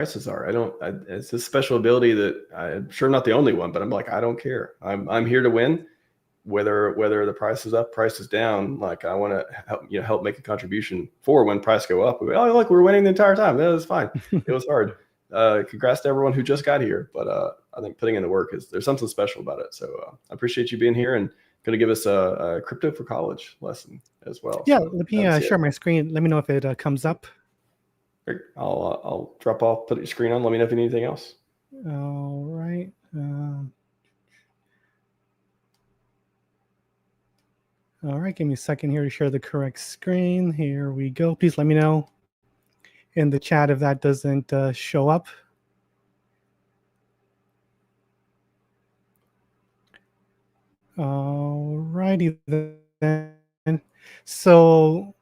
prices are. It's this special ability that I'm sure I'm not the only one, but I'm like, I don't care. I'm here to win, whether the price is up, price is down. Like, I want to help make a contribution for when price go up. Oh, look, we're winning the entire time. That was fine. It was hard. Congrats to everyone who just got here. But I think putting in the work there's something special about it. So I appreciate you being here and going to give us a crypto for college lesson as well. Yeah, so let me share my screen. Let me know if it comes up. I'll drop off, put your screen on. Let me know if you need anything else. All right. All right, give me a second here to share the correct screen. Here we go. Please let me know in the chat if that doesn't show up. All righty then. So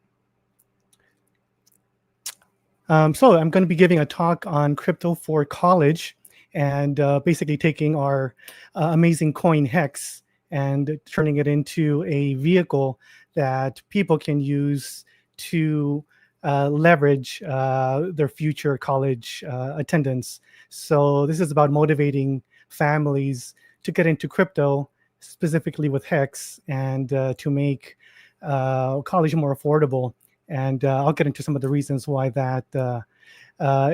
I'm going to be giving a talk on crypto for college, and basically taking our amazing coin HEX and turning it into a vehicle that people can use to leverage their future college attendance. So this is about motivating families to get into crypto, specifically with HEX, and to make college more affordable. And I'll get into some of the reasons why that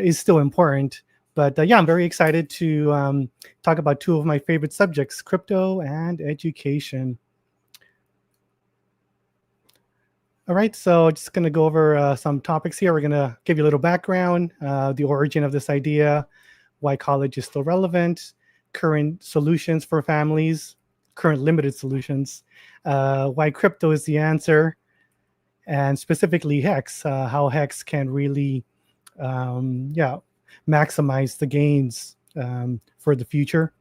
is still important. But yeah, I'm very excited to talk about two of my favorite subjects, crypto and education. All right, so just going to go over some topics here. We're going to give you a little background, the origin of this idea, why college is still relevant, current solutions for families, current limited solutions, why crypto is the answer, and specifically HEX, how HEX can really maximize the gains for the future.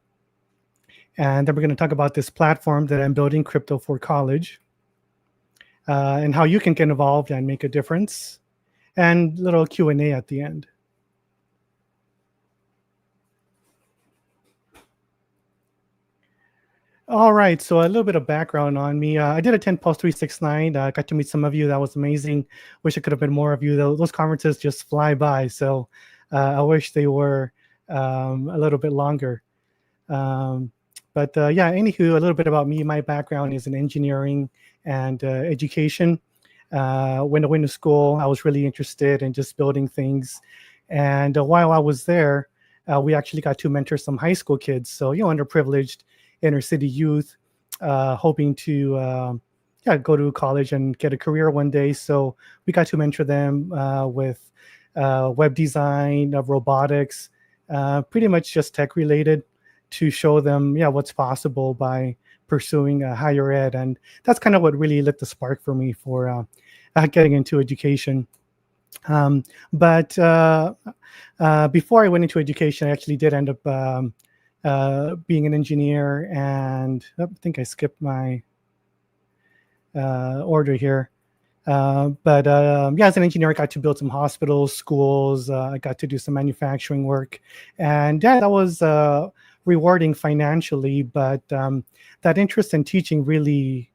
And then we're going to talk about this platform that I'm building, Crypto for College, and how you can get involved and make a difference, and a little Q&A at the end. All right, so a little bit of background on me. I did attend Pulse 369. Got to meet some of you. That was amazing. Wish it could have been more of you. Those conferences just fly by. So I wish they were a little bit longer. But yeah, anywho, a little bit about me. My background is in engineering and education. When I went to school, I was really interested in just building things. And while I was there, we actually got to mentor some high school kids. So, underprivileged inner city youth, hoping to go to college and get a career one day. So we got to mentor them with web design, of robotics, pretty much just tech related, to show them what's possible by pursuing higher ed. And that's kind of what really lit the spark for me for getting into education. But before I went into education, I actually did end up being an engineer, and I think I skipped my order here. But as an engineer, I got to build some hospitals, schools. I got to do some manufacturing work, and that was rewarding financially. But that interest in teaching really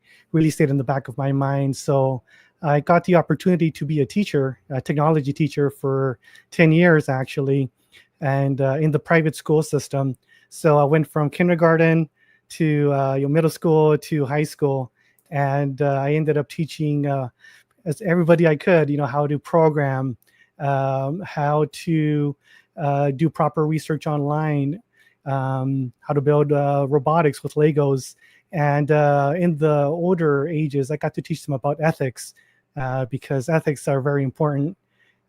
stayed in the back of my mind. So I got the opportunity to be a teacher, a technology teacher, for 10 years actually, and in the private school system. So I went from kindergarten to middle school to high school, and I ended up teaching as everybody I could, how to program, how to do proper research online, how to build robotics with Legos. And in the older ages, I got to teach them about ethics, because ethics are very important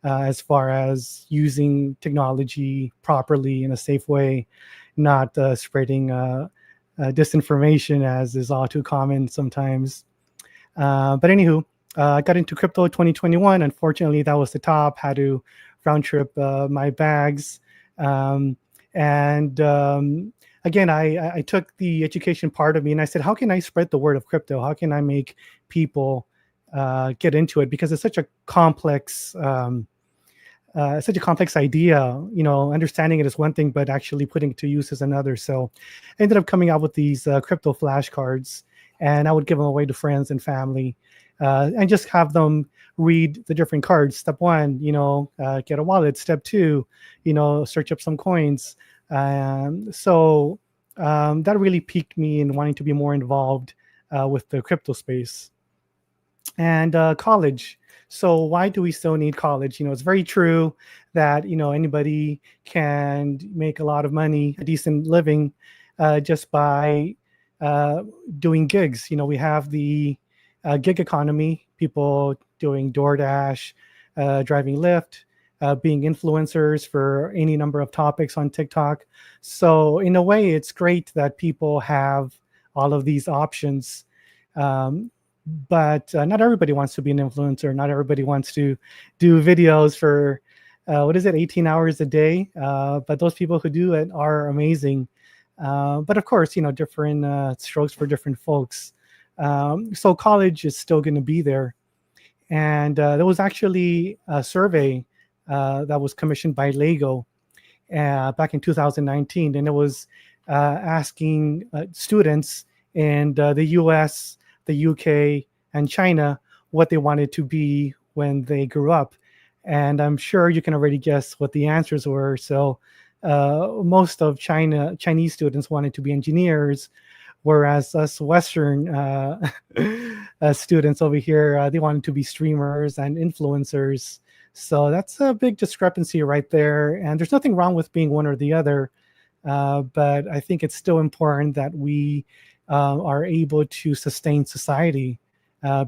as far as using technology properly in a safe way, not spreading disinformation, as is all too common sometimes. But anywho, I got into crypto 2021. Unfortunately, that was the top. Had to round trip my bags. Again, I took the education part of me and I said, how can I spread the word of crypto? How can I make people get into it? Because it's such a complex idea. Understanding it is one thing, but actually putting it to use is another. So I ended up coming out with these crypto flashcards, and I would give them away to friends and family. and just have them read the different cards. Step 1, get a wallet. Step 2, search up some coins. So that really piqued me in wanting to be more involved with the crypto space. And college. So why do we still need college? It's very true that anybody can make a lot of money, a decent living, just by doing gigs. We have the gig economy, people doing DoorDash, driving Lyft, being influencers for any number of topics on TikTok. So in a way, it's great that people have all of these options. But not everybody wants to be an influencer. Not everybody wants to do videos for 18 hours a day. But those people who do it are amazing. But of course, different strokes for different folks. So college is still going to be there. And there was actually a survey that was commissioned by Lego back in 2019. And it was asking students in the US, the UK, and China what they wanted to be when they grew up. And I'm sure you can already guess what the answers were. So most of Chinese students wanted to be engineers, whereas us Western students over here, they wanted to be streamers and influencers. So that's a big discrepancy right there. And there's nothing wrong with being one or the other. But I think it's still important that we are able to sustain society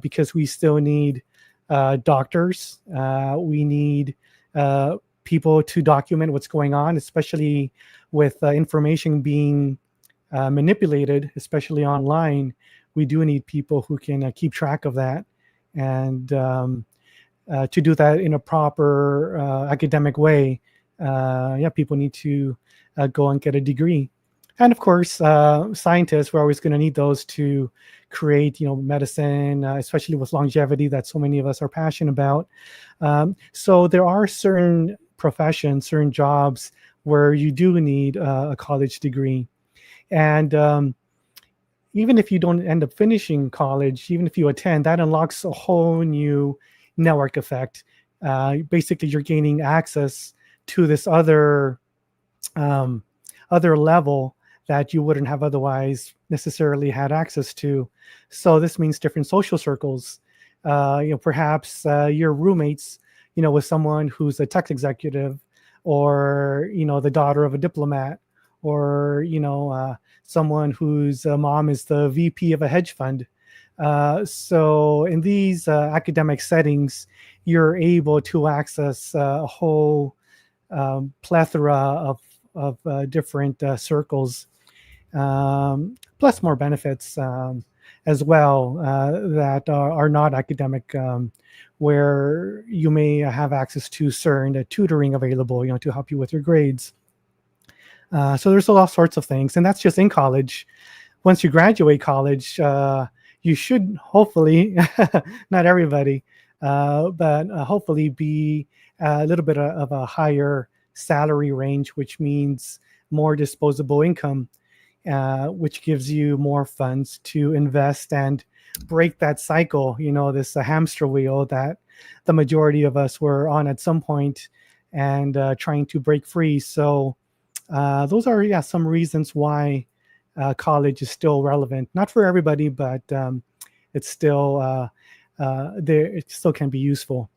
because we still need doctors. We need people to document what's going on, especially with information being manipulated, especially online. We do need people who can keep track of that. And to do that in a proper academic way, people need to go and get a degree. And of course, scientists, we're always going to need those to create, medicine, especially with longevity that so many of us are passionate about. So there are certain professions, certain jobs where you do need a college degree. And even if you don't end up finishing college, even if you attend, that unlocks a whole new network effect. Basically, you're gaining access to this other level that you wouldn't have otherwise necessarily had access to. So this means different social circles. Perhaps your roommates, with someone who's a tech executive, or the daughter of a diplomat, or someone whose mom is the VP of a hedge fund. So in these academic settings, you're able to access a whole plethora of different circles, plus more benefits as well that are not academic, where you may have access to certain tutoring available, to help you with your grades. So there's all sorts of things, and that's just in college. Once you graduate college, you should hopefully, not everybody, but hopefully be a little bit of a higher salary range, which means more disposable income, which gives you more funds to invest and break that cycle, this hamster wheel that the majority of us were on at some point, and trying to break free. So those are some reasons why college is still relevant. Not for everybody, but it's still there. It still can be useful.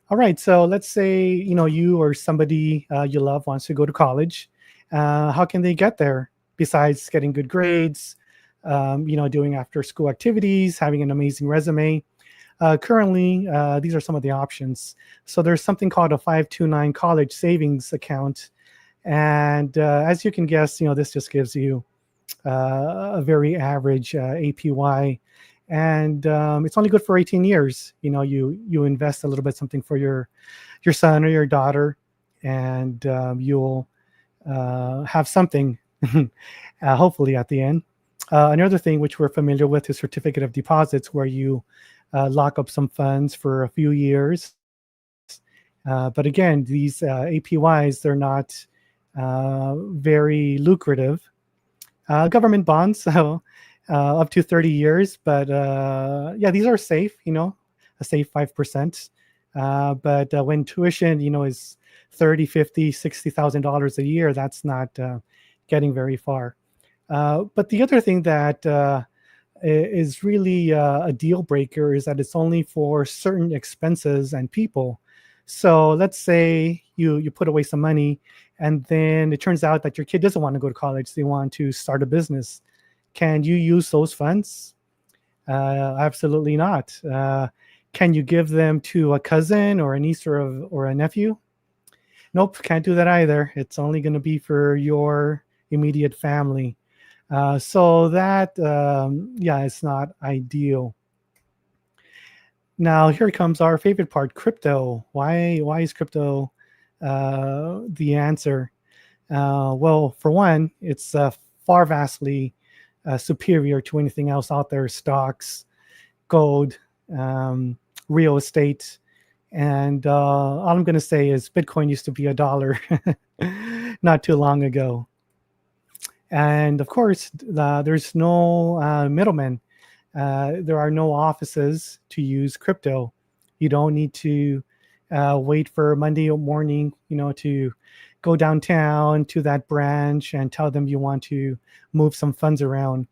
All right, so let's say you or somebody you love wants to go to college. How can they get there besides getting good grades, doing after-school activities, having an amazing resume? Currently, these are some of the options. So there's something called a 529 college savings account. And as you can guess, this just gives you a very average APY. And it's only good for 18 years. You invest a little bit something for your son or your daughter, and you'll have something hopefully at the end. Another thing which we're familiar with is certificate of deposits, where you lock up some funds for a few years. But again, these APYs, they're not very lucrative. Government bonds, so up to 30 years. But yeah, these are safe, a safe 5%. But when tuition, is 30, 50, $60,000 a year, that's not getting very far. But the other thing that is really a deal breaker is that it's only for certain expenses and people. So let's say you put away some money, and then it turns out that your kid doesn't want to go to college. They want to start a business. Can you use those funds? Absolutely not. Can you give them to a cousin or a niece or a nephew? Nope, can't do that either. It's only going to be for your immediate family. So that, yeah, it's not ideal. Now, here comes our favorite part, crypto. Why is crypto the answer? Well, for one, it's far vastly superior to anything else out there, stocks, gold, real estate. And all I'm going to say is Bitcoin used to be $1 not too long ago. And of course, there's no middlemen. There are no offices to use crypto. You don't need to wait for Monday morning, to go downtown to that branch and tell them you want to move some funds around.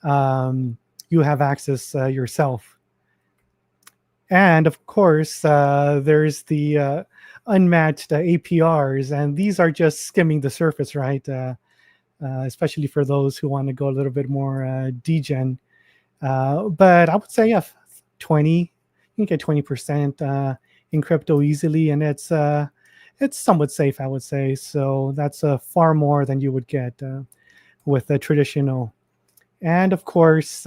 You have access yourself. And of course, there's the unmatched APRs, and these are just skimming the surface, right? Especially for those who want to go a little bit more degen. But I would say, yeah, 20, you can get 20% in crypto easily, and it's somewhat safe, I would say. So that's far more than you would get with a traditional. And of course,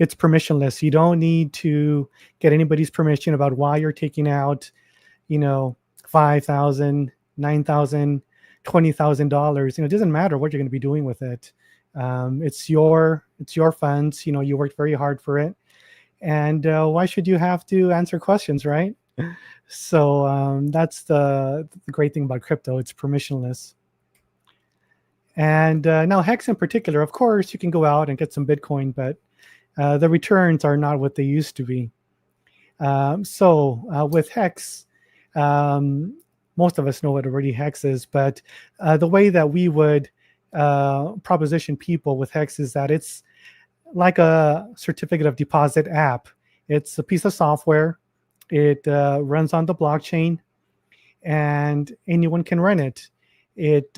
it's permissionless. You don't need to get anybody's permission about why you're taking out, $5,000, $9,000, $20,000. It doesn't matter what you're going to be doing with it. It's your funds. You worked very hard for it, and why should you have to answer questions, right? So that's the great thing about crypto. It's permissionless. And now HEX in particular, of course, you can go out and get some Bitcoin, but the returns are not what they used to be. So with HEX, most of us know what already HEX is, but the way that we would proposition people with HEX is that it's like a certificate of deposit app. It's a piece of software. It runs on the blockchain, and anyone can run it. It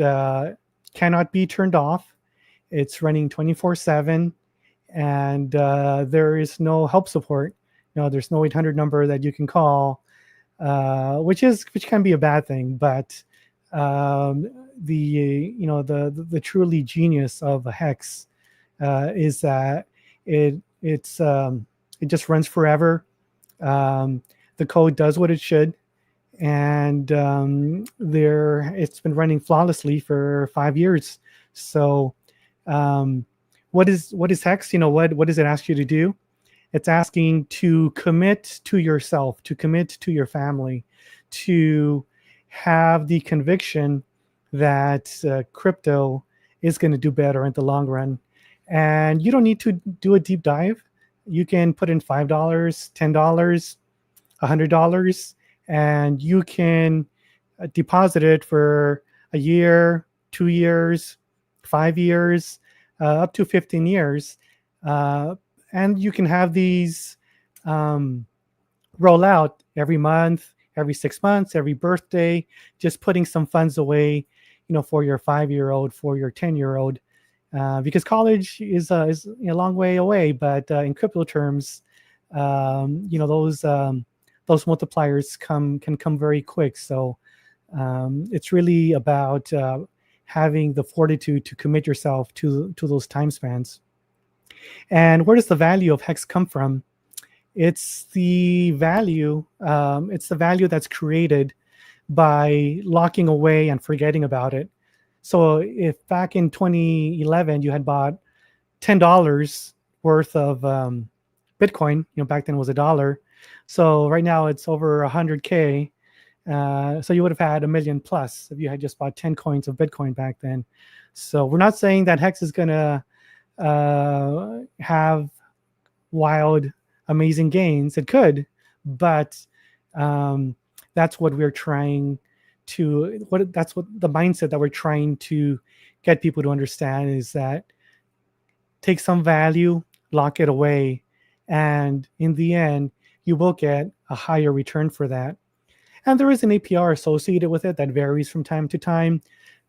cannot be turned off. It's running 24/7, and there is no help support. There's no 800 number that you can call, which can be a bad thing. But the truly genius of a HEX is that it just runs forever. The code does what it should, and it's been running flawlessly for 5 years. So what is HEX? What does it ask you to do? It's asking to commit to yourself, to commit to your family, to have the conviction that crypto is going to do better in the long run. And you don't need to do a deep dive. You can put in $5, $10, $100, and you can deposit it for a year, 2 years, 5 years, up to 15 years. And you can have these roll out every month, every 6 months, every birthday, just putting some funds away, for your 5-year-old, for your 10-year-old, because college is a long way away. But in crypto terms, those multipliers can come very quick. So it's really about having the fortitude to commit yourself to those time spans. And where does the value of HEX come from? It's the value. It's the value that's created by locking away and forgetting about it. So if back in 2011 you had bought $10 worth of Bitcoin, back then it was $1. So right now it's over 100K. So you would have had $1 million plus if you had just bought 10 coins of Bitcoin back then. So we're not saying that HEX is going to have wild, amazing gains. It could, but that's what we're trying to. That's what the mindset that we're trying to get people to understand is that take some value, lock it away, and in the end, you will get a higher return for that. And there is an APR associated with it that varies from time to time,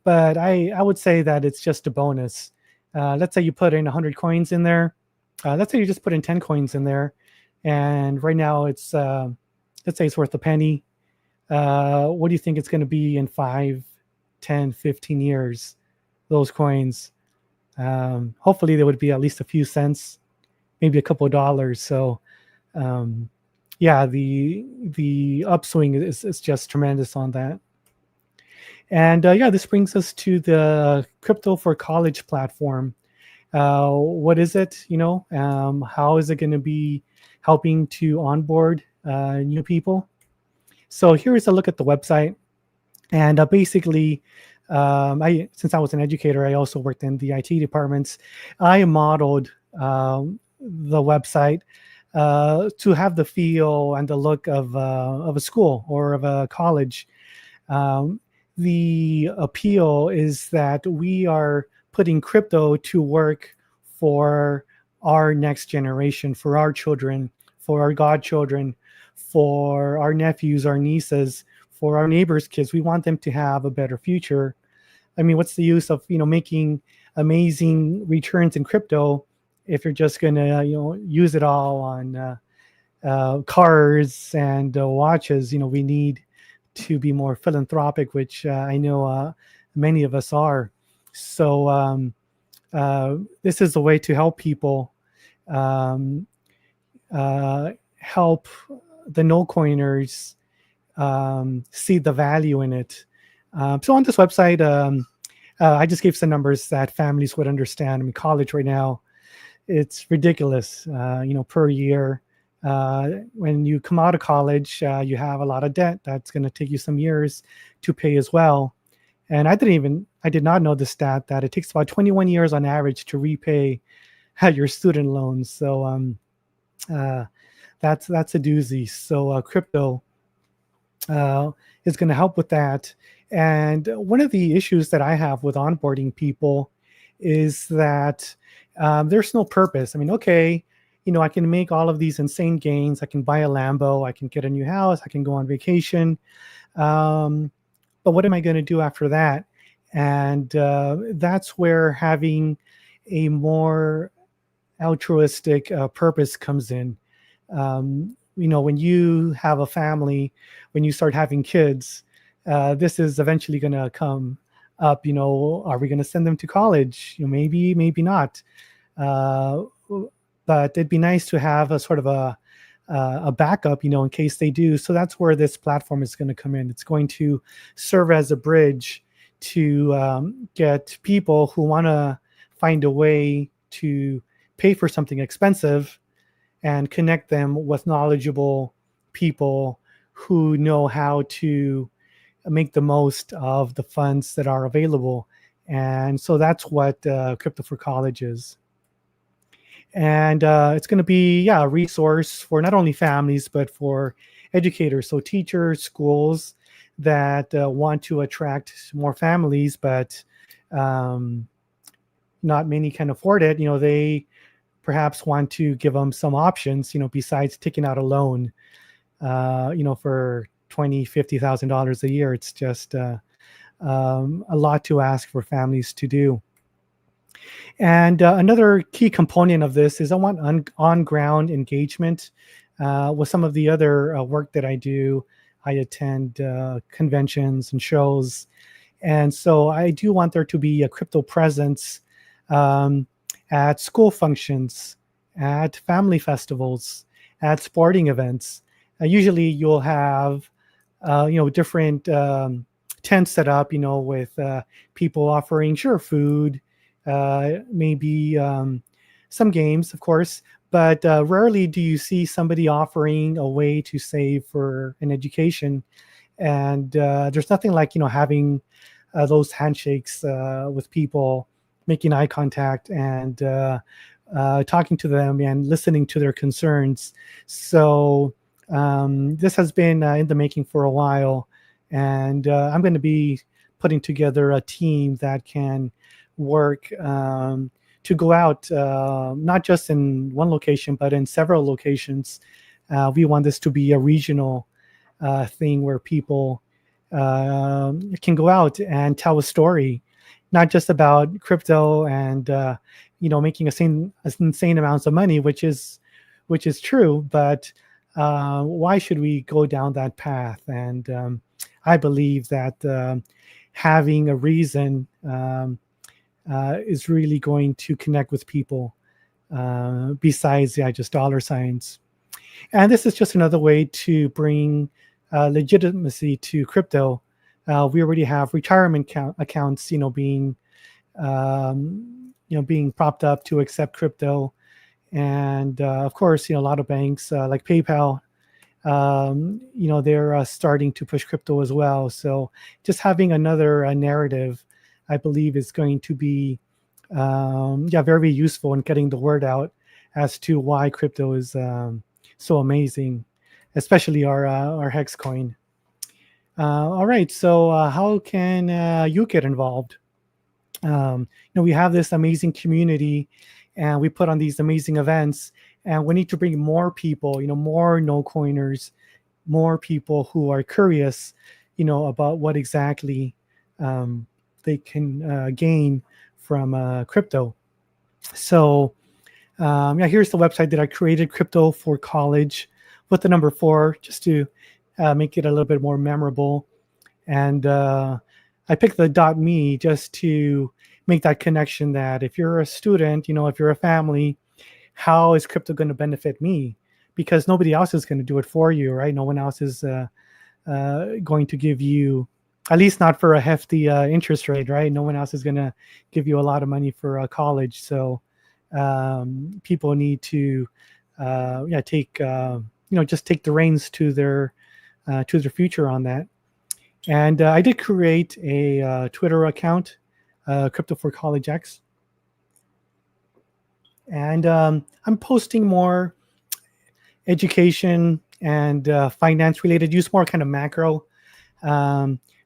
but I would say that it's just a bonus. Let's say you put in 100 coins in there. Let's say you just put in 10 coins in there, and right now it's let's say it's worth a penny. What do you think it's going to be in 5, 10, 15 years? Those coins. Hopefully there would be at least a few cents, maybe a couple of dollars. So yeah, the upswing is just tremendous on that. And yeah, this brings us to the Crypto for College platform. What is it? How is it going to be helping to onboard new people? So here is a look at the website. And basically, since I was an educator, I also worked in the IT departments. I modeled the website to have the feel and the look of a school or of a college. The appeal is that we are putting crypto to work for our next generation, for our children, for our godchildren, for our nephews, our nieces, for our neighbors' kids. We want them to have a better future. I mean, what's the use of making amazing returns in crypto if you're just gonna use it all on cars and watches? We need to be more philanthropic, which I know many of us are. So this is a way to help people, help the no coiners see the value in it. So on this website, I just gave some numbers that families would understand. I mean, college right now, it's ridiculous. Per year, when you come out of college, you have a lot of debt that's going to take you some years to pay as well. And I did not know the stat that it takes about 21 years on average to repay your student loans. So that's a doozy. So crypto is going to help with that. And one of the issues that I have with onboarding people is that there's no purpose. I mean, okay, I can make all of these insane gains. I can buy a Lambo. I can get a new house. I can go on vacation. But what am I going to do after that? And that's where having a more altruistic purpose comes in. When you have a family, when you start having kids, this is eventually going to come up. Are we going to send them to college? Maybe, maybe not. But it'd be nice to have a sort of a backup, in case they do. So that's where this platform is going to come in. It's going to serve as a bridge to get people who want to find a way to pay for something expensive and connect them with knowledgeable people who know how to make the most of the funds that are available. And so that's what Crypto for College is. And it's going to be, a resource for not only families, but for educators. So teachers, schools that want to attract more families, but not many can afford it. They perhaps want to give them some options, besides taking out a loan, for $20,000, $50,000 a year. It's just a lot to ask for families to do. And another key component of this is I want on-ground engagement with some of the other work that I do. I attend conventions and shows. And so I do want there to be a crypto presence at school functions, at family festivals, at sporting events. Usually you'll have, different tents set up, with people offering, food, maybe some games, of course, but rarely do you see somebody offering a way to save for an education. And there's nothing like, having those handshakes with people making eye contact and talking to them and listening to their concerns. So this has been in the making for a while, and I'm going to be putting together a team that can work to go out, not just in one location, but in several locations. We want this to be a regional thing where people can go out and tell a story, not just about crypto and making insane amounts of money, which is true, but why should we go down that path? And I believe that having a reason is really going to connect with people besides just dollar signs. And this is just another way to bring legitimacy to crypto. We already have retirement accounts, being being propped up to accept crypto, and of course, a lot of banks like PayPal, they're starting to push crypto as well. So just having another narrative, I believe, is going to be very useful in getting the word out as to why crypto is so amazing, especially our HEX coin. All right, so how can you get involved? We have this amazing community, and we put on these amazing events, and we need to bring more people, more no coiners, more people who are curious, about what exactly they can gain from crypto. So here's the website that I created, Crypto for College, with the number 4, just to make it a little bit more memorable. And I picked the .me just to make that connection that if you're a student, if you're a family, how is crypto going to benefit me? Because nobody else is going to do it for you, right? No one else is going to give you, at least not for a hefty interest rate, right? No one else is going to give you a lot of money for college. So people need to take just take the reins to their future on that. And I did create a Twitter account, Crypto for College X, and I'm posting more education and finance related, use more kind of macro,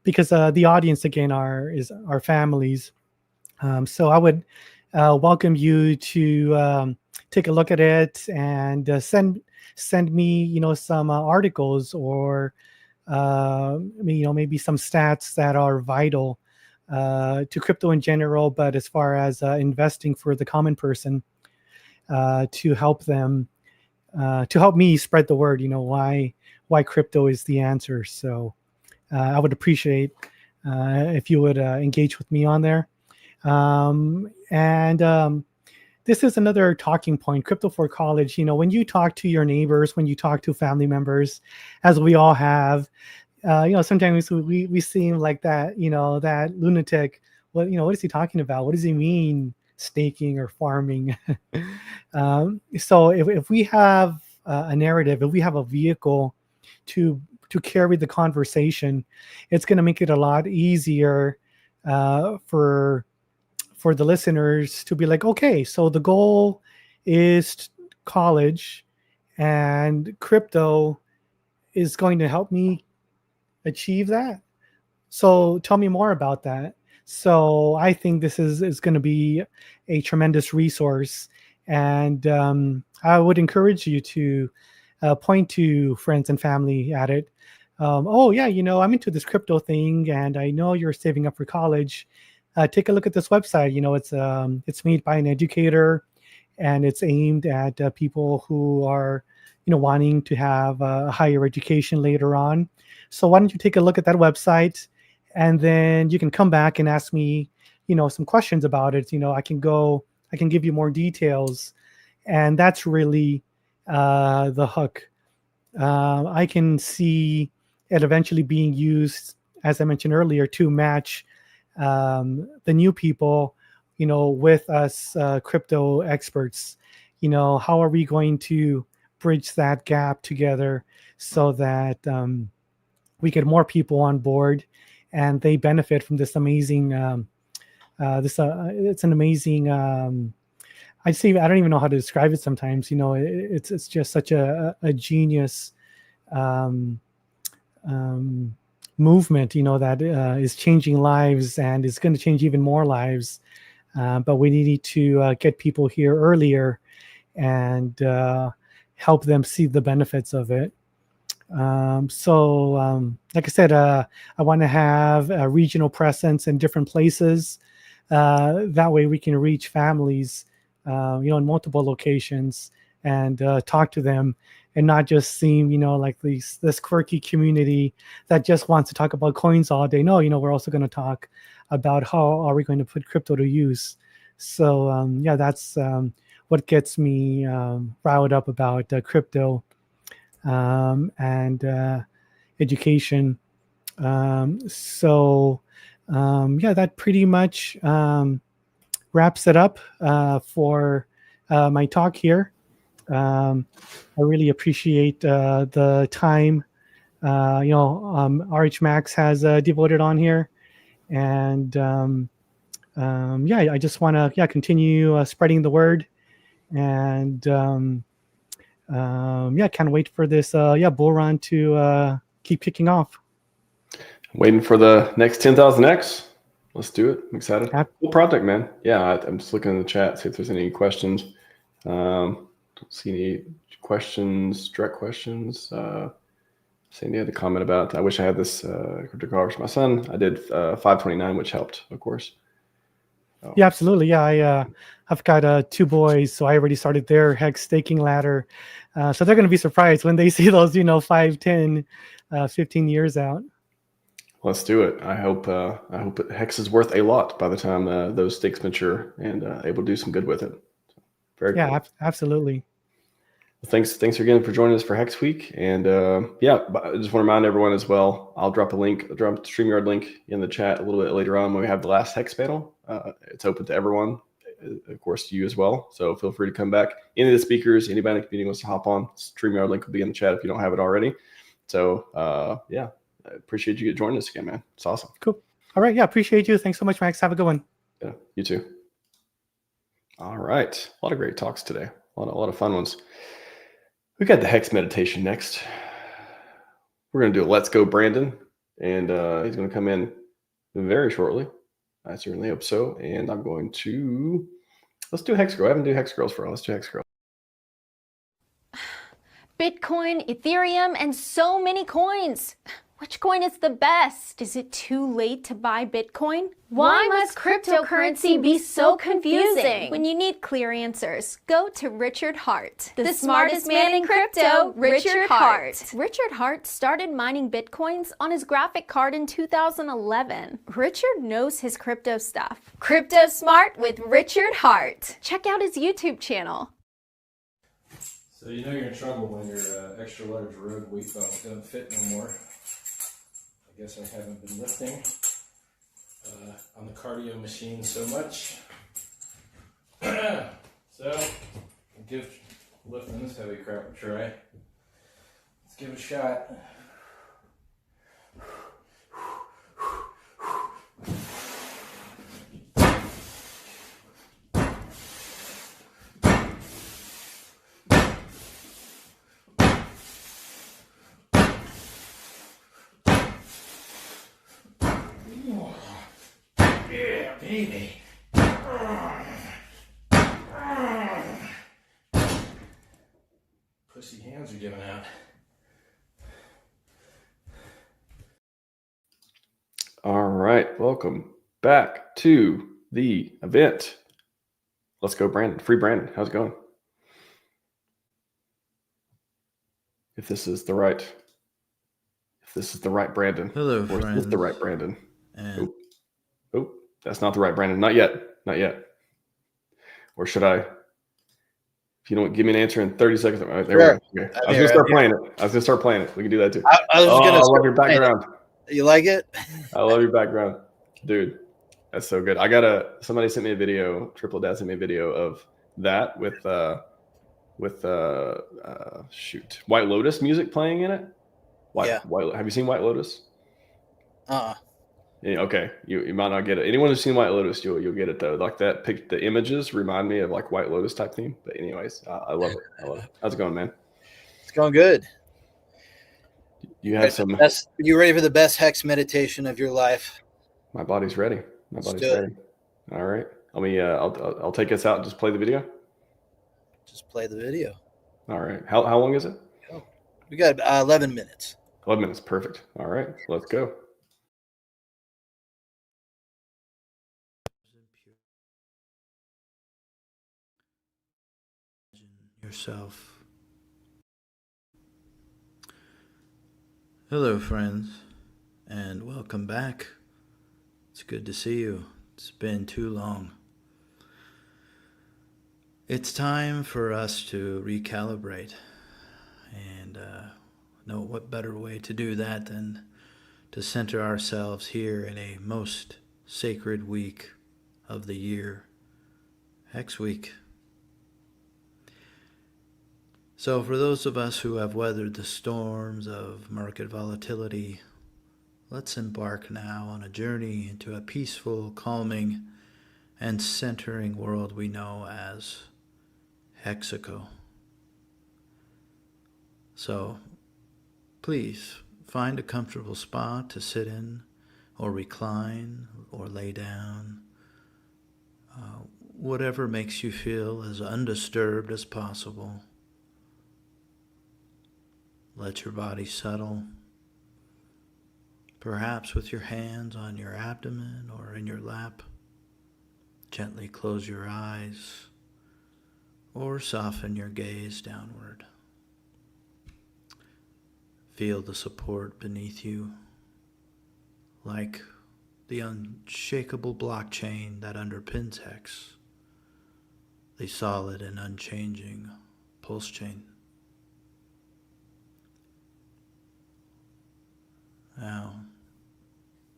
because the audience again are families. So I would welcome you to take a look at it and send me some articles or maybe some stats that are vital to crypto in general, but as far as investing for the common person, to help them, to help me spread the word, why crypto is the answer. So I would appreciate if you would engage with me on there. And this is another talking point, Crypto for College. When you talk to your neighbors, when you talk to family members, as we all have, sometimes we seem like that, that lunatic. What is he talking about? What does he mean, staking or farming? So if we have a narrative, if we have a vehicle to carry the conversation, it's going to make it a lot easier for the listeners to be like, okay, so the goal is college, and crypto is going to help me achieve that. So tell me more about that. So I think this is going to be a tremendous resource, and I would encourage you to point to friends and family at it. Oh yeah, I'm into this crypto thing, and I know you're saving up for college. Take a look at this website. It's made by an educator, and it's aimed at people who are wanting to have a higher education later on. So why don't you take a look at that website, and then you can come back and ask me some questions about it. I can give you more details, and that's really the hook. I can see it eventually being used, as I mentioned earlier, to match the new people, with us crypto experts. How are we going to bridge that gap together so that we get more people on board and they benefit from this amazing it's an amazing. I don't even know how to describe it sometimes. It's just such a genius movement. That is changing lives and is going to change even more lives. But we need to get people here earlier and help them see the benefits of it. Like I said, I want to have a regional presence in different places. That way we can reach families, in multiple locations and talk to them and not just seem, like this quirky community that just wants to talk about coins all day. No, we're also going to talk about how are we going to put crypto to use. So that's what gets me riled up about crypto and education. That pretty much wraps it up for my talk here. I really appreciate the time RH Max has devoted on here, and I just want to continue spreading the word, and can't wait for this bull run to keep kicking off. Waiting for the next 10,000X. Let's do it. I'm excited. Cool project, man. Yeah, I'm just looking in the chat, see if there's any questions. Don't see any questions, direct questions. Sandy had a comment about, I wish I had this crypto car for my son. I did 529, which helped, of course. Oh. Yeah, absolutely. Yeah, I've got 2 boys, so I already started their HEX staking ladder. So they're going to be surprised when they see those, 5, 10, 15 years out. Let's do it. I hope HEX is worth a lot by the time those stakes mature and able to do some good with it. So, very cool. Absolutely. Well, thanks again for joining us for HEX Week. And I just want to remind everyone as well, I'll drop the StreamYard link in the chat a little bit later on when we have the last HEX panel. It's open to everyone, of course, to you as well. So feel free to come back. Any of the speakers, anybody in the community wants to hop on, StreamYard link will be in the chat if you don't have it already. So I appreciate you joining us again, man. It's awesome. Cool. All right. Yeah, appreciate you. Thanks so much, Max. Have a good one. Yeah, you too. All right. A lot of great talks today. A lot of fun ones. We got the HEX meditation next. We're going to do a Let's Go Brandon, and he's going to come in very shortly. I certainly hope so. And I'm going to, let's do HEX Girl. I haven't done HEX Girls for a while. Let's do HEX Girl. Bitcoin, Ethereum, and so many coins. Which coin is the best? Is it too late to buy Bitcoin? Why must cryptocurrency be so confusing? When you need clear answers, go to Richard Hart, the smartest man in crypto, Richard Hart. Richard Hart started mining Bitcoins on his graphic card in 2011. Richard knows his crypto stuff. Crypto Smart with Richard Hart. Check out his YouTube channel. So you know you're in trouble when your extra large road weight belt doesn't fit no more. I guess I haven't been lifting on the cardio machine so much. So I'll give lifting this heavy crap a try. Let's give it a shot. Yeah, baby. Pussy hands are giving out. All right, welcome back to the event. Let's go, Brandon. Free Brandon. How's it going? If this is the right Brandon. Hello, or friends. Is this the right Brandon? And... Oh, that's not the right Brandon. Not yet. Or should I? If you don't give me an answer in 30 seconds. Right, there we go. Okay. I was going to start playing it. We can do that too. I love your background. You like it? I love your background. Dude, that's so good. Somebody sent me a video, Triple Dad sent me a video of that with White Lotus music playing in it. Have you seen White Lotus? Yeah, Okay, you might not get it. Anyone who's seen White Lotus, you'll get it though. Like that the images remind me of like White Lotus type theme. But anyways, I love it. I love it. How's it going, man? It's going good. You have some. You ready for the best hex meditation of your life? My body's ready. My Let's body's do it. ready. All right. Let me. I'll take us out and just play the video. Just play the video. All right. How long is it? Oh, we got 11 minutes. 11 minutes. Perfect. All right. Let's go. Yourself. Hello, friends, and welcome back. It's good to see you. It's been too long. It's time for us to recalibrate, and know what better way to do that than to center ourselves here in a most sacred week of the year, Hex Week. So for those of us who have weathered the storms of market volatility, let's embark now on a journey into a peaceful, calming, and centering world we know as Hexaco. So please find a comfortable spot to sit in or recline or lay down, whatever makes you feel as undisturbed as possible. Let your body settle, perhaps with your hands on your abdomen or in your lap. Gently close your eyes or soften your gaze downward. Feel the support beneath you, like the unshakable blockchain that underpins HEX, the solid and unchanging PulseChain. Now,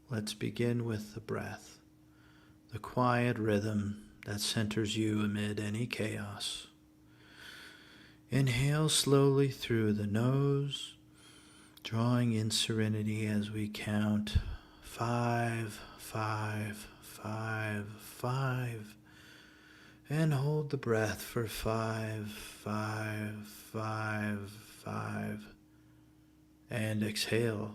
let's begin with the breath, the quiet rhythm that centers you amid any chaos. Inhale slowly through the nose, drawing in serenity as we count 5, 5, 5, 5, and hold the breath for 5, 5, 5, 5, and exhale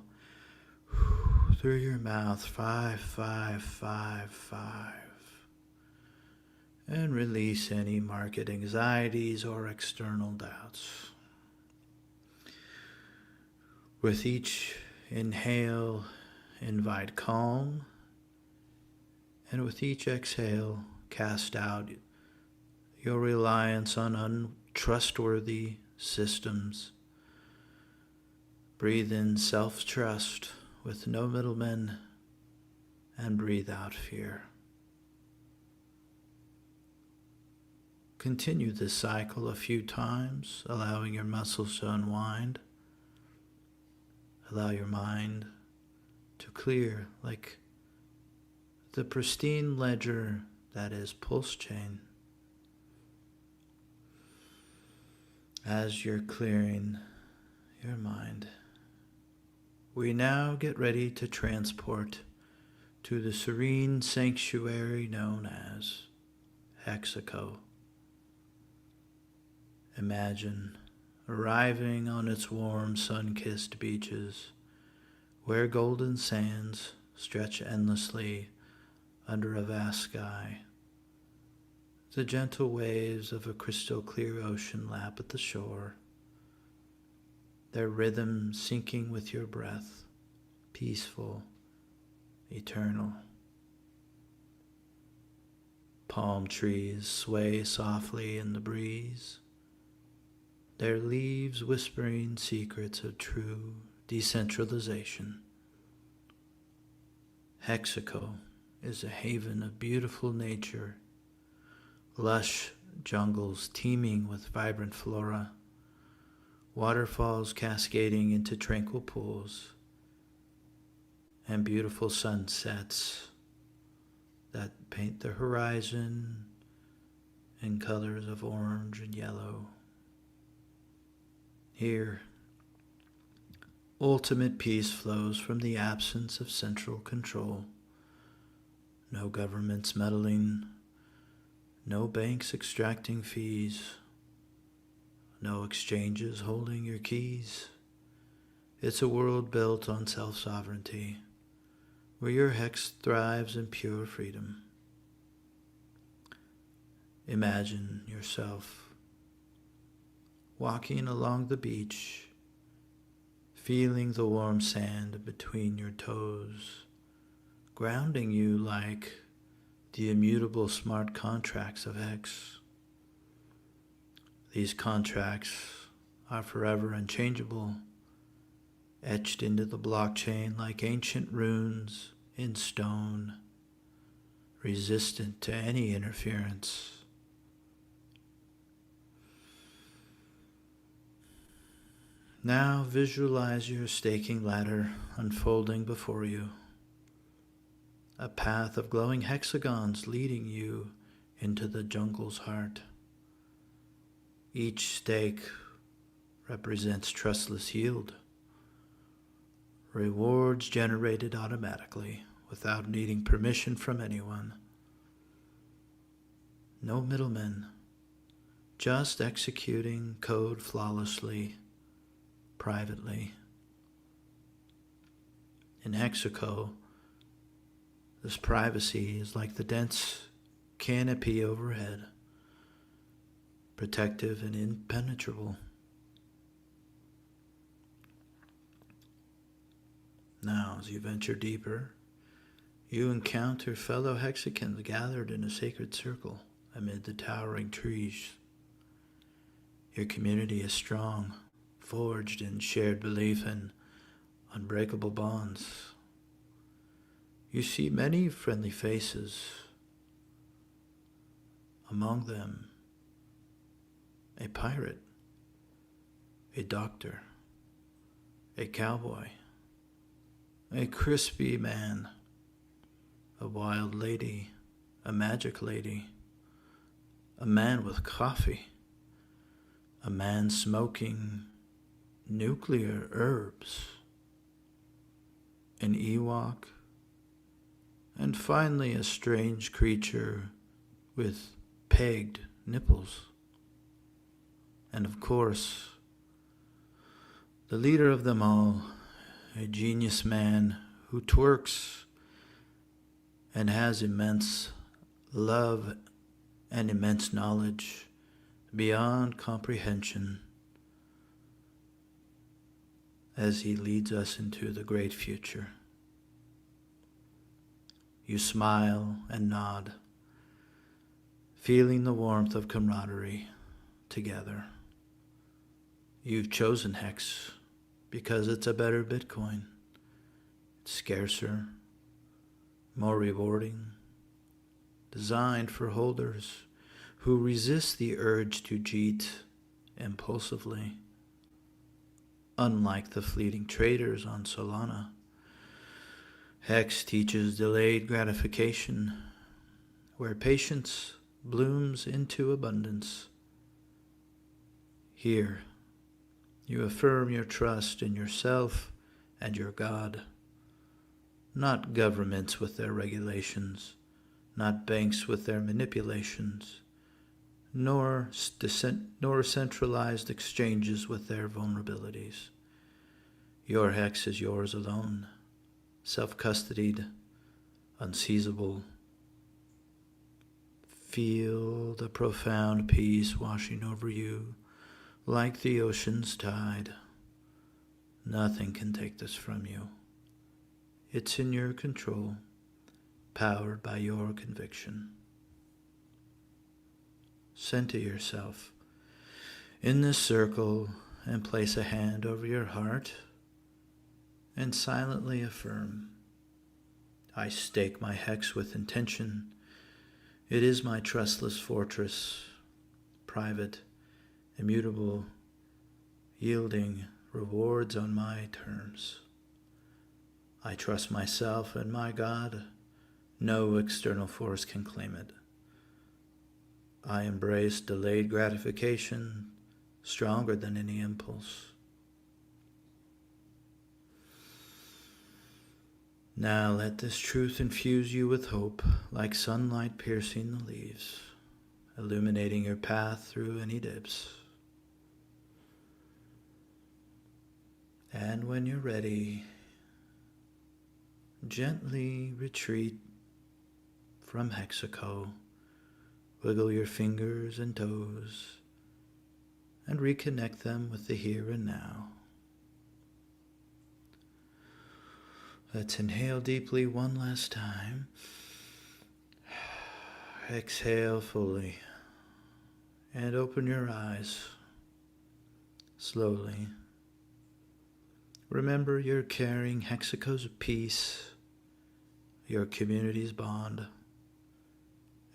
through your mouth, 5, 5, 5, 5. And release any market anxieties or external doubts. With each inhale, invite calm. And with each exhale, cast out your reliance on untrustworthy systems. Breathe in self-trust with no middlemen, and breathe out fear. Continue this cycle a few times, allowing your muscles to unwind. Allow your mind to clear like the pristine ledger that is PulseChain. As you're clearing your mind, we now get ready to transport to the serene sanctuary known as Hexaco. Imagine arriving on its warm, sun-kissed beaches, where golden sands stretch endlessly under a vast sky. The gentle waves of a crystal-clear ocean lap at the shore, their rhythm syncing with your breath, peaceful, eternal. Palm trees sway softly in the breeze, their leaves whispering secrets of true decentralization. Hexaco is a haven of beautiful nature, lush jungles teeming with vibrant flora, waterfalls cascading into tranquil pools, and beautiful sunsets that paint the horizon in colors of orange and yellow. Here, ultimate peace flows from the absence of central control. no governments meddling, no banks extracting fees, no exchanges holding your keys. It's a world built on self-sovereignty, where your hex thrives in pure freedom. Imagine yourself walking along the beach, feeling the warm sand between your toes, grounding you like the immutable smart contracts of HEX. These contracts are forever unchangeable, etched into the blockchain like ancient runes in stone, resistant to any interference. Now visualize your staking ladder unfolding before you, a path of glowing hexagons leading you into the jungle's heart. Each stake represents trustless yield, rewards generated automatically without needing permission from anyone. No middlemen, just executing code flawlessly, privately. In Hexaco, this privacy is like the dense canopy overhead, protective and impenetrable. Now, as you venture deeper, you encounter fellow Hexicans gathered in a sacred circle amid the towering trees. Your community is strong, forged in shared belief and unbreakable bonds. You see many friendly faces. Among them, a pirate, a doctor, a cowboy, a crispy man, a wild lady, a magic lady, a man with coffee, a man smoking nuclear herbs, an Ewok, and finally a strange creature with pegged nipples. And of course, the leader of them all, a genius man who twerks and has immense love and immense knowledge beyond comprehension as he leads us into the great future. You smile and nod, feeling the warmth of camaraderie together. You've chosen HEX because it's a better Bitcoin. It's scarcer, more rewarding, designed for holders who resist the urge to cheat impulsively. Unlike the fleeting traders on Solana, HEX teaches delayed gratification, where patience blooms into abundance. Here, you affirm your trust in yourself and your God, not governments with their regulations, not banks with their manipulations, nor centralized exchanges with their vulnerabilities. Your HEX is yours alone, self-custodied, unseizable. Feel the profound peace washing over you like the ocean's tide. Nothing can take this from you. It's in your control, powered by your conviction. Center yourself in this circle and place a hand over your heart and silently affirm, I stake my HEX with intention. It is my trustless fortress, private, immutable, yielding rewards on my terms. I trust myself and my God. No external force can claim it. I embrace delayed gratification, stronger than any impulse. Now let this truth infuse you with hope, like sunlight piercing the leaves, illuminating your path through any dips. And when you're ready, gently retreat from Hexaco. Wiggle your fingers and toes and reconnect them with the here and now. Let's inhale deeply one last time. Exhale fully and open your eyes slowly. Remember, you're carrying Hexaco's peace, your community's bond,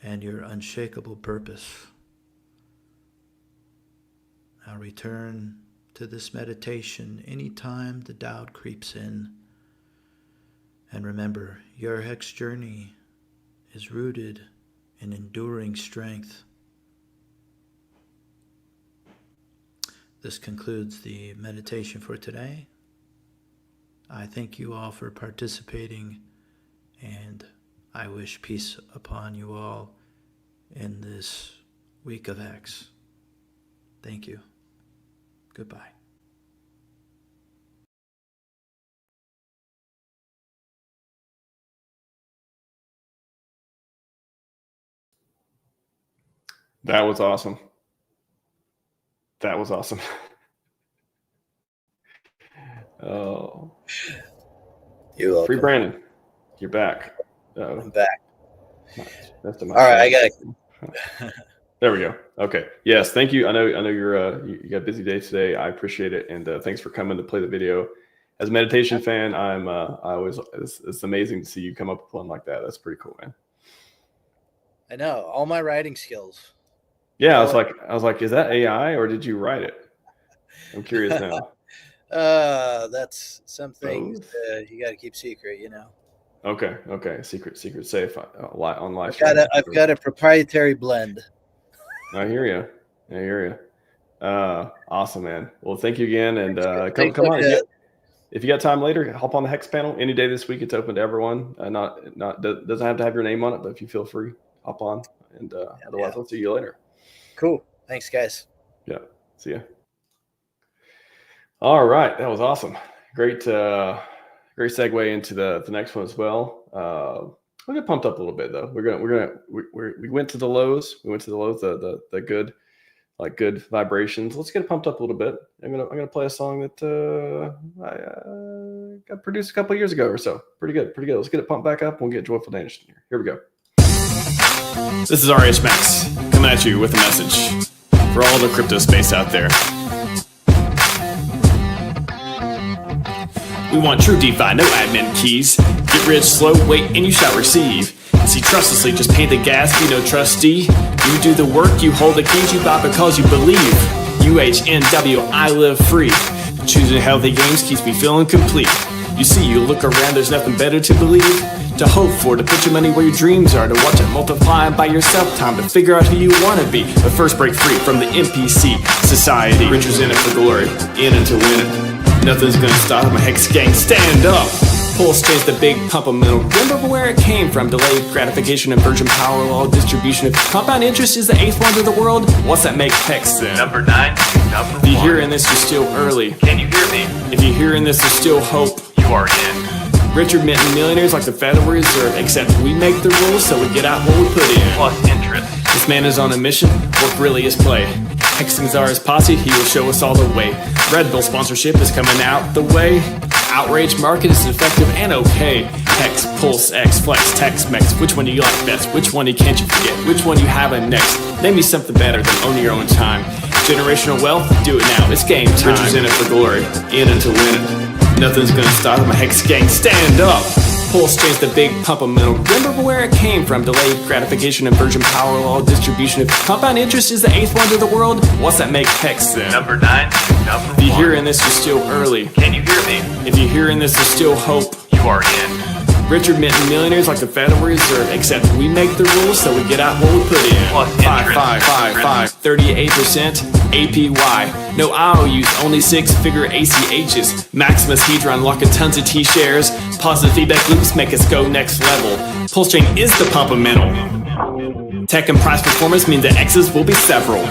and your unshakable purpose. Now return to this meditation anytime the doubt creeps in. And remember, your HEX journey is rooted in enduring strength. This concludes the meditation for today. I thank you all for participating, and I wish peace upon you all in this week of HEX. Thank you. Goodbye. That was awesome. That was awesome. Oh, You're welcome. Free Brandon, you're back. I'm back. That's All right, I got it. There we go. Okay. Yes, thank you. I know you got a busy day today. I appreciate it, and thanks for coming to play the video. As a meditation fan, it's amazing to see you come up with one like that. That's pretty cool, man. I know all my writing skills. Yeah, I was like, is that AI or did you write it? I'm curious now. That's some things you got to keep secret, you know. Okay. Secret safe on live. I've got a proprietary blend. I hear you. Awesome, man. Well, thank you again, and come on. If you got time later, hop on the HEX panel any day this week. It's open to everyone. Doesn't have to have your name on it, but if you feel free, hop on. And otherwise, I'll see you later. Cool. Thanks, guys. Yeah. See ya. All right, that was awesome. Great segue into the next one as well. We'll get pumped up a little bit though. We went to the lows. The good vibrations. Let's get pumped up a little bit. I'm gonna play a song that I got produced a couple years ago or so. Pretty good. Let's get it pumped back up and we'll get Joyful Danish in here. Here we go. This is RES Max coming at you with a message for all the crypto space out there. We want true DeFi, no admin keys. Get rich slow, wait, and you shall receive. See, trustlessly, just pay the gas, be no trustee. You do the work, you hold the keys, you buy because you believe. UHNW, I live free. Choosing healthy games keeps me feeling complete. You see, you look around, there's nothing better to believe, to hope for, to put your money where your dreams are, to watch it multiply by yourself, time to figure out who you want to be. But first break free from the NPC society. Riches in it for glory, in it to win it. Nothing's gonna stop my HEX gang, stand up! PulseChain's the big pump of metal. Remember where it came from. Delayed gratification, inversion, power law, distribution. If compound interest is the 8th wonder of the world, what's that make HEX then? Number 9, number 1. If you're hearing this, you're still early. Can you hear me? If you're hearing this, there's still hope. You are in. Richer minting millionaires like the Federal Reserve. Except we make the rules, so we get out what we put in. Plus interest. This man is on a mission. Work really is play. Hexing Czar's posse, he will show us all the way. Red Bull sponsorship is coming out the way. Outrage market is effective and okay. HEX, PulseX, Flex, Tex-Mex. Which one do you like best? Which one can't you forget? Which one you having next? Name me something better than owning your own time. Generational wealth? Do it now. It's game time. Riches in it for glory, in it to win it. Nothing's gonna stop my HEX gang. Stand up! PulseChain's the big pump of metal. Remember where it came from. Delayed gratification, inversion, power law, distribution. If compound interest is the 8th wonder of the world, what's that make HEX then? Number 9, number 1. If you're hearing this, you're still early. Can you hear me? If you're hearing this, there's still hope. You are in. Richer minting millionaires like the Federal Reserve. Except we make the rules, so we get out what we put in. Plus interest. 38%. APY. No IOUs, only 6-figure ACHs. Maximus Hedron locking tons of T-shares. Positive feedback loops make us go next level. PulseChain is the pump-a-mental. Tech and price performance means the X's will be several.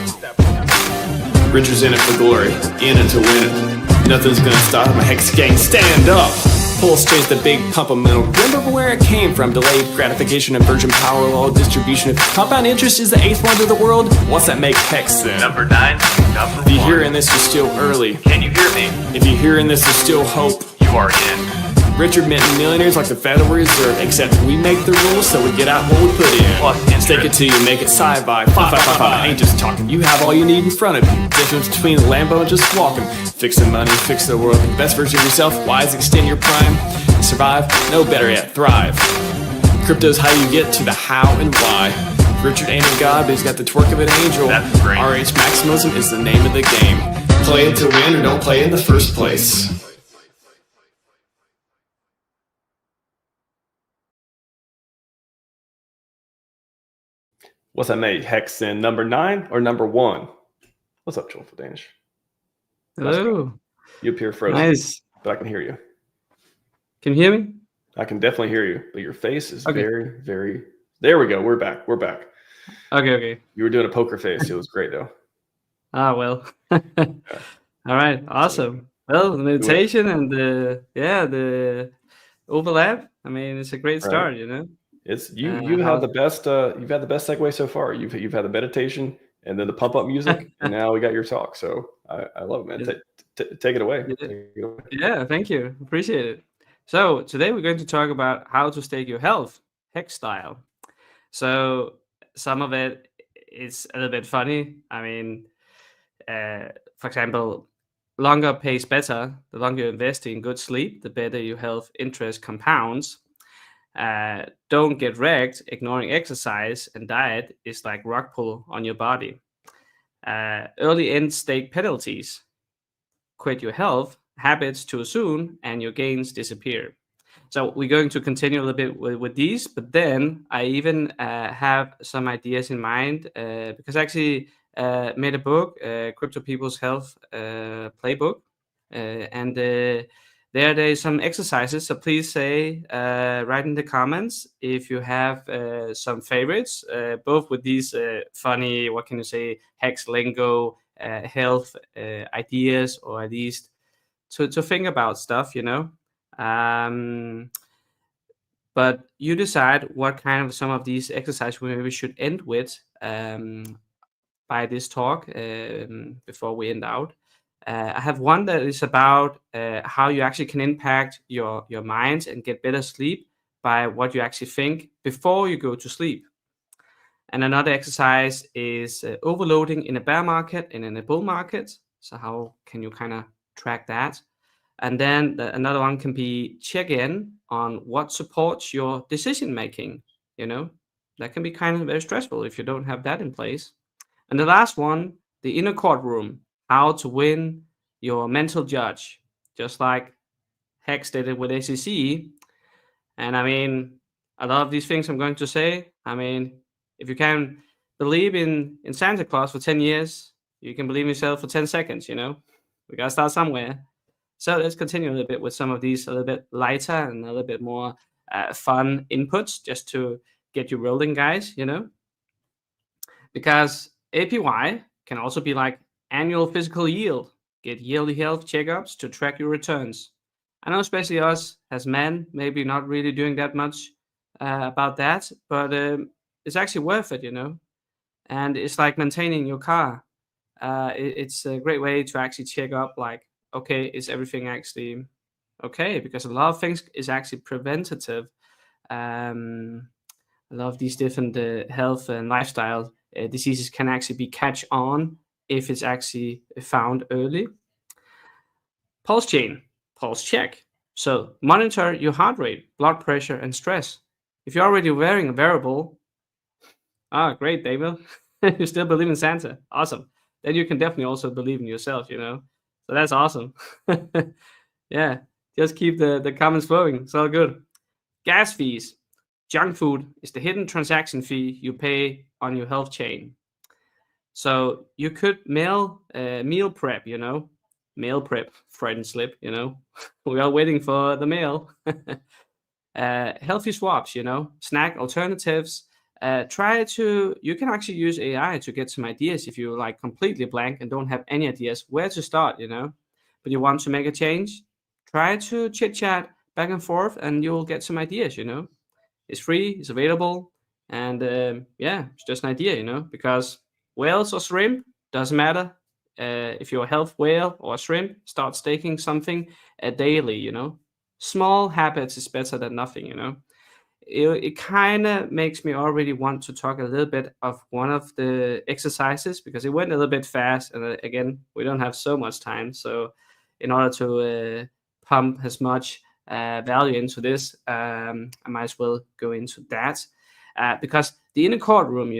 Richard's in it for glory, in it to win it. Nothing's gonna stop my HEX gang, stand up! PulseChain's the big pump-a-mental. Remember where it came from. Delayed gratification, inversion, power law, distribution. If compound interest is the 8th wonder of the world, what's that make HEX then? Number 9, number 1. If you're hearing this, you're still early. Can you hear me? If you're hearing this, there's still hope. You are in. Richard minting millionaires like the Federal Reserve, except we make the rules so we get out what we put in. Plus interest. Take it till you make it Scivive. I ain't just talking. You have all you need in front of you. Difference between Lambo and just walking. Fixing money, fix the world. Best version of yourself. Wise, extend your prime. Survive, no better yet, thrive. Crypto's how you get to the how and why. Richard ain't a god, but he's got the twerk of an angel. That's great. RH maximalism is the name of the game. Play it to win or don't play in the first place. What's that make HEX in number 9 or number 1? What's up, Joel for Danish? Hello. You appear frozen, Nice. but I can hear you. Can you hear me? I can definitely hear you, but your face is Okay. very, very. There we go. We're back. We're back. Okay. You were doing a poker face. It was great though. Ah, well. All right. Awesome. Well, the meditation and the overlap. I mean, it's a great start, you know. It's you. You have the best. You've had the best segue so far. You've had the meditation and then the pump up music, and now we got your talk. So I love it, man. Take it away. Yeah. Take it away. Yeah, thank you. Appreciate it. So today we're going to talk about how to stake your health, HEX style. So some of it is a little bit funny. I mean, for example, longer pays better. The longer you invest in good sleep, the better your health interest compounds. Don't get wrecked. Ignoring exercise and diet is like rock pull on your body. Early end stake penalties. Quit your health habits too soon and your gains disappear. So we're going to continue a little bit with these, but then I even have some ideas in mind because I actually made a book, Crypto People's Health Playbook, and there's some exercises. So please say, write in the comments if you have some favorites, both with these funny, what can you say, HEX lingo, health ideas, or at least to think about stuff, you know. But you decide what kind of some of these exercises we maybe should end with by this talk before we end out. I have one that is about how you actually can impact your minds and get better sleep by what you actually think before you go to sleep. And another exercise is overloading in a bear market and in a bull market. So how can you kind of track that? And then another one can be check in on what supports your decision making. You know, that can be kind of very stressful if you don't have that in place. And the last one, the inner courtroom, how to win your mental judge, just like HEX did it with ACC. And I mean, a lot of these things I'm going to say, I mean, if you can believe in Santa Claus for 10 years, you can believe in yourself for 10 seconds, you know. We got to start somewhere. So let's continue a little bit with some of these a little bit lighter and a little bit more fun inputs just to get you rolling, guys, you know. Because APY can also be like annual physical yield. Get yearly health checkups to track your returns. I know especially us as men, maybe not really doing that much about that, but it's actually worth it, you know. And it's like maintaining your car. It's a great way to actually check up, like, okay, is everything actually okay? Because a lot of things is actually preventative. A lot of these different health and lifestyle diseases can actually be catch on if it's actually found early. PulseChain, pulse check. So monitor your heart rate, blood pressure, and stress. If you're already wearing a wearable, great, David. You still believe in Santa. Awesome. Then you can definitely also believe in yourself, you know. So that's awesome. Yeah, just keep the comments flowing. It's all good. Gas fees. Junk food is the hidden transaction fee you pay on your health chain. So you could meal prep, meal prep, Freudian slip, we are waiting for the mail. Healthy swaps, snack alternatives. You can actually use AI to get some ideas if you're like completely blank and don't have any ideas where to start, but you want to make a change. Try to chit chat back and forth and you'll get some ideas, It's free, it's available. And it's just an idea, because whales or shrimp, doesn't matter. If you're a health whale or a shrimp, start staking something daily, Small habits is better than nothing, It kind of makes me already want to talk a little bit of one of the exercises because it went a little bit fast. And again, we don't have so much time. So in order to pump as much value into this, I might as well go into that. Because the inner courtroom,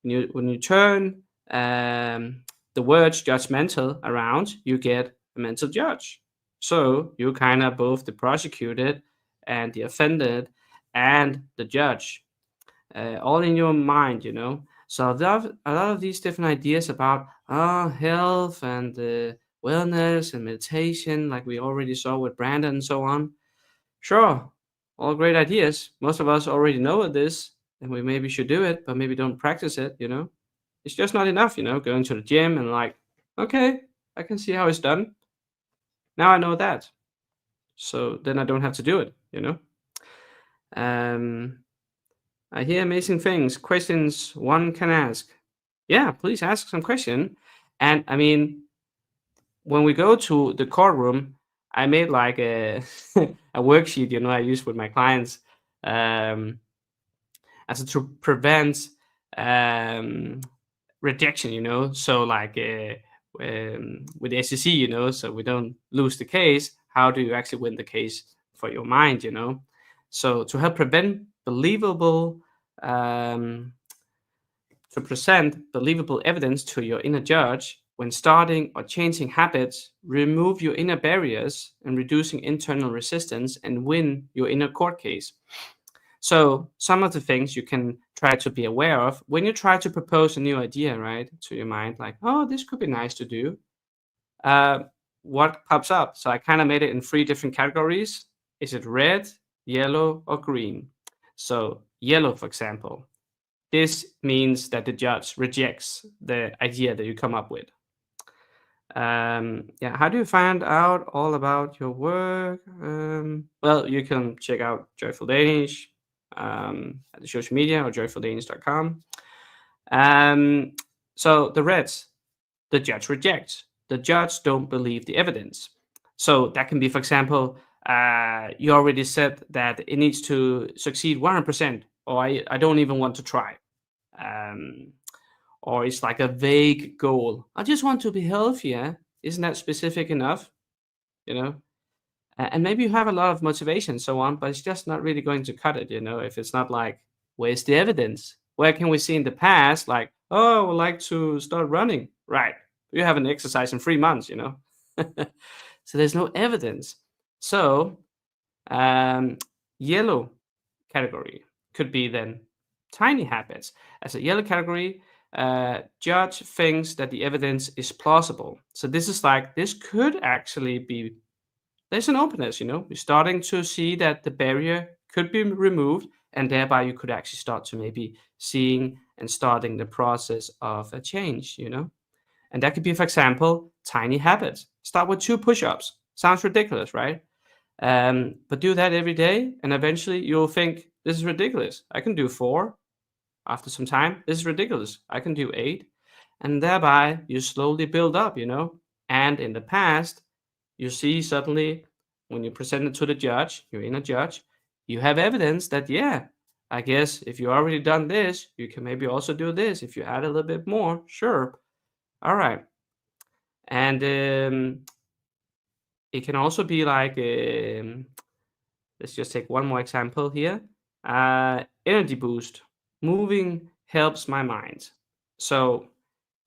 when you turn the words judgmental around, you get a mental judge. So you kind of both the prosecuted and the offended and the judge, all in your mind, So a lot of these different ideas about health and wellness and meditation, like we already saw with Brandon and so on. Sure, all great ideas. Most of us already know this, and we maybe should do it, but maybe don't practice it, It's just not enough, going to the gym and like, okay, I can see how it's done. Now I know that. So then I don't have to do it, I hear amazing things, questions one can ask. Yeah, please ask some question. And I mean, when we go to the courtroom, I made like a a worksheet, I use with my clients as to prevent rejection, So like with the SEC, so we don't lose the case. How do you actually win the case for your mind, So to help prevent to present believable evidence to your inner judge when starting or changing habits, remove your inner barriers and reducing internal resistance and win your inner court case. So some of the things you can try to be aware of when you try to propose a new idea, right, to your mind, like, oh, this could be nice to do. What pops up? So I kind of made it in 3 different categories. Is it red, yellow, or green? So yellow, for example, this means that the judge rejects the idea that you come up with. How do you find out all about your work? Well, you can check out Joyful Danish at the social media or joyfuldanish.com. So the reds, the judge rejects. The judge don't believe the evidence. So that can be, for example, you already said that it needs to succeed 100%, or I don't even want to try. Or it's like a vague goal. I just want to be healthier. Isn't that specific enough? And maybe you have a lot of motivation and so on, but it's just not really going to cut it, if it's not like, where's the evidence? Where can we see in the past, like, oh, I would like to start running. Right. You haven't exercised in 3 months, So there's no evidence. So yellow category could be then tiny habits. As a yellow category, judge thinks that the evidence is plausible. So this could actually be, there's an openness, You're starting to see that the barrier could be removed, and thereby you could actually start to maybe seeing and starting the process of a change, And that could be, for example, tiny habits. Start with 2 push-ups. Sounds ridiculous, right? But do that every day, and eventually you'll think, this is ridiculous. I can do 4. After some time, this is ridiculous. I can do 8. And thereby, you slowly build up, And in the past, you see suddenly, when you present it to the judge, your inner judge, you have evidence that, yeah, I guess if you already done this, you can maybe also do this. If you add a little bit more, sure. All right. And it can also be like, let's just take one more example here. Energy boost. Moving helps my mind. So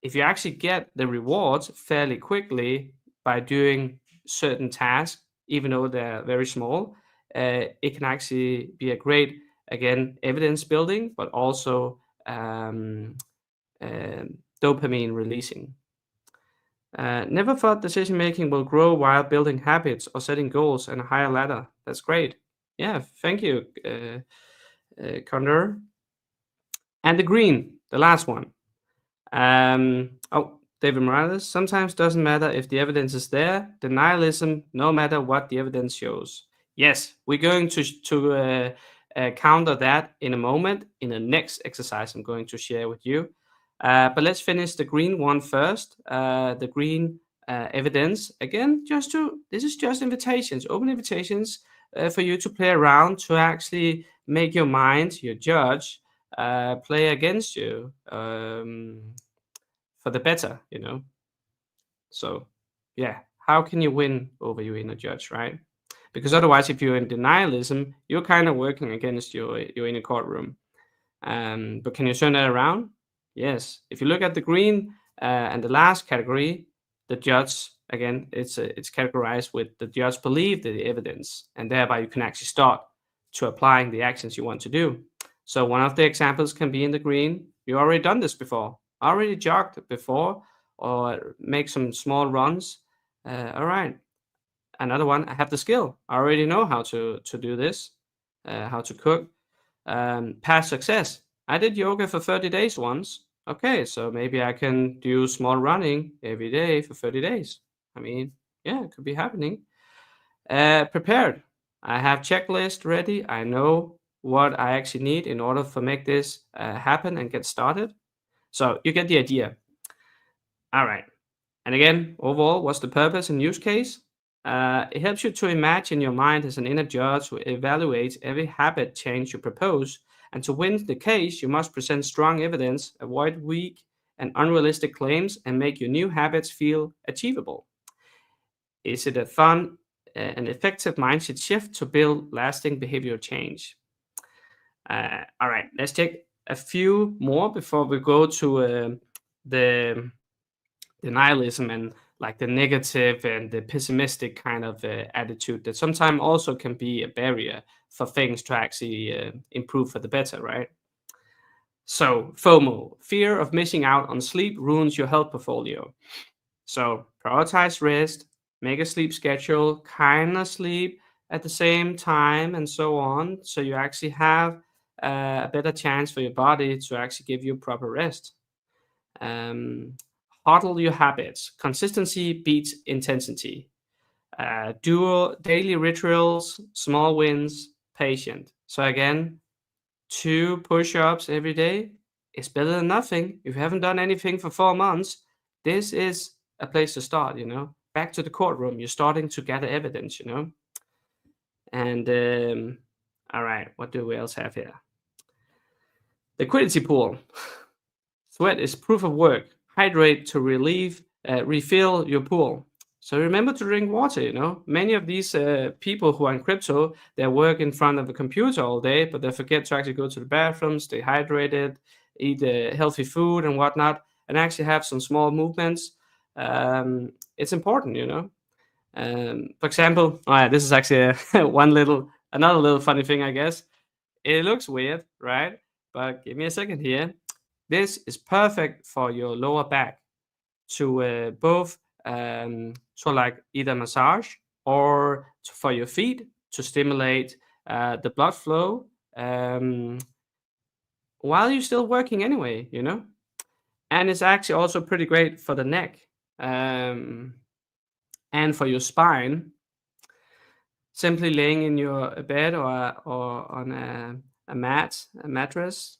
if you actually get the rewards fairly quickly by doing certain tasks, even though they're very small, it can actually be a great, again, evidence building, but also dopamine releasing. Never thought decision making will grow while building habits or setting goals and a higher ladder. That's great. Yeah, thank you, Condor. And the green, the last one. David Morales. Sometimes doesn't matter if the evidence is there. Denialism, no matter what the evidence shows. Yes, we're going to counter that in a moment in the next exercise I'm going to share with you. But let's finish the green one first. The green evidence. Again, this is just invitations, open invitations for you to play around, to actually make your mind, your judge, play against you for the better, you know. So, yeah, how can you win over your inner judge, right? Because otherwise, if you're in denialism, you're kind of working against your inner courtroom. But can you turn that around? Yes. If you look at the green and the last category, the judge, again, it's categorized with the judge believe the evidence, and thereby you can actually start to applying the actions you want to do. So one of the examples can be in the green. You already done this before, already jogged before, or make some small runs. All right. Another one, I have the skill. I already know how to do this, how to cook. Past success. I did yoga for 30 days once. Okay, so maybe I can do small running every day for 30 days. I mean, yeah, it could be happening. Prepared. I have checklist ready. I know what I actually need in order to make this happen and get started. So you get the idea. All right. And again, overall, what's the purpose and use case? It helps you to imagine your mind as an inner judge who evaluates every habit change you propose. And to win the case, you must present strong evidence, avoid weak and unrealistic claims, and make your new habits feel achievable. Is it a fun and effective mindset shift to build lasting behavioral change? All right, let's take a few more before we go to the denialism and like the negative and the pessimistic kind of attitude that sometimes also can be a barrier for things to actually improve for the better, right? So FOMO, fear of missing out on sleep, ruins your health portfolio. So prioritize rest, make a sleep schedule, kind of sleep at the same time and so on. So you actually have a better chance for your body to actually give you proper rest. Hodl your habits. Consistency beats intensity. Do daily rituals, small wins, patient. So again, 2 push-ups every day is better than nothing. If you haven't done anything for 4 months, this is a place to start, you know. Back to the courtroom, you're starting to gather evidence, you know. And all right, what do we else have here? Liquidity pool. Sweat is proof of work. Hydrate to refill your pool. So remember to drink water, you know. Many of these people who are in crypto, they work in front of a computer all day, but they forget to actually go to the bathroom, stay hydrated, eat healthy food and whatnot, and actually have some small movements. It's important, you know. For example, this is actually another little funny thing, I guess. It looks weird, right? But give me a second here. This is perfect for your lower back to both so like either massage or for your feet to stimulate the blood flow while you're still working anyway, you know. And it's actually also pretty great for the neck and for your spine. Simply laying in your bed or on a mattress,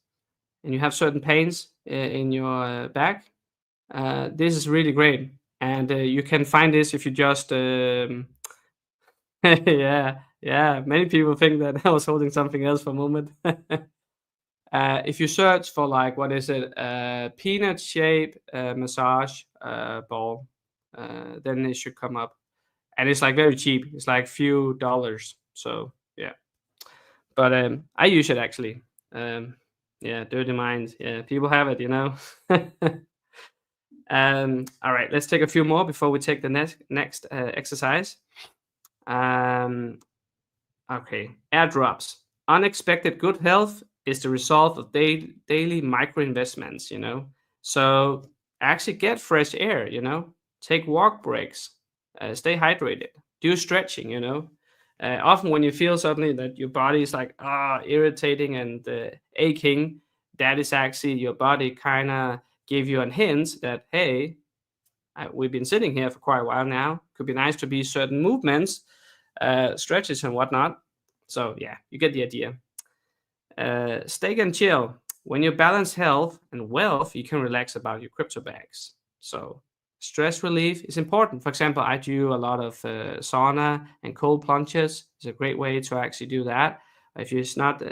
and you have certain pains in your back, this is really great. And you can find this if you just yeah, many people think that I was holding something else for a moment. If you search for like, what is it, peanut shape massage ball, then it should come up. And it's like very cheap. It's like few dollars. So yeah, but I use it actually. Yeah, dirty mind. Yeah, people have it, you know. All right, let's take a few more before we take the next exercise. Okay, airdrops. Unexpected good health is the result of daily micro investments, you know. So actually get fresh air, take walk breaks, stay hydrated, do stretching, often when you feel suddenly that your body is like irritating and aching, that is actually your body kind of give you a hint that, hey, we've been sitting here for quite a while now, could be nice to be certain movements, stretches and whatnot. So yeah, you get the idea. Stay and chill. When you balance health and wealth, you can relax about your crypto bags. So stress relief is important. For example, I do a lot of sauna and cold plunges. It's a great way to actually do that. If it's not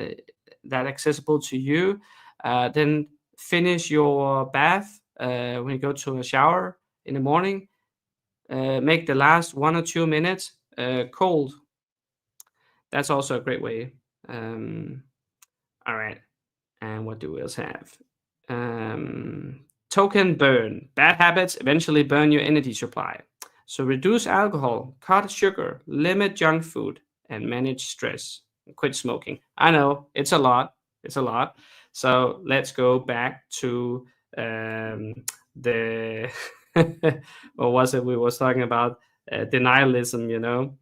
that accessible to you, then finish your bath when you go to a shower in the morning. Make the last 1 or 2 minutes cold. That's also a great way. All right. And what do we else have? Token burn. Bad habits eventually burn your energy supply. So reduce alcohol, cut sugar, limit junk food, and manage stress. Quit smoking. I know it's a lot. It's a lot. So let's go back to the what was it we was talking about? Denialism.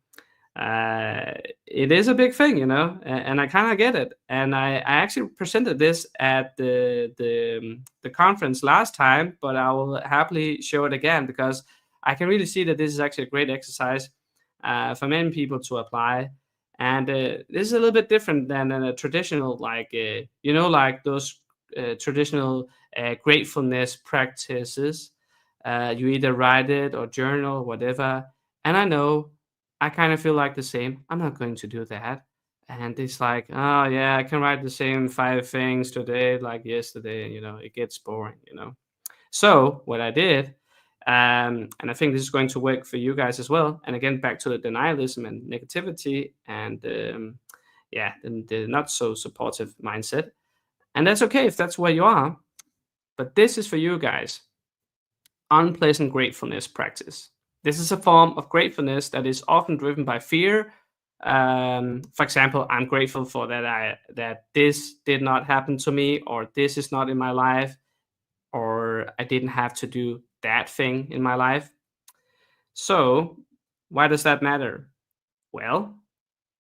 It is a big thing, and I kind of get it. And I actually presented this at the conference last time, but I will happily show it again because I can really see that this is actually a great exercise for many people to apply. And this is a little bit different than a traditional, like those traditional gratefulness practices. You either write it or journal, whatever. And I know I kind of feel like the same. I'm not going to do that. And it's like, oh yeah, I can write the same 5 things today like yesterday. It gets boring. So what I did, and I think this is going to work for you guys as well. And again, back to the denialism and negativity and the not so supportive mindset. And that's okay if that's where you are. But this is for you guys. Unpleasant gratefulness practice. This is a form of gratefulness that is often driven by fear. For example, I'm grateful for that this did not happen to me, or this is not in my life, or I didn't have to do that thing in my life. So why does that matter? Well,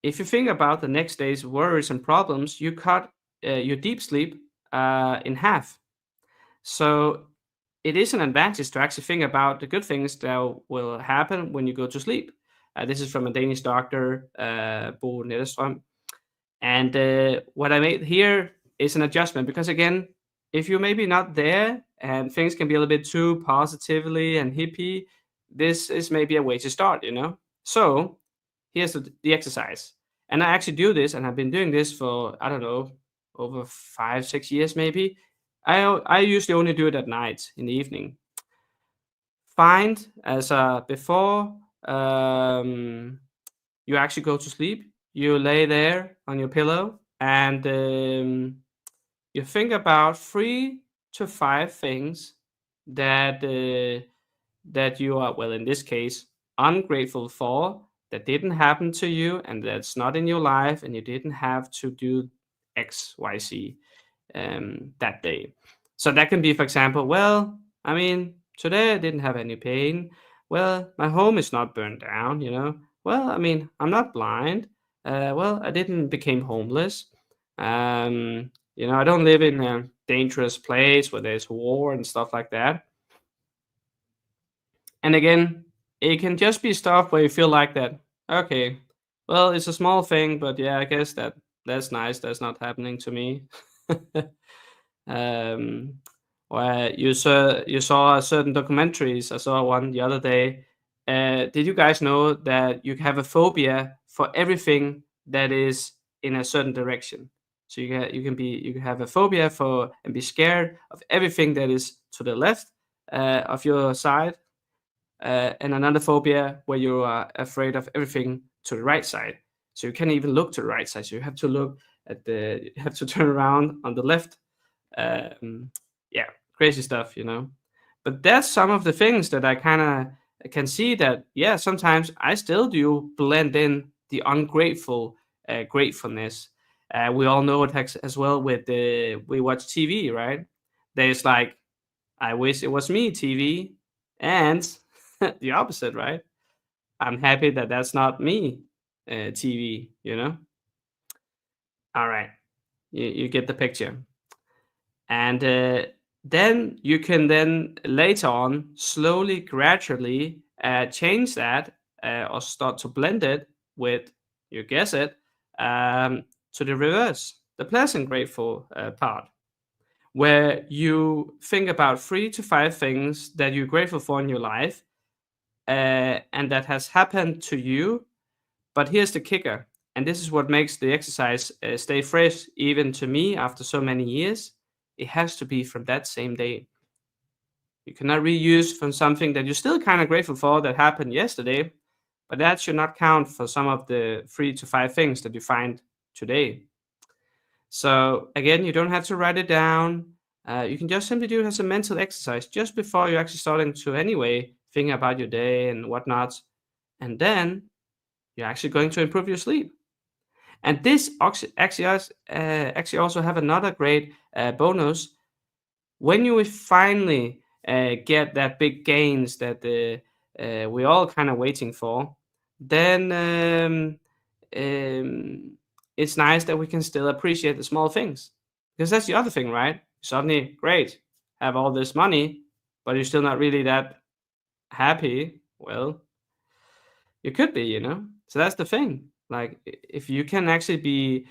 if you think about the next day's worries and problems, you cut your deep sleep in half. So it is an advantage to actually think about the good things that will happen when you go to sleep. This is from a Danish doctor, Bo Netterstrøm. And what I made here is an adjustment because, again, if you're maybe not there and things can be a little bit too positively and hippie, this is maybe a way to start, So here's the exercise. And I actually do this, and I've been doing this for, I don't know, over 5-6 years maybe. I usually only do it at night in the evening. Find as before you actually go to sleep, you lay there on your pillow and you think about 3 to 5 things that you are, well, in this case, ungrateful for, that didn't happen to you and that's not in your life, and you didn't have to do X, Y, Z that day. So that can be, for example, well, I mean, today I didn't have any pain. Well, my home is not burned down, Well, I mean, I'm not blind. Well, I didn't become homeless. I don't live in a dangerous place where there's war and stuff like that. And again, it can just be stuff where you feel like that, okay, well, it's a small thing, but yeah, I guess that's nice. That's not happening to me. Where you saw certain documentaries. I saw one the other day. Did you guys know that you have a phobia for everything that is in a certain direction? So you can have a phobia for and be scared of everything that is to the left of your side, and another phobia where you are afraid of everything to the right side. So you can't even look to the right side. So you have to look you have to turn around on the left. Crazy stuff, But that's some of the things that I kind of can see that, yeah, sometimes I still do blend in the ungrateful gratefulness. We all know it as well with we watch TV, right? There's like I wish it was me, TV. And the opposite, right? I'm happy that that's not me, TV, you know? All right. You get the picture. And then you can then later on slowly, gradually change that or start to blend it with, you guess it, to the reverse, the pleasant, grateful part, where you think about 3 to 5 things that you're grateful for in your life and that has happened to you. But here's the kicker, and this is what makes the exercise stay fresh, even to me after so many years. It has to be from that same day. You cannot reuse from something that you're still kind of grateful for that happened yesterday, but that should not count for some of the 3 to 5 things that you find today. So again, you don't have to write it down. You can just simply do it as a mental exercise just before you're actually starting to anyway think about your day and whatnot. And then you're actually going to improve your sleep. And this actually also have another great bonus. When you finally get that big gains that we're all kind of waiting for, then it's nice that we can still appreciate the small things. Because that's the other thing, right? Suddenly, great, have all this money, but you're still not really that happy. Well, you could be, you know? So that's the thing. Like, if you can actually be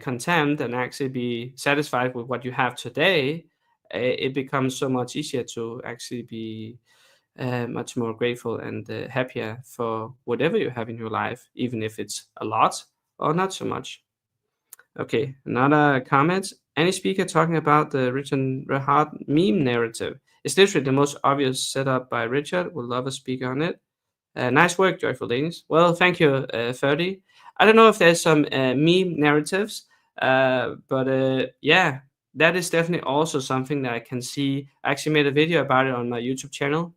content and actually be satisfied with what you have today, it becomes so much easier to actually be much more grateful and happier for whatever you have in your life, even if it's a lot or not so much. Okay, another comment. Any speaker talking about the Richard Rehart meme narrative? It's literally the most obvious setup by Richard. Would love a speaker on it. Nice work, Joyful Danish. Well, thank you, 30. I don't know if there's some meme narratives, but yeah, that is definitely also something that I can see. I actually made a video about it on my YouTube channel,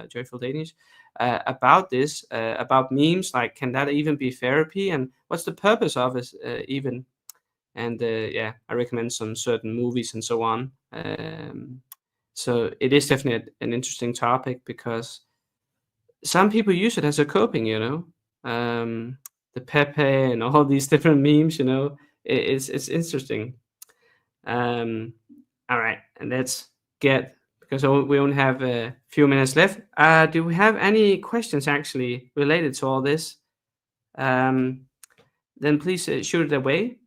Joyful Danish, about this, about memes. Like, can that even be therapy? And what's the purpose of it even? And yeah, I recommend some certain movies and so on. So it is definitely an interesting topic because some people use it as a coping, you know, the Pepe and all these different memes, you know, it's interesting. All right, and let's get, because we only have a few minutes left. Do we have any questions actually related to all this? Then please shoot it away.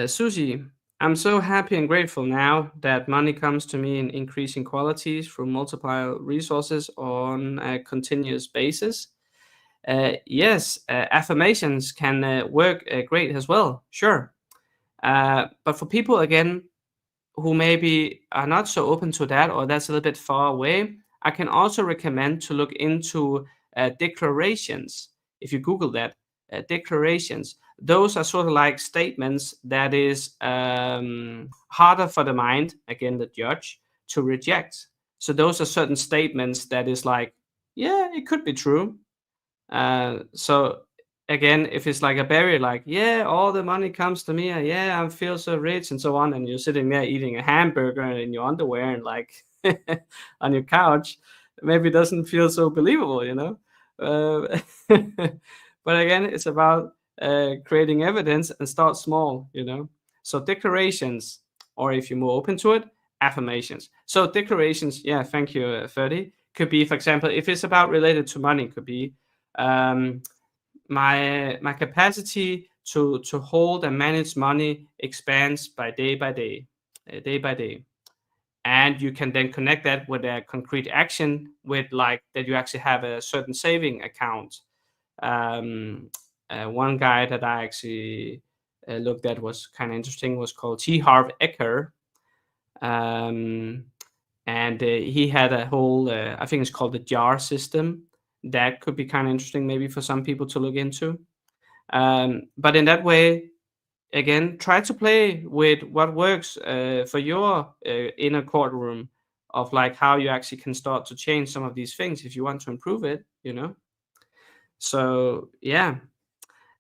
Susie, I'm so happy and grateful now that money comes to me in increasing qualities through multiple resources on a continuous basis. Yes, affirmations can work great as well, sure. But for people, again, who maybe are not so open to that or that's a little bit far away, I can also recommend to look into declarations. If you Google that, declarations, those are sort of like statements that is harder for the mind, again, the judge, to reject. So those are certain statements that is like, yeah, it could be true. So again, if it's like a barrier, like, yeah, all the money comes to me, yeah, I feel so rich and so on, and you're sitting there eating a hamburger in your underwear and like on your couch, maybe it doesn't feel so believable, you know. But again, it's about creating evidence and start small, you know. So declarations, or if you're more open to it, affirmations. So declarations, yeah, thank you, 30. Could be, for example, if it's about related to money, could be my capacity to hold and manage money expands by day by day, day by day. And you can then connect that with a concrete action with like that you actually have a certain saving account. One guy that I actually looked at was kind of interesting, was called T. Harv Eker. And he had a whole, I think it's called the JAR system. That could be kind of interesting maybe for some people to look into. But in that way, again, try to play with what works for your inner courtroom of like how you actually can start to change some of these things if you want to improve it, you know. So yeah,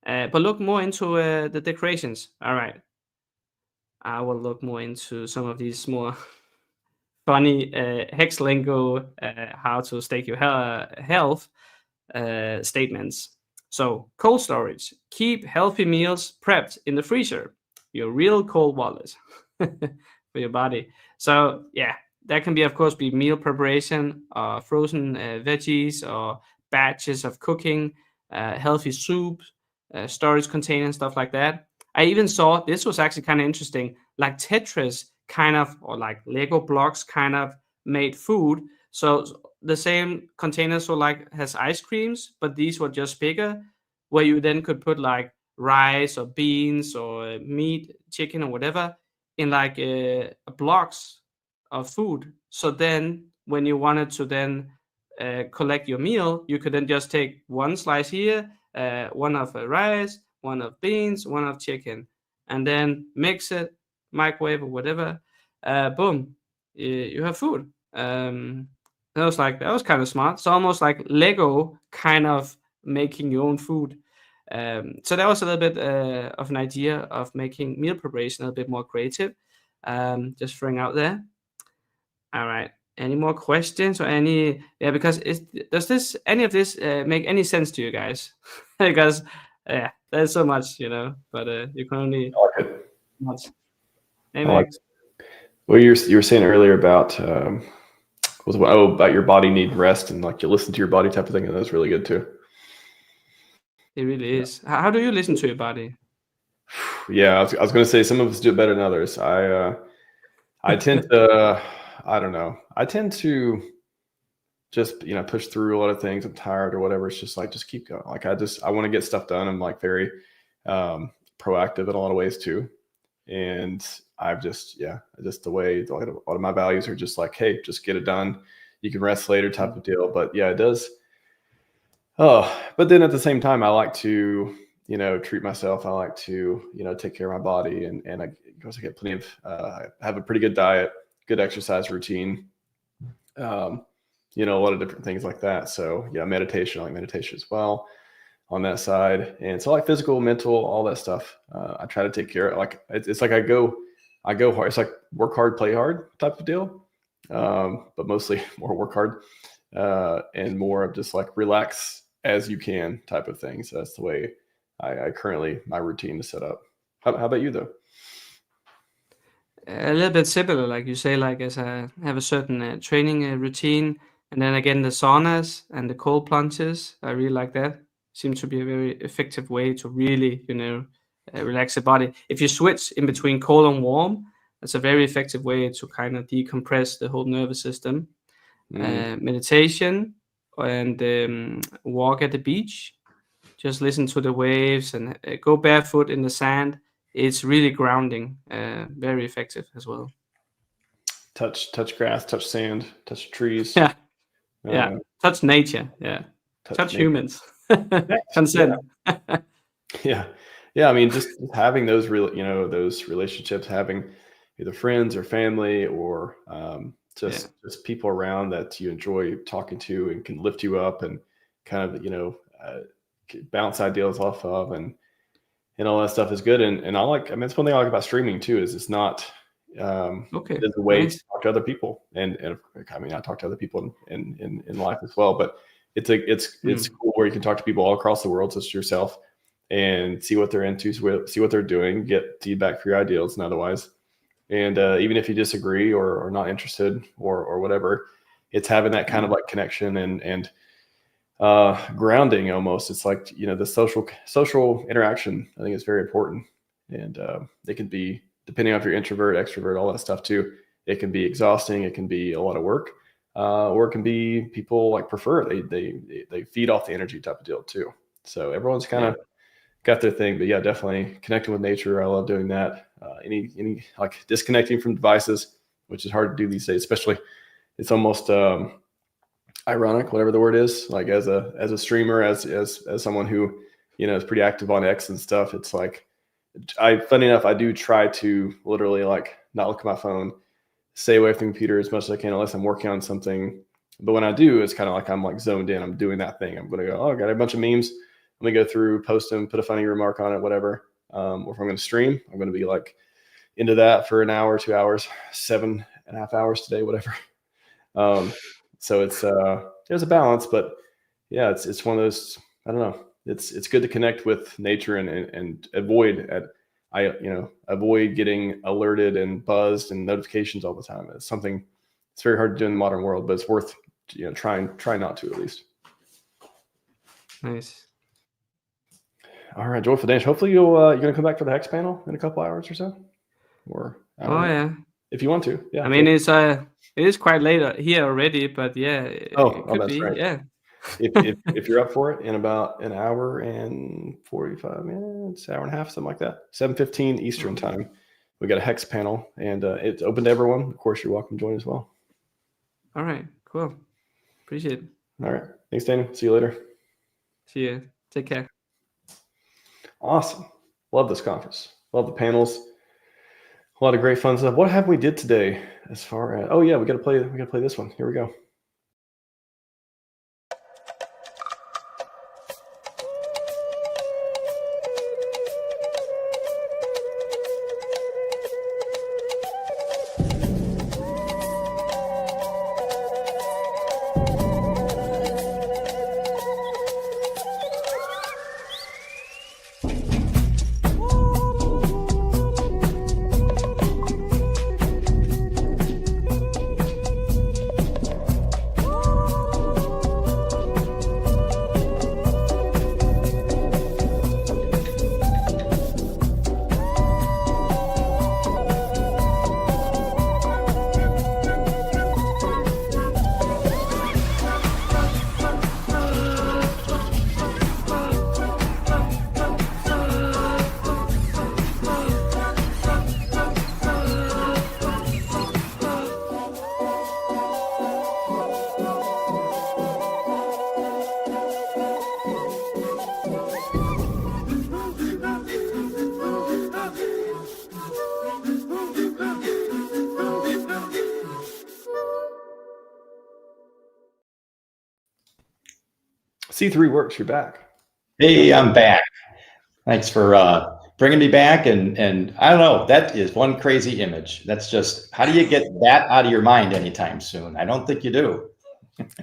but look more into the decorations. All right, I will look more into some of these more funny HEX lingo, how to stake your health statements. So, cold storage. Keep healthy meals prepped in the freezer. Your real cold wallet for your body. So, yeah, that can be, of course, be meal preparation, frozen veggies, or batches of cooking, healthy soups, storage containers, stuff like that. I even saw this was actually kind of interesting, like Tetris kind of, or like Lego blocks kind of made food. So the same container, so like has ice creams, but these were just bigger, where you then could put like rice or beans or meat, chicken or whatever in like blocks of food. So then when you wanted to then collect your meal, you could then just take one slice here, one of rice, one of beans, one of chicken, and then mix it, microwave or whatever. Boom, you have food. That was kind of smart. It's almost like Lego kind of making your own food. So that was a little bit of an idea of making meal preparation a bit more creative. Just throwing out there. All right. Any more questions or any? Yeah, because does any of this make any sense to you guys? Because yeah, there's so much, but you can only much. Well, you were saying earlier about about your body need rest and like you listen to your body type of thing, and that's really good too. It really is. How do you listen to your body? Yeah, I was going to say some of us do it better than others. I tend to, I don't know. I tend to just, push through a lot of things. I'm tired or whatever. It's just like, just keep going. Like, I want to get stuff done. I'm like very proactive in a lot of ways too. And I've just the way a lot of my values are just like, hey, just get it done. You can rest later type of deal. But yeah, it does. Oh, but then at the same time, I like to, treat myself. I like to, take care of my body, and I get plenty of, have a pretty good diet, good exercise routine, a lot of different things like that. So yeah, meditation, I like meditation as well on that side. And so like physical, mental, all that stuff. I try to take care of, like, it's like I go hard. It's like work hard, play hard type of deal. But mostly more work hard, and more of just like relax as you can type of thing. So that's the way I currently, my routine is set up. How about you though? A little bit similar, like you say, like as I have a certain training routine, and then again the saunas and the cold plunges. I really like that. Seems to be a very effective way to really, relax the body. If you switch in between cold and warm, that's a very effective way to kind of decompress the whole nervous system. Meditation and walk at the beach. Just listen to the waves and go barefoot in the sand. It's really grounding, very effective as well. Touch grass, touch sand, touch trees. Yeah. Touch nature. Yeah. Touch humans. Consent. Yeah. I mean, just having those those relationships, having either friends or family or just people around that you enjoy talking to and can lift you up and kind of bounce ideas off of and all that stuff is good. And it's one thing I like about streaming too, is it's not there's a way to talk to other people, and I mean I talk to other people in life as well, but it's cool where you can talk to people all across the world, just yourself, and see what they're into, see what they're doing, get feedback for your ideals and otherwise. And even if you disagree or not interested or whatever, it's having that kind of like connection and grounding almost. It's like, the social interaction, I think is very important. And it can be, depending on if you're introvert, extrovert, all that stuff too, it can be exhausting. It can be a lot of work, or it can be people like prefer, they feed off the energy type of deal too. So everyone's kind of got their thing, but yeah, definitely connecting with nature. I love doing that. Any like disconnecting from devices, which is hard to do these days, especially it's almost ironic, whatever the word is, like as a streamer, as someone who, is pretty active on X and stuff. It's like, funny enough, I do try to literally like not look at my phone, stay away from the computer as much as I can, unless I'm working on something. But when I do, it's kind of like I'm like zoned in. I'm doing that thing. I'm going to go, I got a bunch of memes. Let me go through, post them, put a funny remark on it, whatever. Or if I'm going to stream, I'm going to be like into that for an hour, 2 hours, 7 2.5 hours today, whatever. So there's a balance, but yeah, it's one of those, I don't know. It's good to connect with nature and avoid getting alerted and buzzed and notifications all the time. It's something it's very hard to do in the modern world, but it's worth try not to, at least. Nice. All right, Joyful Danish. Hopefully you're gonna come back for the HEX panel in a couple hours or so, or I don't know, Yeah. if you want to. Yeah. I mean, it is quite late here already, but yeah, it could that's be. right. Yeah. if you're up for it in about an hour and 45 minutes, hour and a half, something like that, 7:15 Eastern time, we got a HEX panel, and it's open to everyone. Of course, you're welcome to join as well. All right. Cool. Appreciate it. All right. Thanks, Daniel. See you later. See you. Take care. Awesome. Love this conference. Love the panels. A lot of great fun stuff. What have we did today as far as, we gotta play this one. Here we go. C3 Works, you're back. Hey, I'm back. Thanks for bringing me back. And I don't know, that is one crazy image. That's just, how do you get that out of your mind anytime soon? I don't think you do.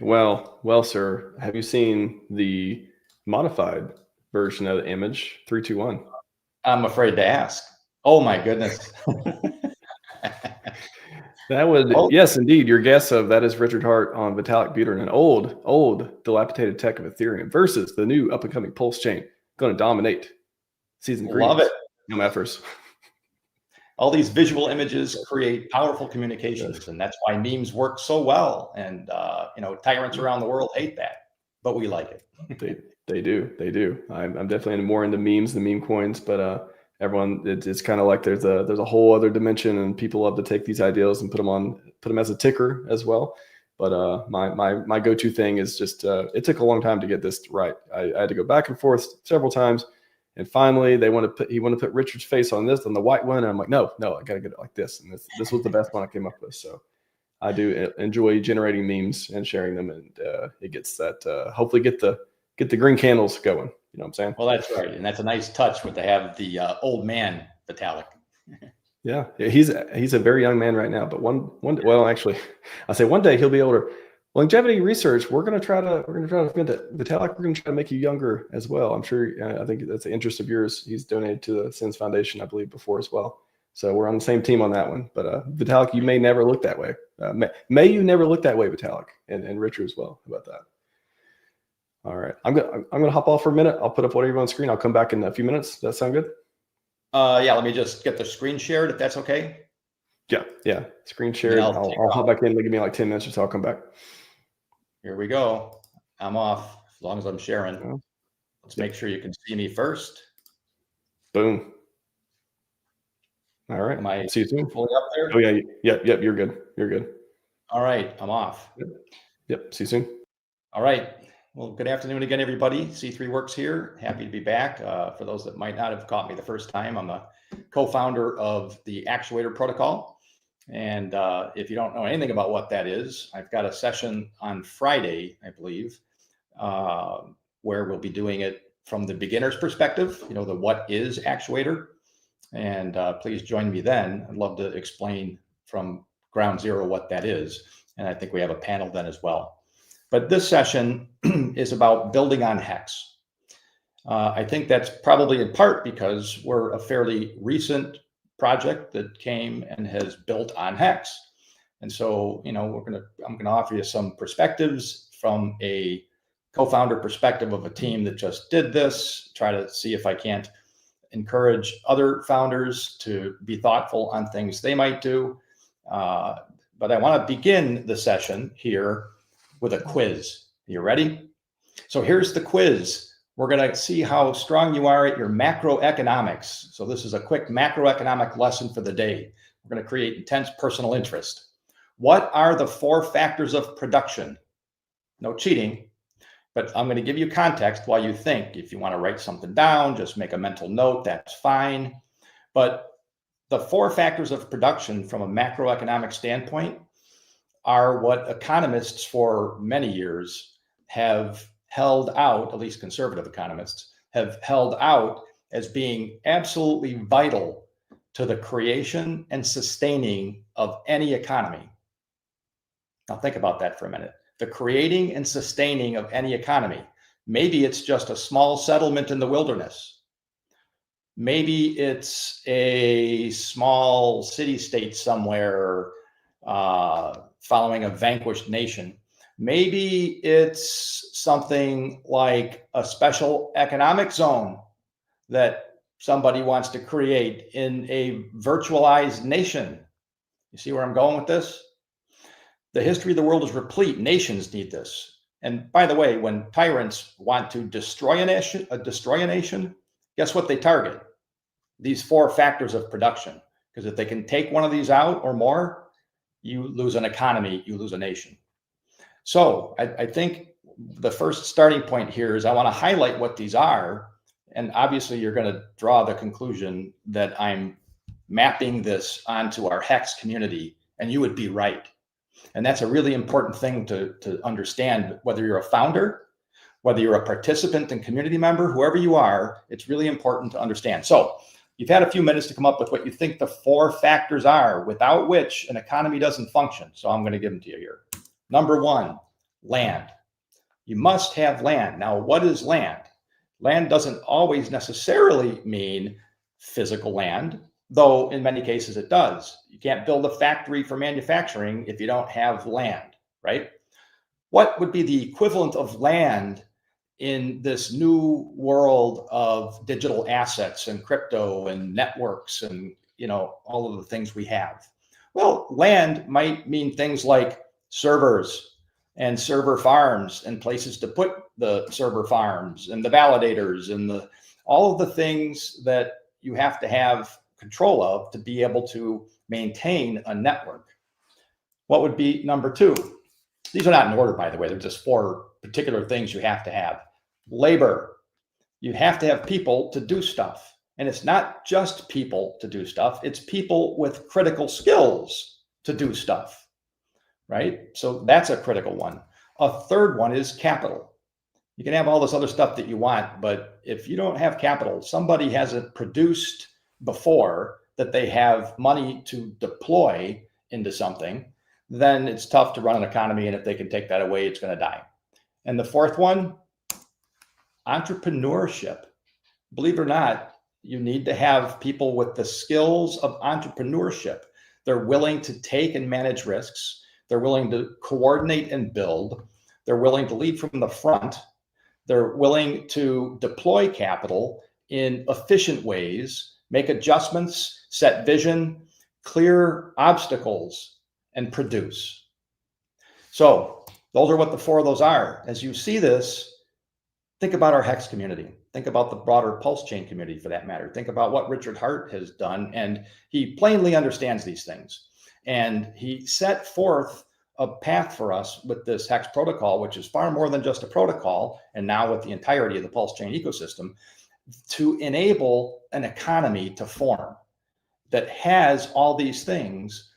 Well, sir, have you seen the modified version of the image 321? I'm afraid to ask. Oh my goodness. That would, yes, indeed. Your guess of that is Richard Hart on Vitalik Buterin, an old dilapidated tech of Ethereum versus the new up and coming PulseChain, going to dominate season 3. Love it. No matters. All these visual images create powerful communications, and that's why memes work so well. And tyrants around the world hate that, but we like it. They do. I'm definitely more into memes, the meme coins, but everyone, it's kind of like there's a whole other dimension, and people love to take these ideals and put them as a ticker as well. But my go-to thing is just it took a long time to get this right. I had to go back and forth several times, and finally he wanted to put Richard's face on the white one, and I'm like, no, I gotta get it like this, and this was the best one I came up with. So I do enjoy generating memes and sharing them, and it gets that hopefully get the green candles going. You know what I'm saying? Well, that's right. And that's a nice touch with to have the old man Vitalik. Yeah, he's a very young man right now, but well, actually, I say one day he'll be older. Longevity research, we're gonna try to invent it. Vitalik, we're gonna try to make you younger as well. I'm sure. I think that's the interest of yours. He's donated to the Sins Foundation, I believe, before as well. So we're on the same team on that one. But Vitalik, you may never look that way. May you never look that way, Vitalik, and Richard as well. How about that? All right, I'm gonna hop off for a minute. I'll put up whatever on screen. I'll come back in a few minutes. Does that sound good? Yeah, let me just get the screen shared if that's okay. Yeah. Screen shared. I'll hop back in. Give me like 10 minutes or so. I'll come back. Here we go. I'm off as long as I'm sharing. Let's make sure you can see me first. Boom. All right. Am I see you soon. fully up there? Oh yeah. Yep. You're good. All right. I'm off. Yep. See you soon. All right. Well, good afternoon again, everybody. C3 Works here. Happy to be back. For those that might not have caught me the first time, I'm a co-founder of the Actuator Protocol. And if you don't know anything about what that is, I've got a session on Friday, I believe, where we'll be doing it from the beginner's perspective, the what is Actuator. And please join me then. I'd love to explain from ground zero what that is. And I think we have a panel then as well. But this session is about building on HEX. I think that's probably in part because we're a fairly recent project that came and has built on HEX. And so, you know, I'm gonna offer you some perspectives from a co-founder perspective of a team that just did this, try to see if I can't encourage other founders to be thoughtful on things they might do. But I want to begin the session here with a quiz. You ready? So here's the quiz. We're going to see how strong you are at your macroeconomics. So this is a quick macroeconomic lesson for the day. We're going to create intense personal interest. What are the 4 factors of production? No cheating, but I'm going to give you context while you think. If you want to write something down, just make a mental note, that's fine. But the 4 factors of production from a macroeconomic standpoint are what economists for many years have held out, at least conservative economists, have held out as being absolutely vital to the creation and sustaining of any economy. Now think about that for a minute. The creating and sustaining of any economy. Maybe it's just a small settlement in the wilderness. Maybe it's a small city-state somewhere following a vanquished nation. Maybe it's something like a special economic zone that somebody wants to create in a virtualized nation. You see where I'm going with this? The history of the world is replete. Nations need this. And by the way, when tyrants want to destroy a nation, guess what they target? These 4 factors of production. Because if they can take one of these out or more, you lose an economy, you lose a nation. So I think the first starting point here is I want to highlight what these are. And obviously you're going to draw the conclusion that I'm mapping this onto our HEX community, and you would be right. And that's a really important thing to understand, whether you're a founder, whether you're a participant and community member, whoever you are, it's really important to understand. So you've had a few minutes to come up with what you think the 4 factors are without which an economy doesn't function. So I'm going to give them to you here. Number 1, land. You must have land. Now, what is land? Land doesn't always necessarily mean physical land, though in many cases it does. You can't build a factory for manufacturing if you don't have land, right? What would be the equivalent of land in this new world of digital assets and crypto and networks and, you know, all of the things we have? Well, land might mean things like servers and server farms and places to put the server farms and the validators and all of the things that you have to have control of to be able to maintain a network. What would be number 2? These are not in order, by the way. They're just 4 particular things you have to have. Labor. You have to have people to do stuff. And it's not just people to do stuff. It's people with critical skills to do stuff, right? So that's a critical one. A third one is capital. You can have all this other stuff that you want, but if you don't have capital, somebody hasn't produced before that they have money to deploy into something, then it's tough to run an economy. And if they can take that away, it's going to die. And the fourth one, entrepreneurship. Believe it or not, you need to have people with the skills of entrepreneurship. They're willing to take and manage risks. They're willing to coordinate and build. They're willing to lead from the front. They're willing to deploy capital in efficient ways, make adjustments, set vision, clear obstacles, and produce. So those are what the 4 of those are. As you see this, think about our HEX community. Think about the broader PulseChain community for that matter. Think about what Richard Hart has done. And he plainly understands these things. And he set forth a path for us with this HEX protocol, which is far more than just a protocol. And now with the entirety of the PulseChain ecosystem, to enable an economy to form that has all these things,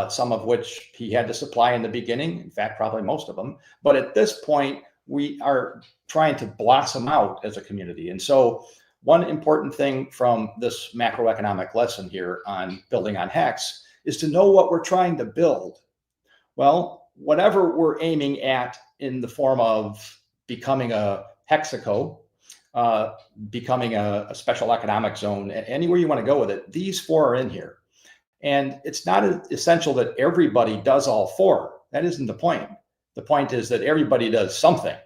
some of which he had to supply in the beginning. In fact, probably most of them. But at this point, we are trying to blossom out as a community. And so one important thing from this macroeconomic lesson here on building on HEX is to know what we're trying to build. Well, whatever we're aiming at in the form of becoming a hexaco, becoming a special economic zone, anywhere you want to go with it, these 4 are in here. And it's not essential that everybody does all 4. That isn't the point. The point is that everybody does something.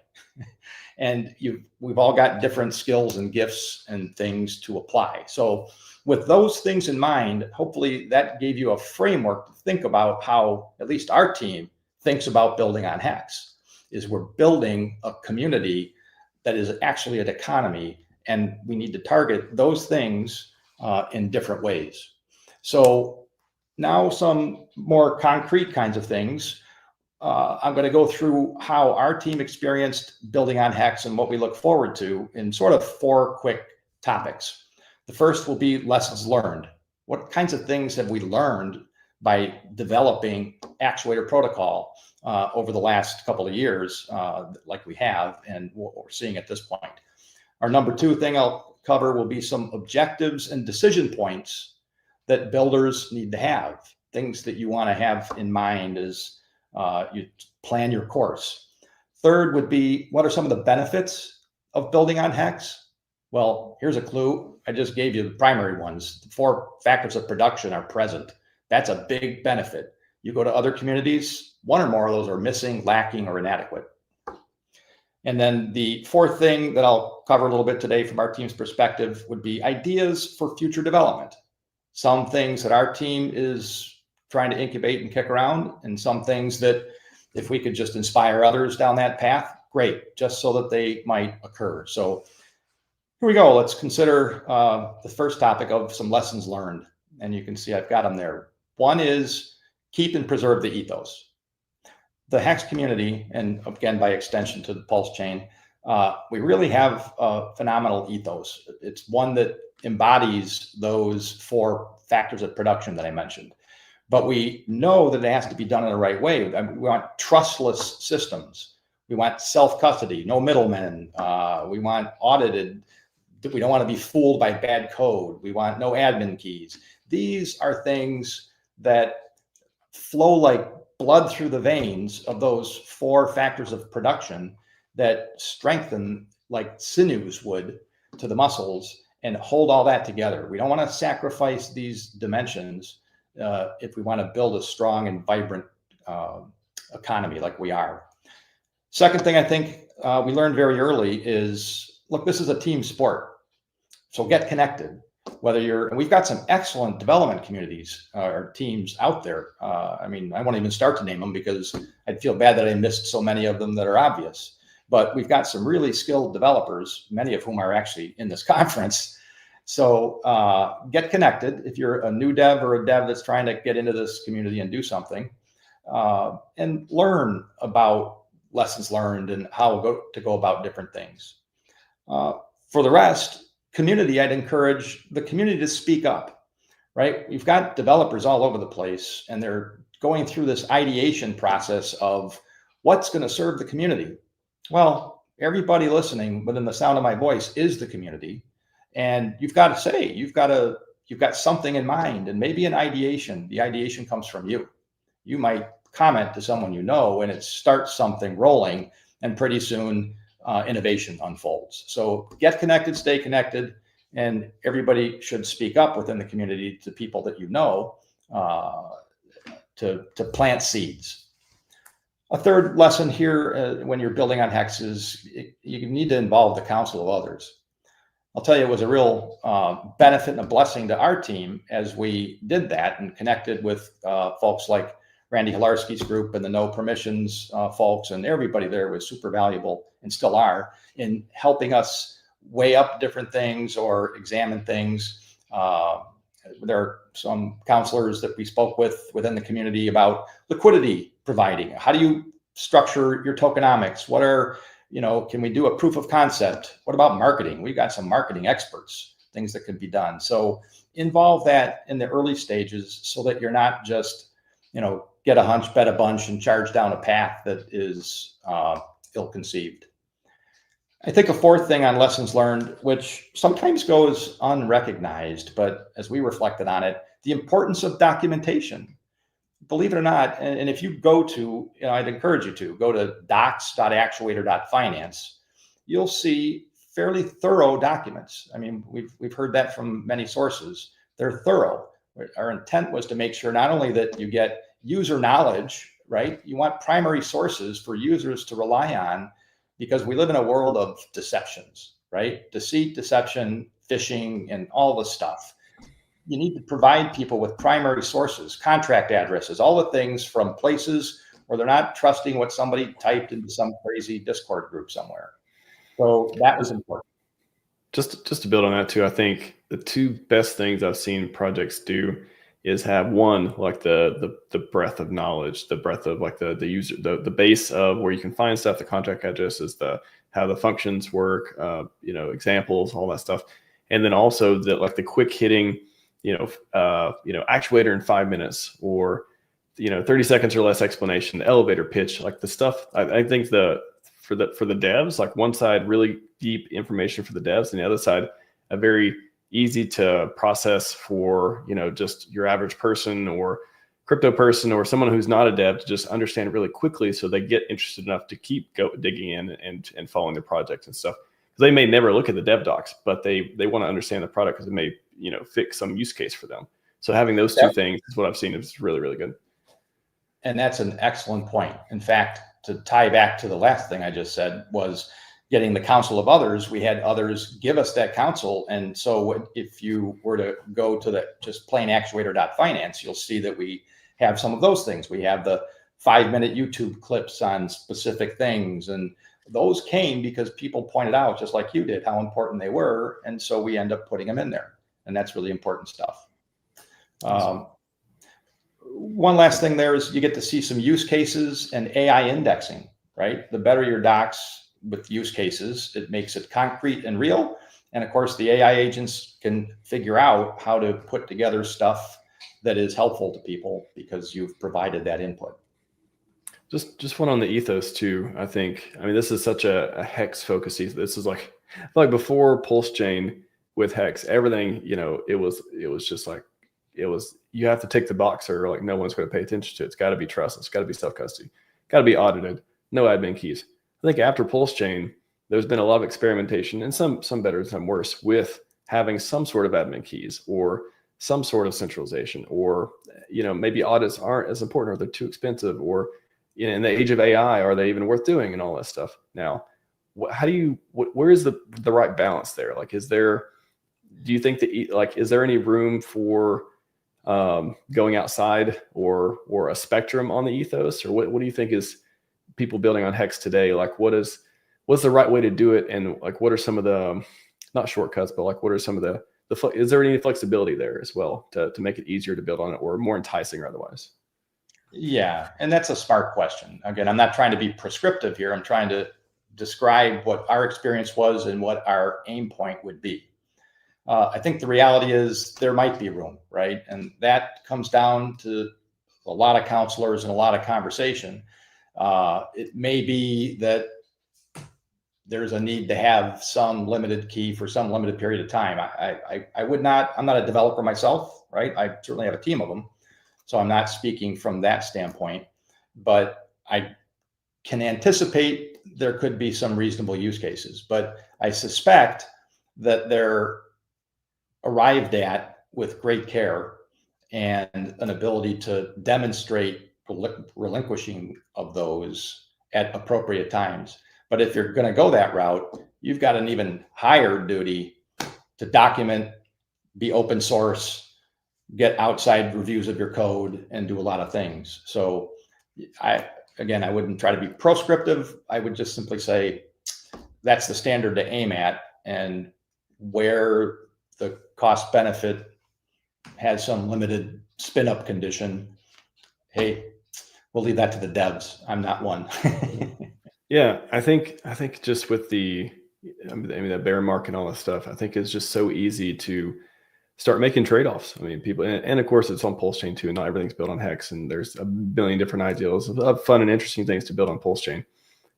And we've all got different skills and gifts and things to apply. So with those things in mind, hopefully that gave you a framework to think about how at least our team thinks about building on HEX. Is we're building a community that is actually an economy, and we need to target those things in different ways. So now some more concrete kinds of things. I'm going to go through how our team experienced building on HEX and what we look forward to in sort of 4 quick topics. The first will be lessons learned. What kinds of things have we learned by developing actuator protocol over the last couple of years, like we have, and what we're seeing at this point? Our number 2 thing I'll cover will be some objectives and decision points that builders need to have, things that you want to have in mind as you plan your course. Third would be, what are some of the benefits of building on HEX? Well, here's a clue. I just gave you the primary ones. The 4 factors of production are present. That's a big benefit. You go to other communities, 1 or more of those are missing, lacking, or inadequate. And then the 4th thing that I'll cover a little bit today from our team's perspective would be ideas for future development. Some things that our team is trying to incubate and kick around, and some things that if we could just inspire others down that path, great, just so that they might occur. So here we go. Let's consider the first topic of some lessons learned. And you can see I've got them there. One is keep and preserve the ethos. The HEX community, and again, by extension to the PulseChain, we really have a phenomenal ethos. It's one that embodies those 4 factors of production that I mentioned. But we know that it has to be done in the right way. We want trustless systems. We want self-custody, no middlemen. We want audited. We don't want to be fooled by bad code. We want no admin keys. These are things that flow like blood through the veins of those 4 factors of production that strengthen like sinews would to the muscles and hold all that together. We don't want to sacrifice these dimensions if we want to build a strong and vibrant economy like we are. Second thing I think we learned very early is, look, this is a team sport. So get connected. And we've got some excellent development communities or teams out there. I mean, I won't even start to name them because I'd feel bad that I missed so many of them that are obvious. But we've got some really skilled developers, many of whom are actually in this conference. So get connected if you're a new dev or a dev that's trying to get into this community and do something, and learn about lessons learned and how to go about different things. For the rest, community, I'd encourage the community to speak up, right? We've got developers all over the place, and they're going through this ideation process of what's going to serve the community. Well, everybody listening within the sound of my voice is the community. And you've got to say, you've got something in mind, and maybe an ideation. The ideation comes from you. You might comment to someone you know, and it starts something rolling, and pretty soon innovation unfolds. So get connected, stay connected, and everybody should speak up within the community to people that you know to plant seeds. A third lesson here when you're building on HEX is you need to involve the council of others. I'll tell you, it was a real benefit and a blessing to our team as we did that and connected with folks like Randy Hilarski's group and the No Permissions folks, and everybody there was super valuable and still are in helping us weigh up different things or examine things. There are some counselors that we spoke with within the community about liquidity providing. How do you structure your tokenomics? What are, can we do a proof of concept? What about marketing? We've got some marketing experts, things that could be done. So involve that in the early stages so that you're not just, get a hunch, bet a bunch, and charge down a path that is ill-conceived. I think a fourth thing on lessons learned, which sometimes goes unrecognized, but as we reflected on it, the importance of documentation. Believe it or not, and if you go to, I'd encourage you to go to docs.actuator.finance, you'll see fairly thorough documents. I mean, we've heard that from many sources. They're thorough. Our intent was to make sure not only that you get user knowledge, right? You want primary sources for users to rely on, because we live in a world of deceptions, right? Deceit, deception, phishing, and all this stuff. You need to provide people with primary sources, contract addresses, all the things from places where they're not trusting what somebody typed into some crazy Discord group somewhere. So that was important. Just to build on that too, I think the two best things I've seen projects do is have one, like the breadth of knowledge, the breadth of like the user, the base of where you can find stuff, the contract addresses, how the functions work, examples, all that stuff. And then also the quick hitting, actuator in 5 minutes, or 30 seconds or less explanation, the elevator pitch, like the stuff. I think for the devs, like one side really deep information for the devs, and the other side a very easy to process for just your average person or crypto person or someone who's not a dev, to just understand it really quickly, so they get interested enough to keep digging in and following the project and stuff. They may never look at the dev docs, but they want to understand the product because it may fix some use case for them. So having those two things is what I've seen is really, really good. And that's an excellent point. In fact, to tie back to the last thing I just said, was getting the counsel of others. We had others give us that counsel. And so if you were to go to the just plain actuator.finance, you'll see that we have some of those things. We have the 5-minute YouTube clips on specific things. And those came because people pointed out, just like you did, how important they were. And so we end up putting them in there. And that's really important stuff. One last thing there is you get to see some use cases and AI indexing, right? The better your docs with use cases, it makes it concrete and real. And of course, the AI agents can figure out how to put together stuff that is helpful to people because you've provided that input. Just one on the ethos too. I mean, this is such a HEX focus. This is like before PulseChain with HEX, everything, it was just like, you have to tick the box, or like no one's going to pay attention to it. It's got to be trusted. It's got to be self-custody. Got to be audited. No admin keys. I think after PulseChain, there's been a lot of experimentation, and some better and some worse, with having some sort of admin keys or some sort of centralization, or maybe audits aren't as important, or they're too expensive, or in the age of AI, are they even worth doing, and all that stuff. Now, where is the right balance there? Like, do you think that is there any room for going outside or a spectrum on the ethos, or what do you think is people building on HEX today? Like, what's the right way to do it? And like, what are some of the, not shortcuts, but like, what are some of the is there any flexibility there as well to make it easier to build on it, or more enticing or otherwise? Yeah. And that's a smart question. Again, I'm not trying to be prescriptive here. I'm trying to describe what our experience was and what our aim point would be. I think the reality is there might be room, right? And that comes down to a lot of counselors and a lot of conversation. It may be that there's a need to have some limited key for some limited period of time. I'm not a developer myself, right? I certainly have a team of them, so I'm not speaking from that standpoint, but I can anticipate there could be some reasonable use cases, but I suspect that they're arrived at with great care and an ability to demonstrate relinquishing of those at appropriate times. But if you're going to go that route, you've got an even higher duty to document, be open source, get outside reviews of your code, and do a lot of things. So I wouldn't try to be proscriptive. I would just simply say that's the standard to aim at, and where the cost benefit has some limited spin up condition, hey, we'll leave that to the devs. I'm not one. Yeah, I think just with the bear market and all that stuff, I think it's just so easy to start making trade-offs. I mean, people, and of course it's on PulseChain too, and not everything's built on HEX, and there's a billion different ideas of fun and interesting things to build on PulseChain.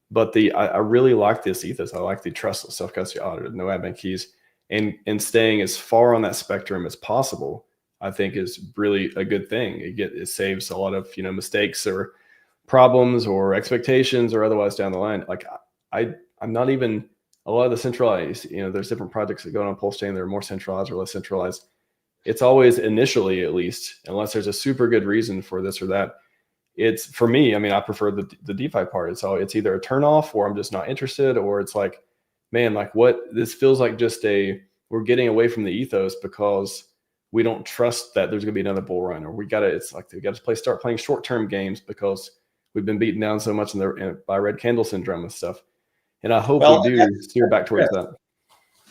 But I really like this ethos. I like the trustless, self-custody, audited, no admin keys, and staying as far on that spectrum as possible. I think is really a good thing. It saves a lot of, you know, mistakes or problems or expectations or otherwise down the line. Like I'm not even a lot of the centralized, you know, there's different projects that go on PulseChain that are more centralized or less centralized. It's always initially, at least, unless there's a super good reason for this or that. It's for me, I mean, I prefer the DeFi part. It's either a turn off or I'm just not interested, or it's like, man, like this feels like just we're getting away from the ethos because we don't trust that there's gonna be another bull run, or we gotta start playing short-term games because we've been beaten down so much by red candle syndrome and stuff. And I hope we do steer back towards that.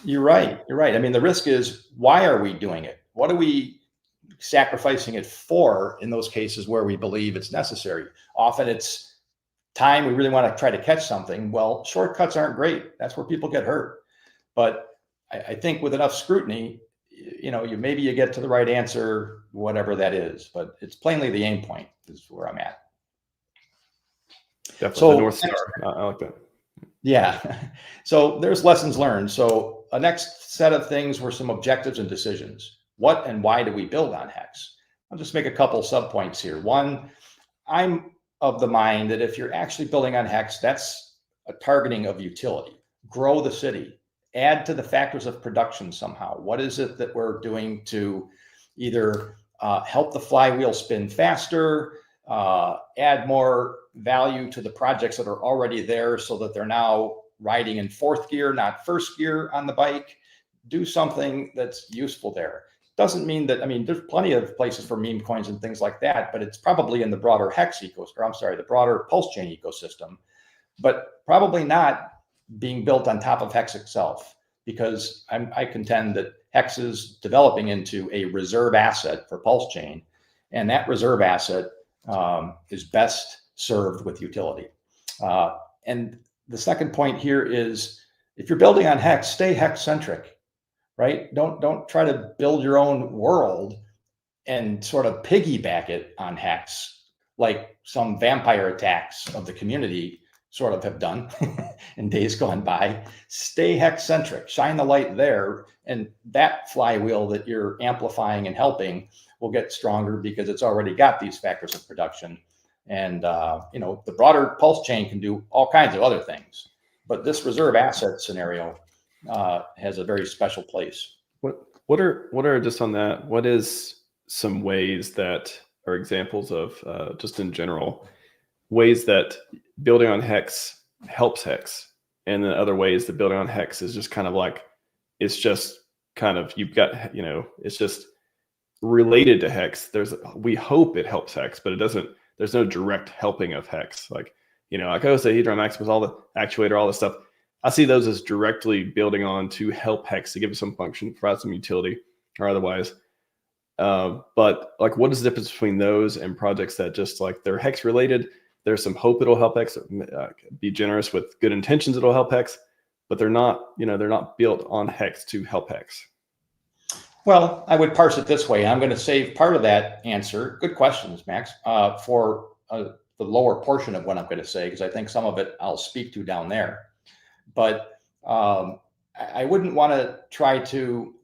You're right. I mean, the risk is, why are we doing it? What are we sacrificing it for in those cases where we believe it's necessary? Often it's time. We really want to try to catch something. Well, shortcuts aren't great. That's where people get hurt. But I think with enough scrutiny, you know, maybe you get to the right answer, whatever that is. But it's plainly the aim point is where I'm at. Definitely the North Star. I like that. Yeah. So there's lessons learned. So a next set of things were some objectives and decisions. What and why do we build on HEX? I'll just make a couple subpoints here. One, I'm of the mind that if you're actually building on HEX, that's a targeting of utility. Grow the city. Add to the factors of production somehow. What is it that we're doing to either help the flywheel spin faster, add more value to the projects that are already there so that they're now riding in fourth gear, not first gear on the bike? Do something that's useful there. Doesn't mean that, I mean, there's plenty of places for meme coins and things like that, but it's probably in the broader HEX the broader PulseChain ecosystem, but probably not being built on top of HEX itself, because I contend that HEX is developing into a reserve asset for PulseChain, and that reserve asset is best served with utility. And the second point here is, if you're building on HEX, stay HEX centric, right? Don't try to build your own world and sort of piggyback it on HEX like some vampire attacks of the community sort of have done in days gone by. Stay HEX centric, shine the light there, and that flywheel that you're amplifying and helping will get stronger because it's already got these factors of production. And you know, the broader PulseChain can do all kinds of other things, but this reserve asset scenario has a very special place. What are just on that? What is some ways that are examples of just in general ways that building on HEX helps HEX, and then other ways that building on HEX is just kind of like, it's just kind of, you've got, you know, it's just related to HEX. We hope it helps HEX, but it doesn't. There's no direct helping of HEX. Like, you know, like Hedron Maximus, all the actuator, all this stuff. I see those as directly building on to help HEX, to give it some function, provide some utility or otherwise. But like, what is the difference between those and projects that just like they're HEX related? There's some hope it'll help HEX, be generous with good intentions, it'll help HEX, but they're not, you know, they're not built on HEX to help HEX. Well, I would parse it this way. I'm going to save part of that answer. Good questions, Max, for the lower portion of what I'm going to say, because I think some of it I'll speak to down there. But I wouldn't want to try to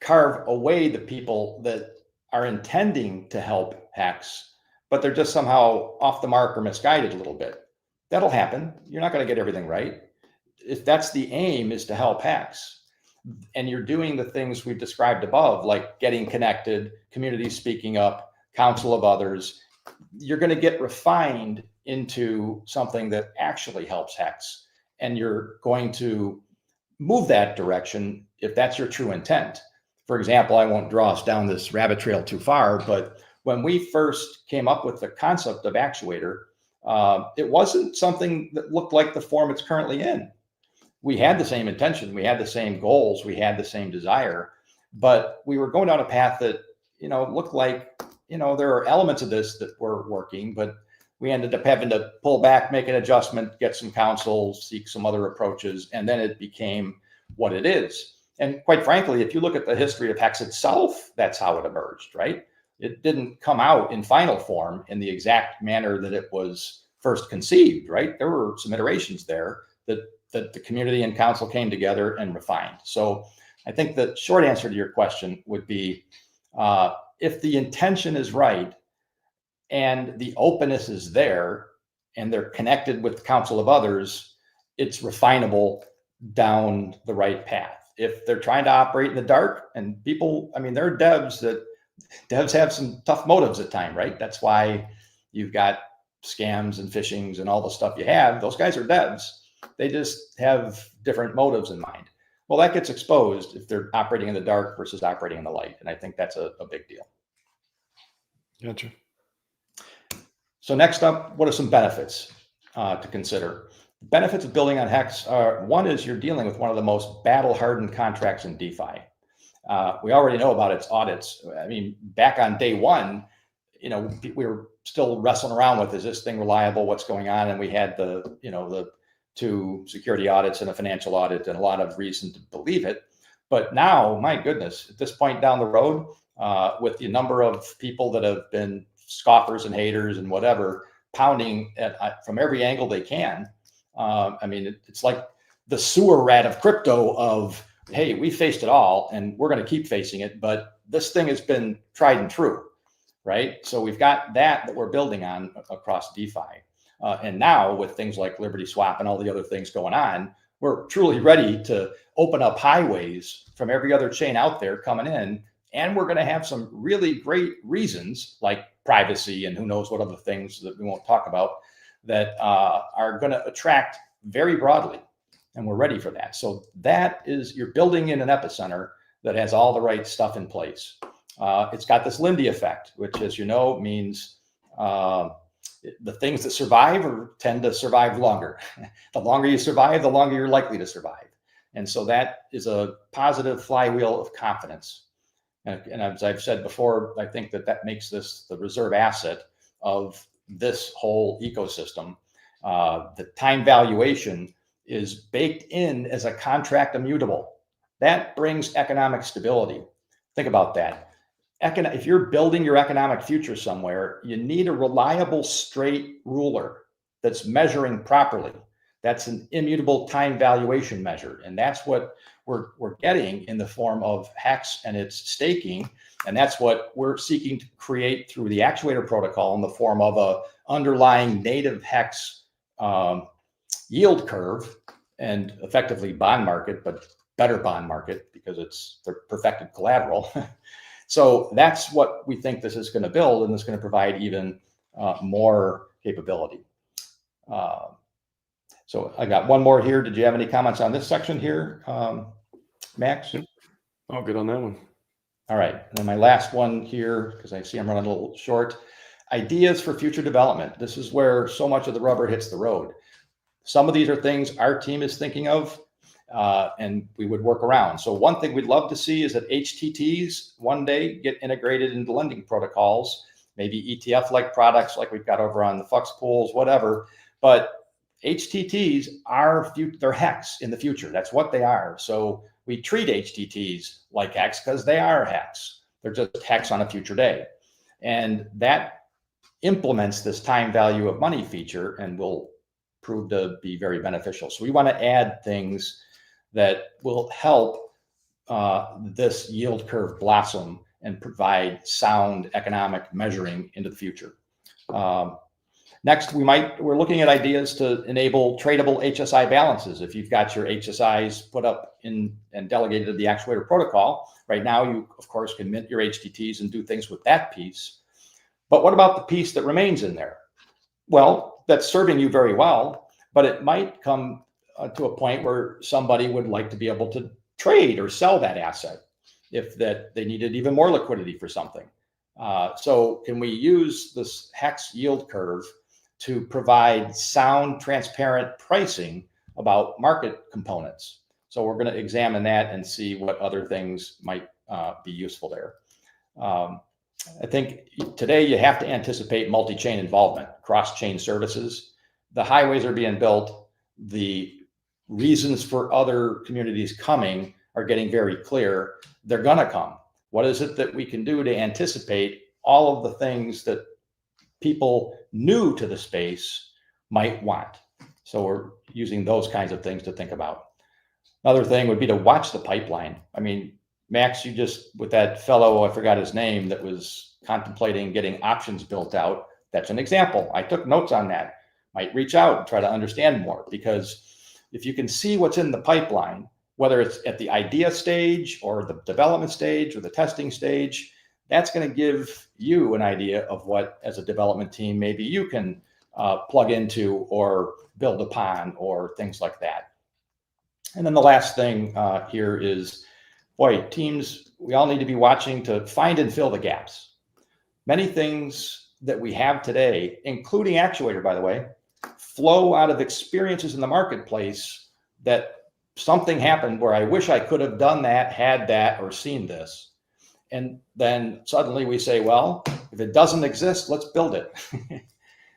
carve away the people that are intending to help HEX, but they're just somehow off the mark or misguided a little bit. That'll happen. You're not going to get everything right. If that's the aim, is to help HEX, and you're doing the things we've described above, like getting connected, community speaking up, council of others, you're going to get refined into something that actually helps HEX. And you're going to move that direction if that's your true intent. For example, I won't draw us down this rabbit trail too far, but when we first came up with the concept of actuator, it wasn't something that looked like the form it's currently in. We had the same intention, we had the same goals, we had the same desire, but we were going down a path that, you know, looked like, you know, there are elements of this that were working, but we ended up having to pull back, make an adjustment, get some counsel, seek some other approaches, and then it became what it is. And quite frankly, if you look at the history of HEX itself, that's how it emerged, right? It didn't come out in final form in the exact manner that it was first conceived, right? There were some iterations there that the community and council came together and refined. So I think the short answer to your question would be, if the intention is right and the openness is there and they're connected with the council of others, it's refinable down the right path. If they're trying to operate in the dark, and people, I mean, there are devs have some tough motives at time, right? That's why you've got scams and phishings and all the stuff you have. Those guys are devs. They just have different motives in mind. Well, that gets exposed if they're operating in the dark versus operating in the light. And I think that's a big deal. Gotcha. So next up, what are some benefits to consider? Benefits of building on HEX are, one is you're dealing with one of the most battle-hardened contracts in DeFi. We already know about its audits. I mean, back on day one, you know, we were still wrestling around with, is this thing reliable? What's going on? And we had the 2 security audits and a financial audit and a lot of reason to believe it. But now, my goodness, at this point down the road, with the number of people that have been scoffers and haters and whatever, pounding from every angle they can, I mean, it's like the sewer rat of crypto of, hey, we faced it all and we're going to keep facing it, but this thing has been tried and true, right? So we've got that we're building on across DeFi. And now with things like Liberty Swap and all the other things going on, we're truly ready to open up highways from every other chain out there coming in. And we're going to have some really great reasons like privacy and who knows what other things that we won't talk about that are going to attract very broadly. And we're ready for that. So that is, you're building in an epicenter that has all the right stuff in place. It's got this Lindy effect, which, as you know, means the things that survive tend to survive longer. The longer you survive, the longer you're likely to survive. And so that is a positive flywheel of confidence. And as I've said before, I think that makes this the reserve asset of this whole ecosystem. The time valuation is baked in as a contract immutable. That brings economic stability. Think about that. If you're building your economic future somewhere, you need a reliable, straight ruler that's measuring properly. That's an immutable time valuation measure. And that's what we're getting in the form of HEX and its staking. And that's what we're seeking to create through the actuator protocol in the form of a underlying native HEX yield curve and effectively bond market, but better bond market because it's the perfected collateral. So that's what we think this is going to build, and it's going to provide even more capability. So I got one more here. Did you have any comments on this section here, Max? All good on that one. All right. And then my last one here, because I see I'm running a little short. Ideas for future development. This is where so much of the rubber hits the road. Some of these are things our team is thinking of, and we would work around. So one thing we'd love to see is that HTTs one day get integrated into lending protocols, maybe ETF-like products like we've got over on the Flux pools, whatever. But HTTs are they're HEX in the future. That's what they are. So we treat HTTs like HEX because they are HEX. They're just HEX on a future day. And that implements this time value of money feature and will prove to be very beneficial. So we want to add things that will help this yield curve blossom and provide sound economic measuring into the future. Next, we're looking at ideas to enable tradable HSI balances. If you've got your HSIs put up in and delegated to the actuator protocol, right now you, of course, can mint your HTTs and do things with that piece. But what about the piece that remains in there? Well, that's serving you very well, but it might come to a point where somebody would like to be able to trade or sell that asset if that they needed even more liquidity for something. So can we use this HEX yield curve to provide sound, transparent pricing about market components? So we're going to examine that and see what other things might be useful there. I think today you have to anticipate multi-chain involvement, cross-chain services. The highways are being built. The reasons for other communities coming are getting very clear. They're going to come. What is it that we can do to anticipate all of the things that people new to the space might want? So we're using those kinds of things to think about. Another thing would be to watch the pipeline. I mean, Max, you just, with that fellow, I forgot his name, that was contemplating getting options built out. That's an example. I took notes on that. Might reach out and try to understand more, because if you can see what's in the pipeline, whether it's at the idea stage or the development stage or the testing stage, that's going to give you an idea of what, as a development team, maybe you can plug into or build upon or things like that. And then the last thing here is, boy, teams, we all need to be watching to find and fill the gaps. Many things that we have today, including actuator, by the way, flow out of experiences in the marketplace that something happened where I wish I could have done that, had that, or seen this. And then suddenly we say, well, if it doesn't exist, let's build it.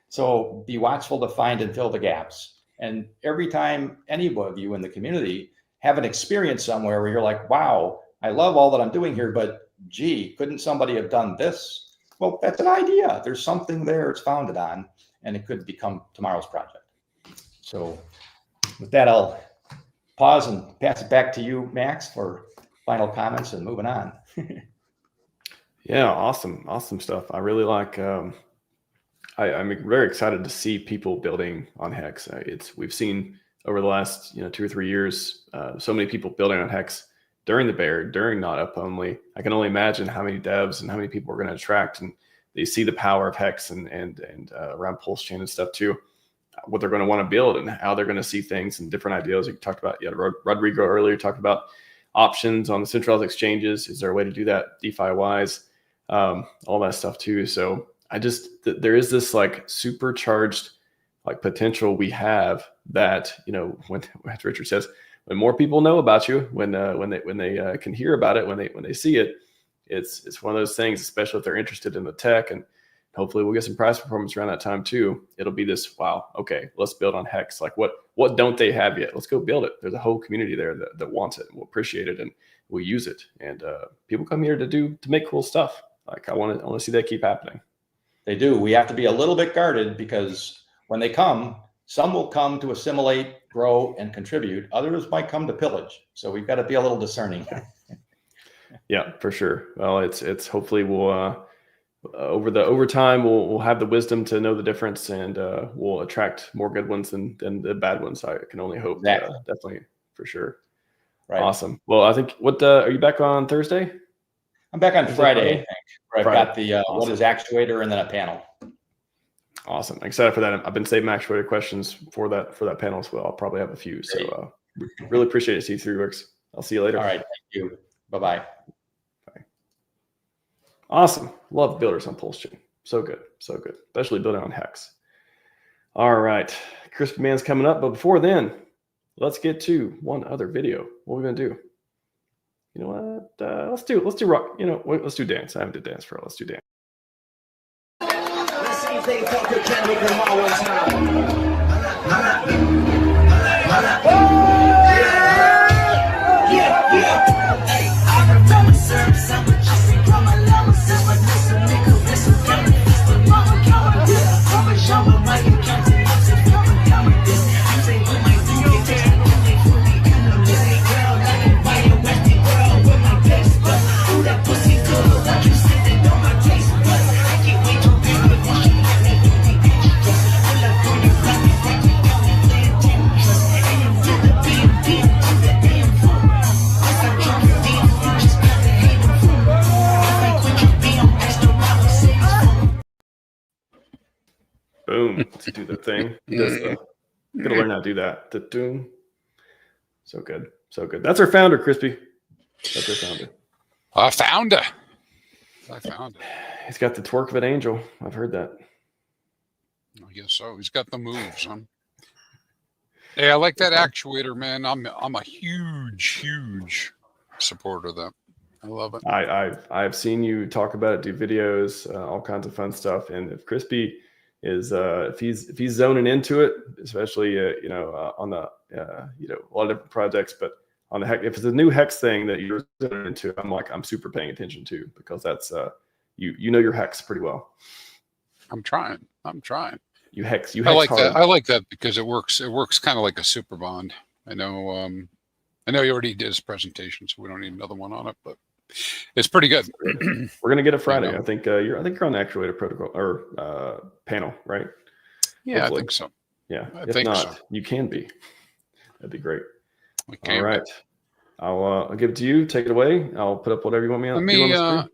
So be watchful to find and fill the gaps. And every time any of you in the community have an experience somewhere where you're like, wow, I love all that I'm doing here, but gee, couldn't somebody have done this? Well, that's an idea. There's something there it's founded on, and it could become tomorrow's project. So with that, I'll pause and pass it back to you, Max, for final comments and moving on. Yeah, awesome stuff. I really like. I'm very excited to see people building on HEX. We've seen over the last 2 or 3 years so many people building on HEX during the bear, during not up only. I can only imagine how many devs and how many people are going to attract, and they see the power of HEX and around PulseChain and stuff too. What they're going to want to build and how they're going to see things and different ideas. You talked about, Rodrigo earlier talked about options on the centralized exchanges. Is there a way to do that DeFi wise? All that stuff too. So there is this like supercharged like potential we have that, when, as Richard says, when more people know about you, when they can hear about it, when they see it, it's one of those things, especially if they're interested in the tech, and hopefully we'll get some price performance around that time too. It'll be this, wow, okay, let's build on HEX. Like what don't they have yet? Let's go build it. There's a whole community there that wants it and will appreciate it and will use it. And people come here to make cool stuff. Like I want to see that keep happening. They do. We have to be a little bit guarded, because when they come, some will come to assimilate, grow, and contribute. Others might come to pillage. So we've got to be a little discerning. Yeah, for sure. Well, it's hopefully we'll over time we'll have the wisdom to know the difference, and we'll attract more good ones than the bad ones. I can only hope. Exactly. Definitely, for sure. Right. Awesome. Well, I think are you back on Thursday? I'm back on Friday, I think, where I've Friday. got the awesome. What is actuator, and then a panel. Awesome. I'm excited for that. I've been saving actuator questions for that panel as well. I'll probably have a few. Great. So really appreciate it, C3 Works. I'll see you later. All right. Thank you. Bye-bye. Bye. Awesome. Love builders on PulseChain. So good. So good. Especially building on HEX. All right. Crispy Man's coming up. But before then, let's get to one other video. What are we going to do? You know what? Let's do rock. Let's do dance. I haven't did dance for a while. Let's do dance. Let's see if they fuck with Chemical one time. Yeah. Hey, I'm a service. I'm a chicken from my levels. That's what this a nigga. This a camera. This the mama camera. I'm a shower. My account. This a camera. This you say with my food. They take it fully. This ain't girl. Like a white Western girl with my taste buds. Ooh, that pussy good. What you say they know my taste buds. I can't wait to be with you. She let me do the interest. Pull up on your block. Take it down and play a interest. And you feel the beat to the damn fool. If I drop your deal, you just got to hate them fool. If I quit your beat, I'm extra round with six fool. Boom. Let's do the thing. Gotta learn how to do that. Da-doom. So good. So good. That's our founder, Crispy. That's our founder. I found it. He's got the twerk of an angel. I've heard that. I guess so. He's got the moves, huh? Hey, I like that actuator, man. I'm a huge supporter of that. I love it. I've seen you talk about it, do videos, all kinds of fun stuff. And if Crispy is if he's zoning into it, especially on the a lot of different projects, but on the HEX, if it's a new HEX thing that you're zoning into, I'm super paying attention to, because that's you know your HEX pretty well. I'm trying. You hex I like hard. that. I like that because it works. It works kind of like a super bond. I know I know you already did his presentation, so we don't need another one on it, but it's pretty good. We're gonna get it Friday. I think you're on the actuator protocol or panel, right? Yeah, Hopefully. I think so. Yeah. I If think not, so. you can be. That'd be great. Okay, all right. I'll give it to you. Take it away. I'll put up whatever you want me to do on the screen.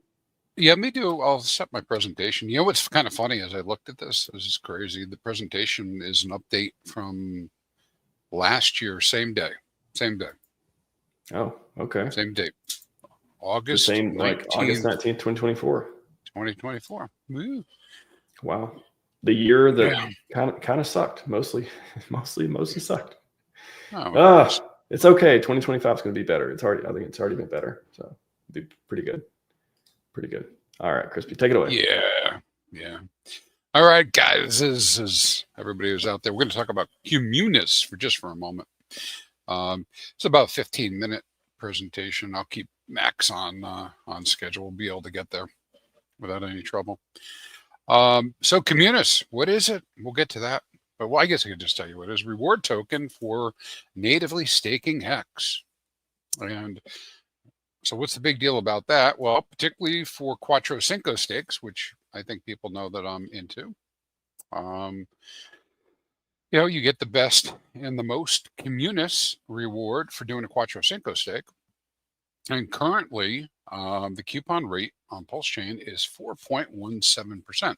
Yeah, I'll set my presentation. You know what's kind of funny as I looked at this? This is crazy. The presentation is an update from last year, same day. Oh, okay. Same date. August the same, 19th, like August 19th, 2024. 2024. Woo. Wow. The year that kind of sucked. Mostly sucked. Oh, it's okay. 2025 is going to be better. I think it's already been better. So it'll be pretty good. Pretty good. All right, Crispy, take it away. Yeah. All right, guys, as everybody who's out there, we're going to talk about Communis for a moment. It's about a 15-minute presentation. I'll keep Max on schedule. We'll be able to get there without any trouble. So Communis, what is it? We'll get to that. But I guess I could just tell you what it is. Reward token for natively staking HEX. And so what's the big deal about that? Well, particularly for Quattro Cinco stakes, which I think people know that I'm into. You get the best and the most Communis reward for doing a Quattro Cinco stake. And currently, the coupon rate on PulseChain is 4.17%.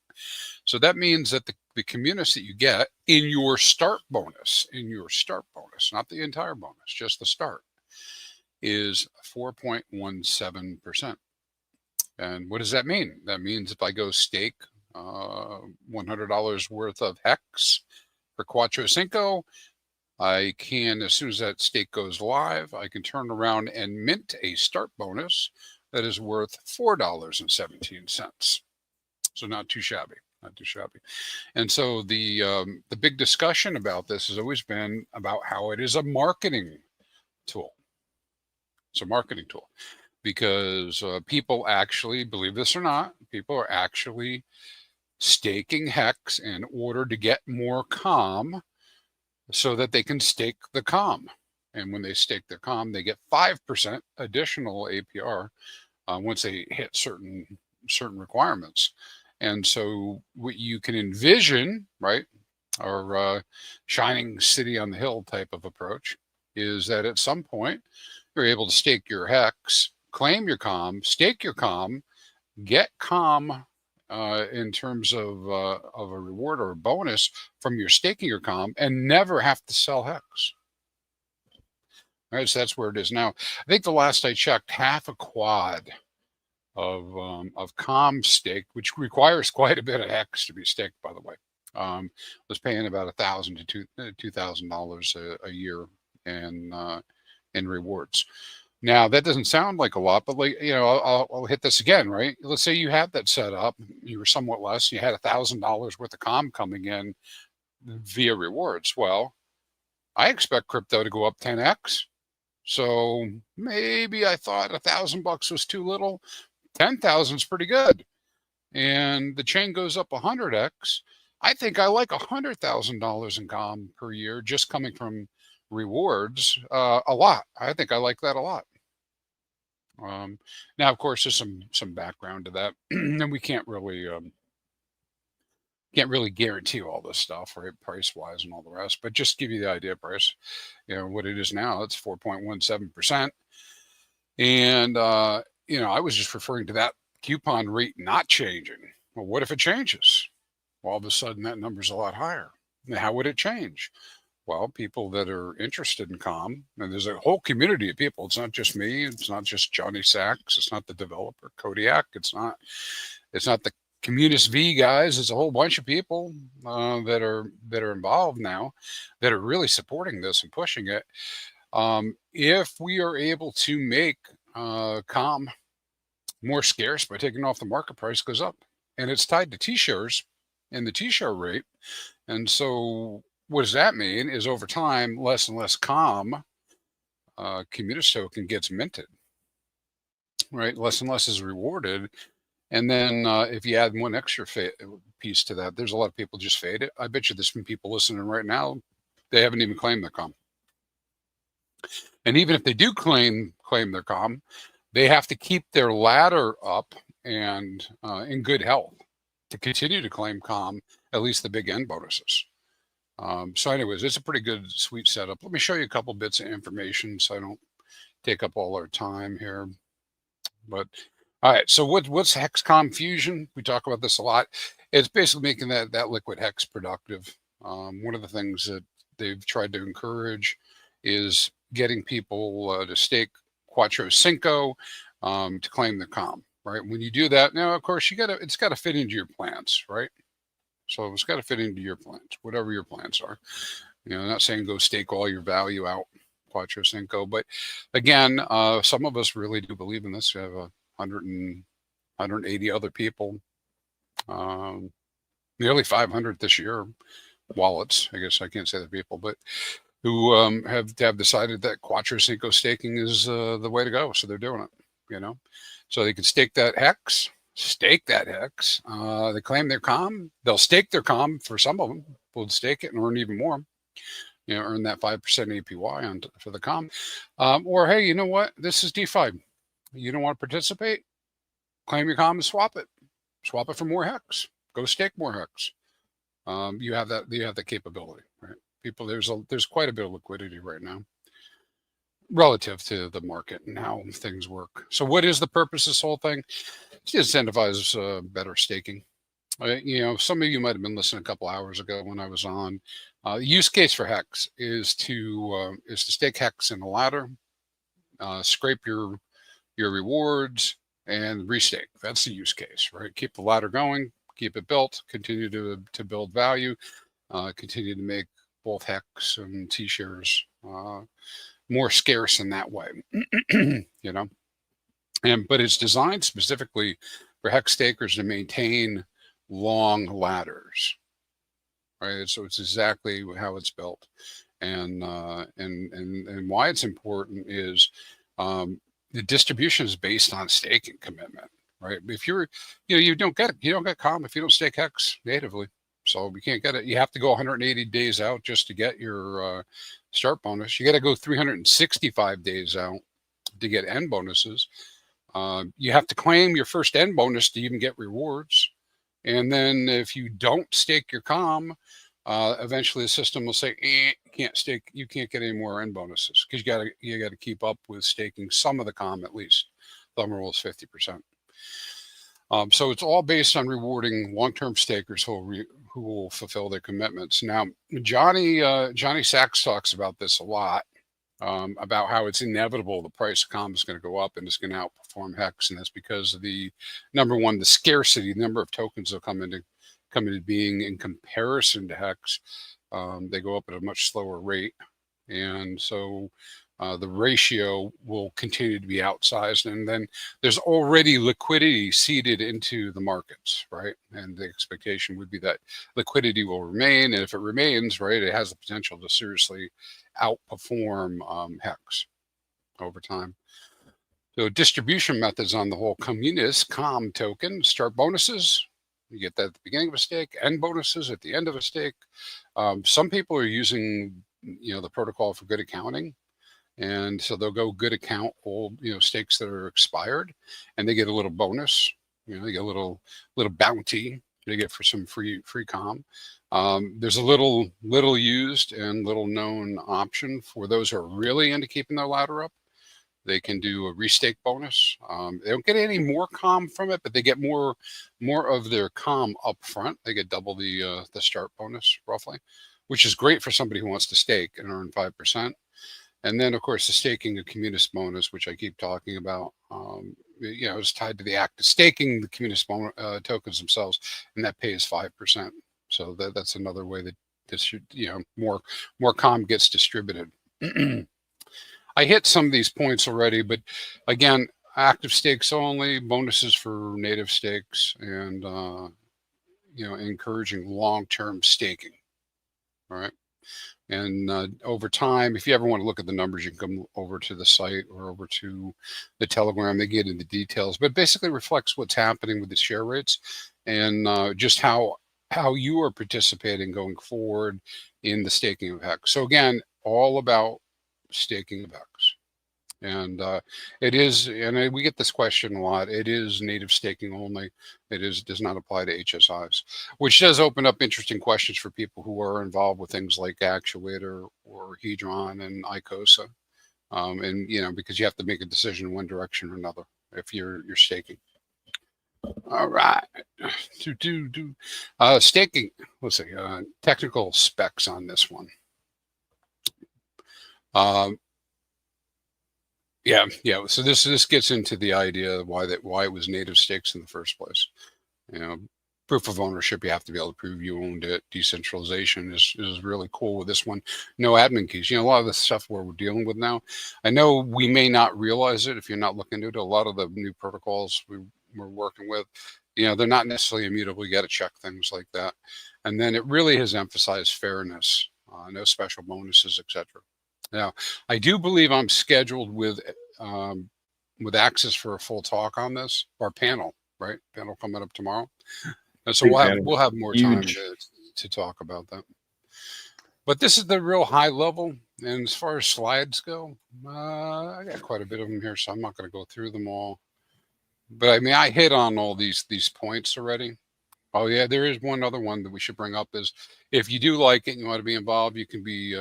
So that means that the Communis that you get in your start bonus, not the entire bonus, just the start, is 4.17%. And what does that mean? That means if I go stake $100 worth of HEX for Quattro Cinco, I can, as soon as that stake goes live, I can turn around and mint a start bonus that is worth $4.17. So not too shabby. And so the big discussion about this has always been about how it is a marketing tool. It's a marketing tool because people actually, believe this or not, people are actually staking HEX in order to get more COM so that they can stake the COM. And when they stake their COM, they get 5% additional APR once they hit certain requirements. And so what you can envision, right, or shining city on the hill type of approach, is that at some point you're able to stake your HEX, claim your COM, stake your COM, get COM in terms of a reward or a bonus from your staking your COM, and never have to sell HEX. All right, so that's where it is now. I think the last I checked, half a quad of COM stake, which requires quite a bit of HEX to be staked, by the way, was paying about $1,000 to $2,000 a year in rewards. Now that doesn't sound like a lot, but I'll hit this again, right? Let's say you had that set up, you were somewhat less, you had $1,000 worth of COM coming in via rewards. Well, I expect crypto to go up 10x. So maybe I thought $1,000 was too little. 10,000 is pretty good. And the chain goes up 100x. I think I like $100,000 in COM per year just coming from rewards a lot. I think I like that a lot. Now, of course, there's some background to that, and we can't really guarantee all this stuff, right, price wise and all the rest. But just give you the idea, price. What it is now, it's 4.17%, and I was just referring to that coupon rate not changing. Well, what if it changes? Well, all of a sudden that number's a lot higher. Now, how would it change? Well, people that are interested in COM, and there's a whole community of people. It's not just me. It's not just Johnny Sachs. It's not the developer Kodiak. It's not the Communis V guys. It's a whole bunch of people that are involved now, that are really supporting this and pushing it. If we are able to make COM more scarce by taking off the market price goes up, and it's tied to T-shares and the T-share rate, and so. What does that mean is over time, less and less COM, Communis token gets minted, right? Less and less is rewarded. And then if you add one extra piece to that, there's a lot of people just fade it. I bet you there's some people listening right now, they haven't even claimed their COM. And even if they do claim their COM, they have to keep their ladder up and in good health to continue to claim COM, at least the big end bonuses. So anyways, it's a pretty good, sweet setup. Let me show you a couple bits of information so I don't take up all our time here. But all right, so what's HEX COM Fusion? We talk about this a lot. It's basically making that liquid HEX productive. One of the things that they've tried to encourage is getting people to stake Quattro Cinco to claim the COM, right? When you do that, now of course it's got to fit into your plans, right? So it's got to fit into your plans, whatever your plans are. I'm not saying go stake all your value out Quattro Cinco, but again, some of us really do believe in this. We have 180 other people, nearly 500 this year, wallets. I guess I can't say the people, but who have decided that Quattro Cinco staking is the way to go. So they're doing it, so they can stake that HEX. They claim their COM. They'll stake their COM for some of them. Will stake it and earn even more. Earn that 5% APY for the COM. Or hey, you know what? This is DeFi. You don't want to participate? Claim your COM and swap it. Swap it for more HEX. Go stake more HEX. You have that. You have the capability, right? People, there's quite a bit of liquidity right now, relative to the market and how things work. So what is the purpose of this whole thing? To incentivize better staking. Some of you might have been listening a couple hours ago when I was on. The use case for HEX is to stake HEX in a ladder, scrape your rewards, and restake. That's the use case, right? Keep the ladder going, keep it built, continue to build value, continue to make both HEX and T-shares more scarce in that way. But it's designed specifically for HEX stakers to maintain long ladders, right? So it's exactly how it's built, and why it's important is the distribution is based on staking commitment, right? If you don't get COM if you don't stake HEX natively, so you can't get it. You have to go 180 days out just to get your start bonus. You got to go 365 days out to get end bonuses. You have to claim your first end bonus to even get rewards. And then if you don't stake your COM, eventually the system will say, you can't get any more end bonuses because you got to keep up with staking some of the COM at least. Thumb rule is 50%. So it's all based on rewarding long-term stakers who will fulfill their commitments. Now, Johnny Sachs talks about this a lot. About how it's inevitable the price of COM is going to go up and it's going to outperform HEX, and that's because of the number one, the scarcity, the number of tokens that come into being in comparison to HEX. They go up at a much slower rate, and so the ratio will continue to be outsized. And then there's already liquidity seeded into the markets, right? And the expectation would be that liquidity will remain, and if it remains, right, it has the potential to seriously outperform HEX over time. So distribution methods on the whole COM token. Start bonuses, you get that at the beginning of a stake, end bonuses at the end of a stake. Some people are using the protocol for good accounting, and so they'll go good account old stakes that are expired, and they get a little bonus. They get a little bounty they get for some free COM. There's a little used and little known option for those who are really into keeping their ladder up. They can do a restake bonus. They don't get any more COM from it, but they get more of their COM up front. They get double the start bonus roughly, which is great for somebody who wants to stake and earn 5%. And then of course the staking a communist bonus, which I keep talking about. It's tied to the act of staking the communist tokens themselves, and that pays 5%. So that's another way that this more COM gets distributed. I hit some of these points already, but again, active stakes only, bonuses for native stakes, and encouraging long-term staking. All right. And over time, if you ever want to look at the numbers, you can come over to the site or over to the Telegram. They get into details, but basically reflects what's happening with the share rates and just how you are participating going forward in the staking of HEX. So again, all about staking of HEX. And it is, and we get this question a lot. It is native staking only. Does not apply to HSIs, which does open up interesting questions for people who are involved with things like Actuator or Hedron and ICOSA. And because you have to make a decision in one direction or another if you're staking. All right, staking. Let's see, technical specs on this one. Yeah. So this gets into the idea of why it was native stakes in the first place. Proof of ownership, you have to be able to prove you owned it. Decentralization is really cool with this one. No admin keys. A lot of the stuff where we're dealing with now, I know we may not realize it if you're not looking into it. A lot of the new protocols we're working with, they're not necessarily immutable. You got to check things like that. And then it really has emphasized fairness, no special bonuses, etc. Now, I do believe I'm scheduled with access for a full talk on this, our panel, right? Panel coming up tomorrow. And so we'll have more time to talk about that. But this is the real high level. And as far as slides go, I got quite a bit of them here, so I'm not going to go through them all. But I mean, I hit on all these points already. Oh yeah, there is one other one that we should bring up is if you do like it and you want to be involved, you can be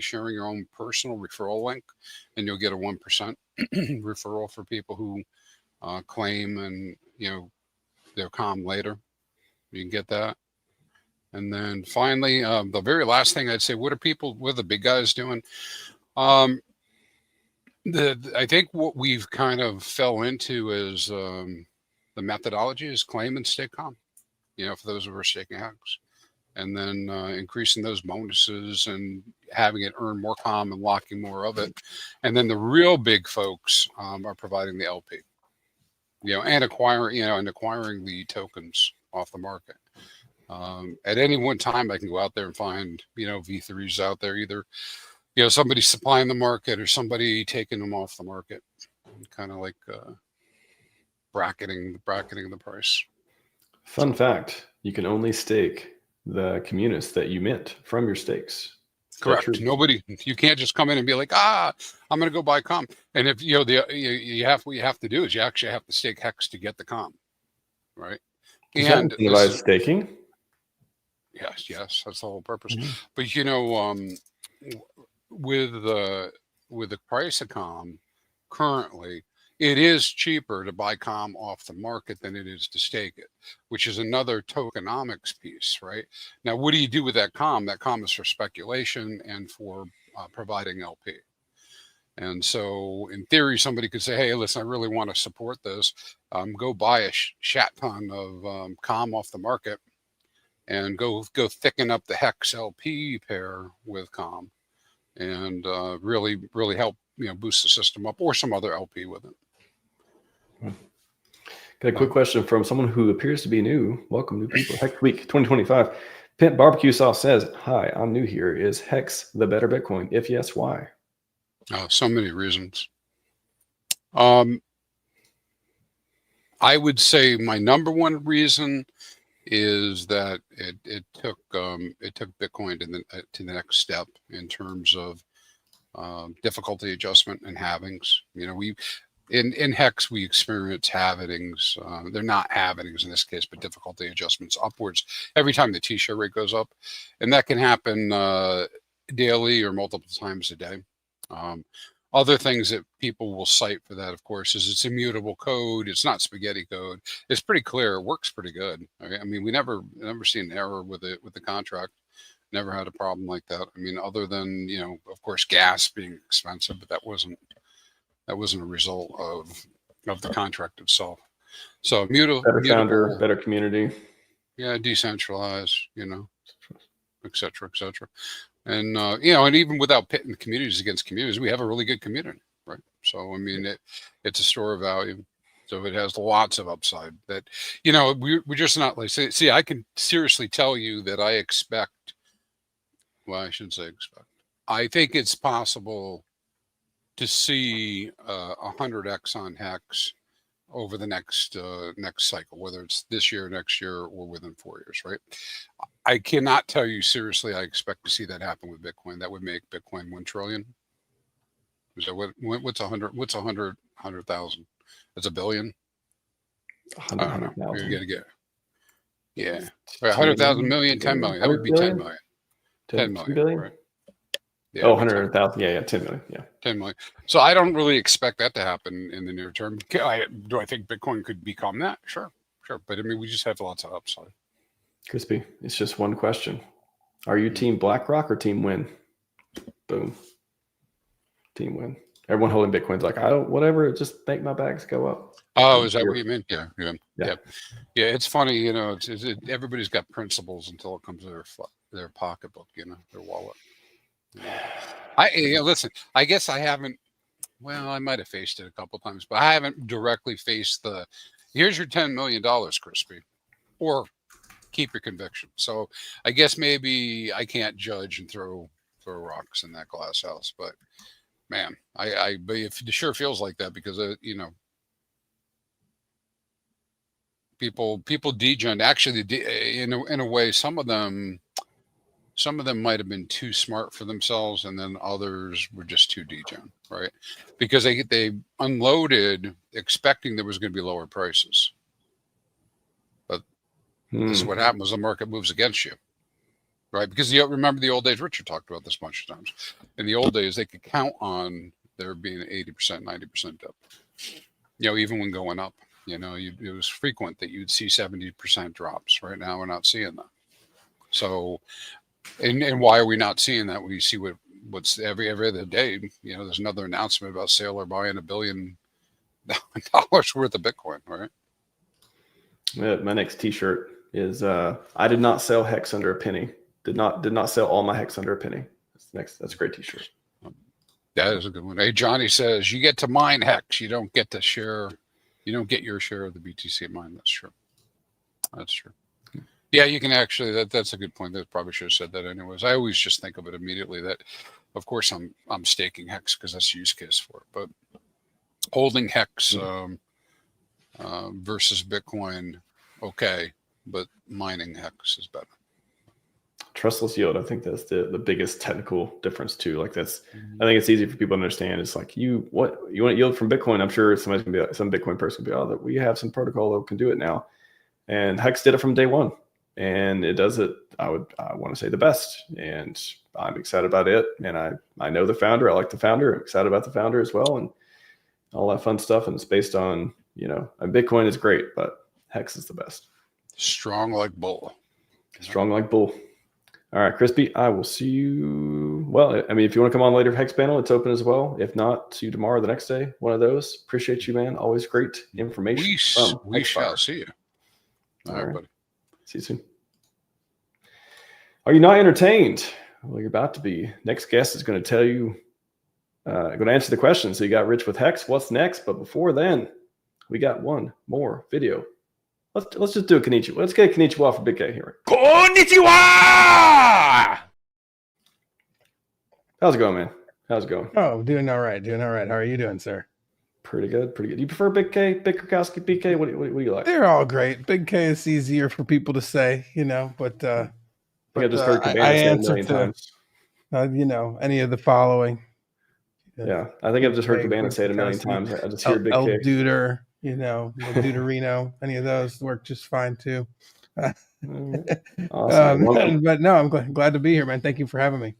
sharing your own personal referral link, and you'll get a 1% referral for people who claim and they'll come later. You can get that. And then finally, the very last thing I'd say, what are the big guys doing? I think what we've kind of fell into is the methodology is claim and stake calm. For those who are staking HEX, and then increasing those bonuses and having it earn more calm and locking more of it. And then the real big folks are providing the LP, and acquiring the tokens off the market. At any one time, I can go out there and find, V3s out there, either, somebody supplying the market or somebody taking them off the market, kind of like bracketing the price. Fun fact, you can only stake the communis that you mint from your stakes. Correct. You can't just come in and be like, I'm going to go buy COM. And if what you have to do is you actually have to stake HEX to get the COM, right? And incentivize staking. Yes, that's the whole purpose. Mm-hmm. But with the price of COM currently, it is cheaper to buy COM off the market than it is to stake it, which is another tokenomics piece, right? Now, what do you do with that COM? That COM is for speculation and for providing LP. And so, in theory, somebody could say, hey, listen, I really want to support this. Go buy a shat ton of COM off the market and go thicken up the HEX LP pair with COM and really, really help boost the system up, or some other LP with it. Got a quick question from someone who appears to be new. Welcome, new people. HEX Week 2025. Pimp Barbecue Sauce says, hi, I'm new here. Is HEX the better Bitcoin? If yes, why? Oh, so many reasons. I would say my number one reason is that it took Bitcoin to the next step in terms of difficulty adjustment and halvings. In HEX, we experience halvings. They're not halvings in this case, but difficulty adjustments upwards every time the T-share rate goes up. And that can happen daily or multiple times a day. Other things that people will cite for that, of course, is it's immutable code. It's not spaghetti code. It's pretty clear. It works pretty good. Okay? I mean, we never seen an error with the contract. Never had a problem like that. I mean, other than, of course, gas being expensive, but that wasn't a result of the contract itself. So better founder, better community. Yeah, decentralized, et cetera, et cetera. And, and even without pitting communities against communities, we have a really good community, right? So, I mean, it's a store of value. So it has lots of upside that, we're just not like, see, I can seriously tell you that I expect, well, I shouldn't say expect. I think it's possible to see 100x on HEX over the next cycle, whether it's this year, next year, or within 4 years, right? I cannot tell you seriously I expect to see that happen with Bitcoin. That would make Bitcoin 1 trillion. Is that what's 100? What's 100,000? That's a billion. I don't know. You're gonna get. Yeah, 100,000 million, 10 million. That would be 10 million. 10 million. billion? Right. Yeah, Oh, 100,000. Yeah, 10 million. Yeah. 10 million. So I don't really expect that to happen in the near term. Do I think Bitcoin could become that? Sure. But I mean, we just have lots of upside. Crispy, it's just one question. Are you team BlackRock or team Win? Boom. Team Win. Everyone holding Bitcoin's like, I don't, whatever, just make my bags go up. Oh, is that what you meant? Yeah. It's funny, you know. Everybody's got principles until it comes to their pocketbook, you know, their wallet. Listen. I guess I haven't. Well, I might have faced it a couple of times, but I haven't directly faced the. Here's your $10 million, Crispy, or keep your conviction. So I guess maybe I can't judge and throw rocks in that glass house, but man, but it sure feels like that because you know. People degen. Actually, in a way, some of them might have been too smart for themselves, and then others were just too degen, right? Because they unloaded expecting there was going to be lower prices, but this is what happens: the market moves against you, right? Because you remember the old days. Richard talked about this a bunch of times. In the old days, they could count on there being 80%, 90% dip. You know, even when going up. You know, it was frequent that you'd see 70% drops. Right now, we're not seeing that. So, and why are we not seeing that? We see what's every other day. You know, there's another announcement about Saylor buying $1 billion worth of Bitcoin. Right. Yeah, my next T-shirt is I did not sell HEX under a penny. Did not sell all my HEX under a penny. That's a great T-shirt. That is a good one. Hey, Johnny says you get to mine HEX. You don't get to share. You don't get your share of the BTC mine. That's true. That's true. Yeah, you can actually. That's a good point. That probably should have said that anyways. I always just think of it immediately that, of course, I'm staking HEX because that's the use case for it. But holding HEX versus Bitcoin, okay, but mining HEX is better. Trustless yield. I think that's the biggest technical difference too. Like I think it's easy for people to understand. It's like you want yield from Bitcoin. I'm sure somebody's gonna be some Bitcoin person will be, that we have some protocol that can do it now. And HEX did it from day one. And it does it, I want to say the best. And I'm excited about it. And I know the founder. I like the founder. I'm excited about the founder as well. And all that fun stuff. And it's based on, you know, Bitcoin is great, but HEX is the best. Strong like bull. Strong like bull. All right, Crispy, I will see you. Well, I mean, if you want to come on later, HEX panel, it's open as well. If not, see you tomorrow or the next day, one of those. Appreciate you, man. Always great information. We shall see you. All right, buddy. See you soon. Are you not entertained? Well, you're about to be. Next guest is going to tell you, going to answer the question. So you got Rich with HEX. What's next? But before then, we got one more video. Let's just do a konnichiwa. Let's get a konnichiwa for Big K here. Konnichiwa! How's it going, man? How's it going? Oh, doing all right. How are you doing, sir? Pretty good. Do you prefer Big K, Big Krakowski, BK? What do you like? They're all great. Big K is easier for people to say, you know, but I just heard Cabana I say it a answer million times. you know, any of the following. Yeah, I think I've just heard Cabana say it a million times. I just hear Big El K. Duder, you know, Deuterino, any of those work just fine too. Awesome. But no, I'm glad to be here, man. Thank you for having me.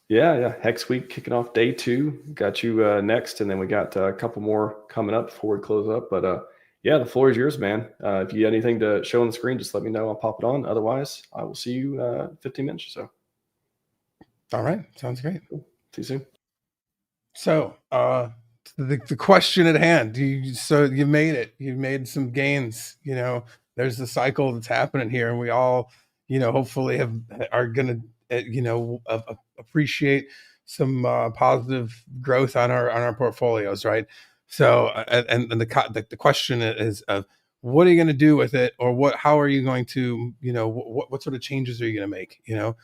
Yeah. HEX week kicking off day 2. Got you next, and then we got a couple more coming up before we close up. But yeah, the floor is yours, man. If you got anything to show on the screen, just let me know. I'll pop it on. Otherwise, I will see you 15 minutes or so. All right, sounds great. Cool. See you soon. So, the question at hand. You made it. You made some gains. You know, there's the cycle that's happening here, and we all, you know, hopefully are gonna, you know, appreciate some positive growth on our portfolios, right? So, and the question is, what are you going to do with it, or how are you going to, you know, what sort of changes are you going to make? You know,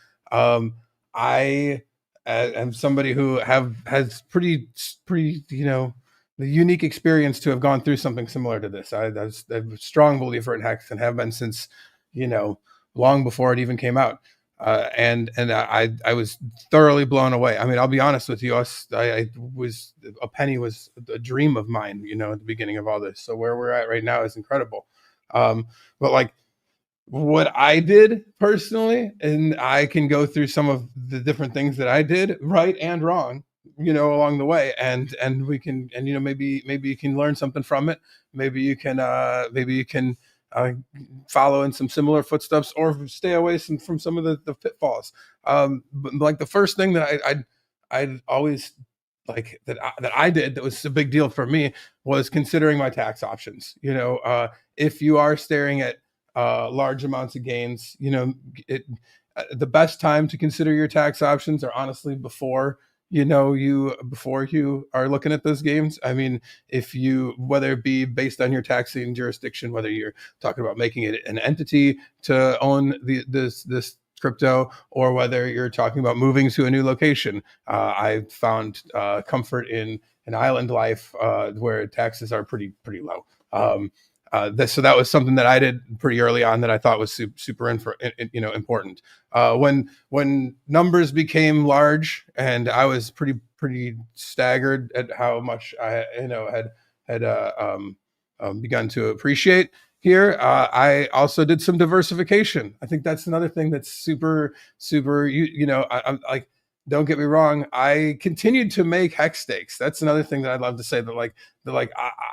I am somebody who has pretty, you know, the unique experience to have gone through something similar to this. I'm a strong believer in HEX and have been since, you know, long before it even came out. And I was thoroughly blown away. I mean, I'll be honest with you, I was, a penny was a dream of mine, you know, at the beginning of all this. So where we're at right now is incredible. But like what I did personally, and I can go through some of the different things that I did right and wrong, you know, along the way, and we can, and you know, maybe you can learn something from it. Maybe you can follow in some similar footsteps, or stay away from some of the pitfalls. But like the first thing that I'd always like that I did, that was a big deal for me, was considering my tax options. You know, if you are staring at large amounts of gains, you know, the best time to consider your tax options are honestly before you are looking at those games. I mean, if you, whether it be based on your taxing jurisdiction, whether you're talking about making it an entity to own this crypto, or whether you're talking about moving to a new location, I found comfort in an island life where taxes are pretty low. So that was something that I did pretty early on that I thought was super important. When numbers became large, and I was pretty staggered at how much I had begun to appreciate here, I also did some diversification. I think that's another thing that's super. I'm like, don't get me wrong, I continued to make hex stakes. That's another thing that I'd love to say, that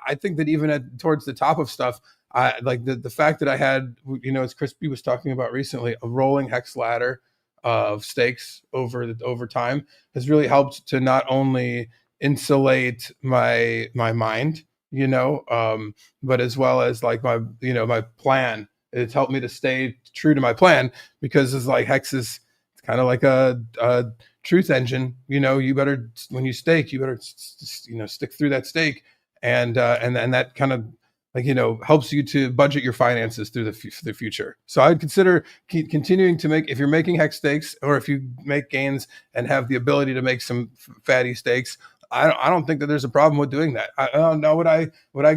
I think that even towards the top of stuff, I like the fact that I had, you know, as Crispy was talking about recently, a rolling hex ladder of stakes over time has really helped to not only insulate my mind, you know, but as well as like my plan. It's helped me to stay true to my plan, because it's like hex is, it's kind of like a truth engine. You know, you better, when you stake, you better stick through that stake, and that kind of, like, you know, helps you to budget your finances through the future. So I'd consider continuing to make, if you're making hex stakes, or if you make gains and have the ability to make some fatty stakes, I don't think that there's a problem with doing that. I don't know, would I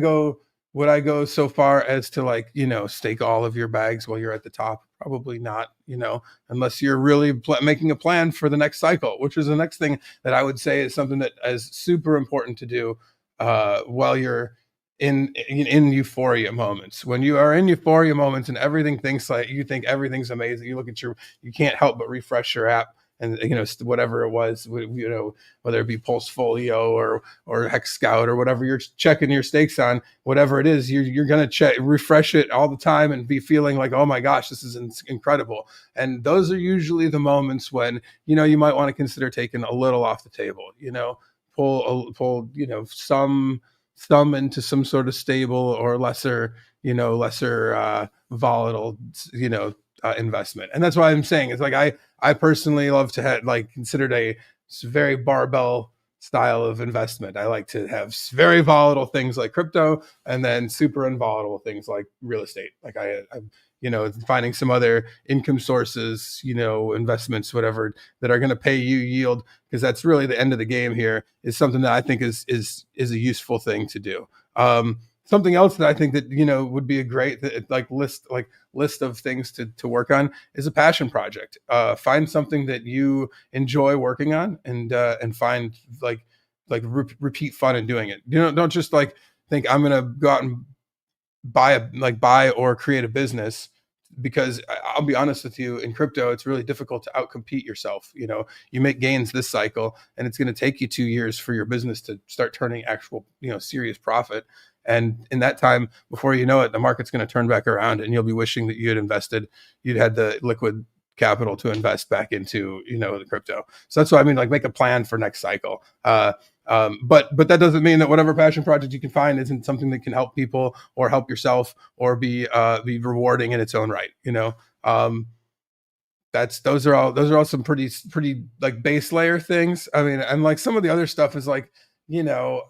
go so far as to, like, you know, stake all of your bags while you're at the top? Probably not, you know, unless you're really making a plan for the next cycle, which is the next thing that I would say is something that is super important to do while you're in euphoria moments. When you are in euphoria moments and everything thinks, like, you think everything's amazing, you look at you can't help but refresh your app, and, you know, whatever it was, you know, whether it be Pulsefolio or Hex Scout or whatever you're checking your stakes on, whatever it is, you're going to refresh it all the time and be feeling like, oh my gosh, this is incredible. And those are usually the moments when, you know, you might want to consider taking a little off the table, you know, pull, you know, some into some sort of stable or lesser volatile, you know, investment. And that's why I'm saying, it's like, I personally love to have, like, considered a very barbell style of investment. I like to have very volatile things like crypto, and then super unvolatile things like real estate. Like I you know, finding some other income sources, you know, investments, whatever, that are going to pay you yield, because that's really the end of the game here, is something that I think is a useful thing to do. Something else that I think that, you know, would be a great list of things to work on is a passion project. Find something that you enjoy working on, and find repeat fun in doing it. You know, don't just like think, I'm gonna go out and buy or create a business, because I'll be honest with you, in crypto, it's really difficult to outcompete yourself. You know, you make gains this cycle, and it's going to take you 2 years for your business to start turning actual, you know, serious profit. And in that time, before you know it, the market's going to turn back around, and you'll be wishing that you'd had the liquid capital to invest back into, you know, the crypto. So that's what I mean, like, make a plan for next cycle. But that doesn't mean that whatever passion project you can find isn't something that can help people or help yourself or be rewarding in its own right. You know, those are all some pretty like base layer things. I mean, and like some of the other stuff is like, you know,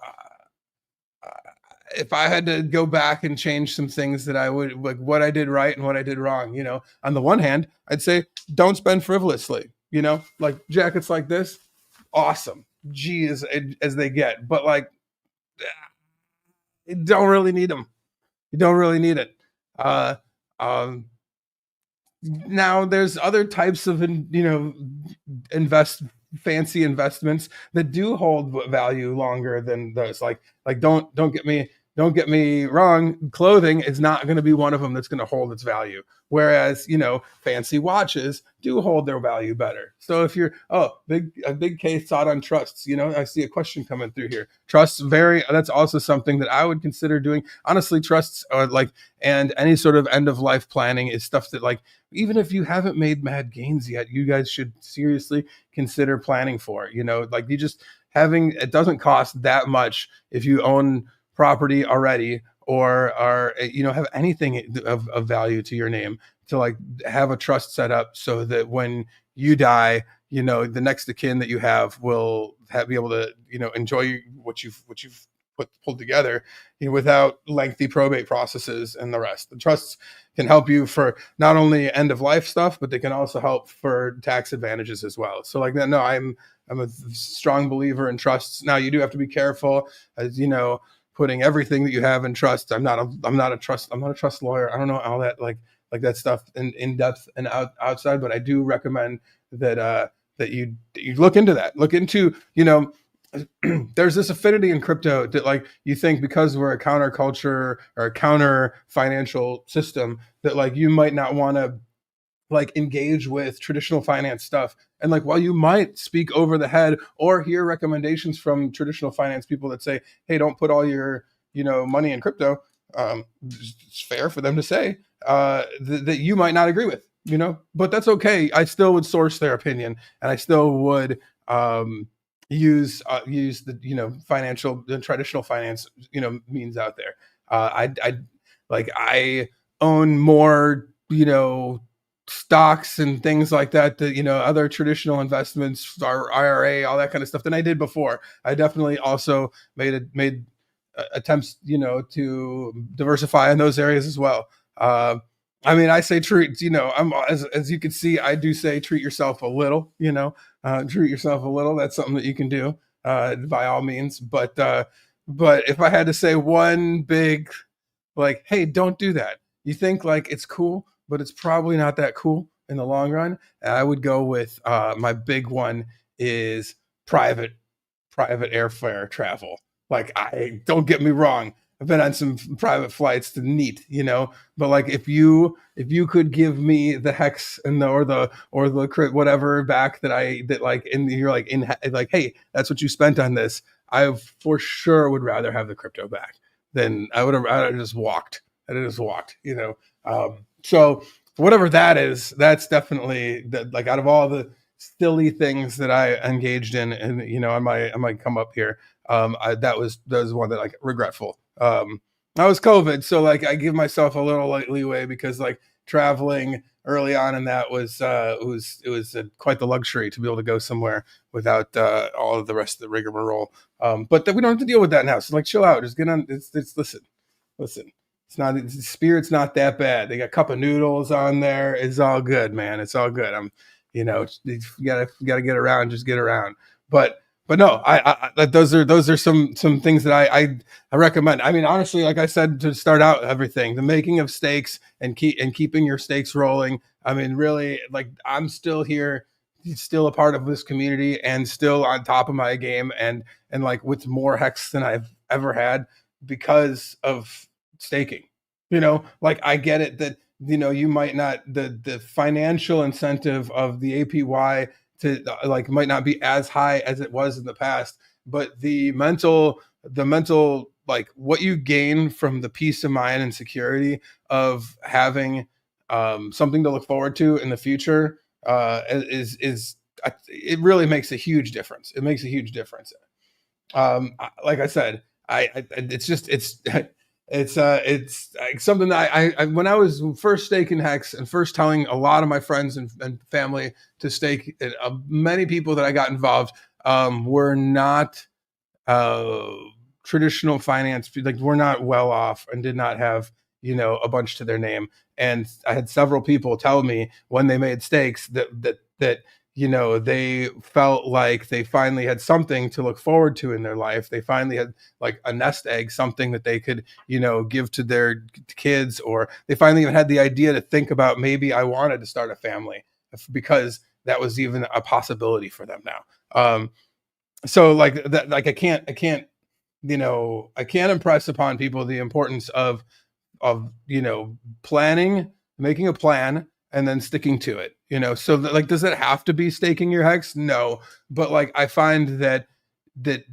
if I had to go back and change some things that I would, like, what I did right and what I did wrong, you know, on the one hand, I'd say don't spend frivolously, you know, like jackets like this, awesome, G as they get, but like, you don't really need them. You don't really need it. now there's other types of, fancy investments that do hold value longer than those. Like don't get me wrong, clothing is not going to be one of them that's going to hold its value. Whereas, fancy watches do hold their value better. So if you're, a big case thought on trusts, I see a question coming through here. Trusts that's also something that I would consider doing. Honestly, trusts are and any sort of end of life planning is stuff that even if you haven't made mad gains yet, you guys should seriously consider planning for. You just it doesn't cost that much if you own property already or are have anything of value to your name, to have a trust set up so that when you die, the next of kin that you have will be able to enjoy what you've pulled together, without lengthy probate processes and the rest. The trusts can help you for not only end of life stuff, but they can also help for tax advantages as well. So no, I'm a strong believer in trusts. Now you do have to be careful, as putting everything that you have in trust. I'm not a trust lawyer. I don't know all that like that stuff in depth and outside, but I do recommend that that you look into that. Look into, there's this affinity in crypto that you think because we're a counterculture or a counter financial system that you might not want to engage with traditional finance stuff. And while you might speak over the head or hear recommendations from traditional finance people that say, hey, don't put all your, money in crypto, it's fair for them to say that you might not agree with, but that's okay. I still would source their opinion, and I still would use the, the traditional finance, means out there. I own more, stocks and things like that, other traditional investments, our IRA, all that kind of stuff than I did before. I definitely also made attempts, to diversify in those areas as well. I say treat, I'm as you can see, I do say treat yourself a little, treat yourself a little. That's something that you can do by all means. But if I had to say one big, hey, don't do that. You think it's cool, but it's probably not that cool in the long run. I would go with my big one is private airfare travel. I don't get me wrong, I've been on some private flights to neat, but if you could give me the HEX and or the crypt whatever back hey, that's what you spent on this, I for sure would rather have the crypto back than I'd have just walked. So whatever that is, that's definitely out of all the silly things that I engaged in, and I might come up here. That was one that regretful. That was COVID, so I give myself a little leeway because traveling early on in that was quite the luxury to be able to go somewhere without all of the rest of the rigmarole. But we don't have to deal with that now. So chill out, just get on. Listen. It's not, Spirit's not that bad. They got a cup of noodles on there. It's all good, man. It's all good. You gotta get around, just get around. But no, I those are some things that I recommend. Honestly, like I said, to start out everything, the making of stakes and keeping your stakes rolling. Really, I'm still here, still a part of this community, and still on top of my game, and with more HEX than I've ever had because of staking. I get it that you might not, the financial incentive of the APY to might not be as high as it was in the past, but the mental what you gain from the peace of mind and security of having something to look forward to in the future it really makes a huge difference. It makes a huge difference. Like I said, it's something that I when I was first staking HEX and first telling a lot of my friends and family to stake, many people that I got involved were not traditional finance, were not well off and did not have a bunch to their name. And I had several people tell me when they made stakes that they felt like they finally had something to look forward to in their life. They finally had like a nest egg, something that they could, give to their kids, or they finally even had the idea to think about, maybe I wanted to start a family, because that was even a possibility for them now. So like that, like I can't, I can't impress upon people the importance of planning, making a plan, and then sticking to it. So like, does it have to be staking your hex? No, but like I find that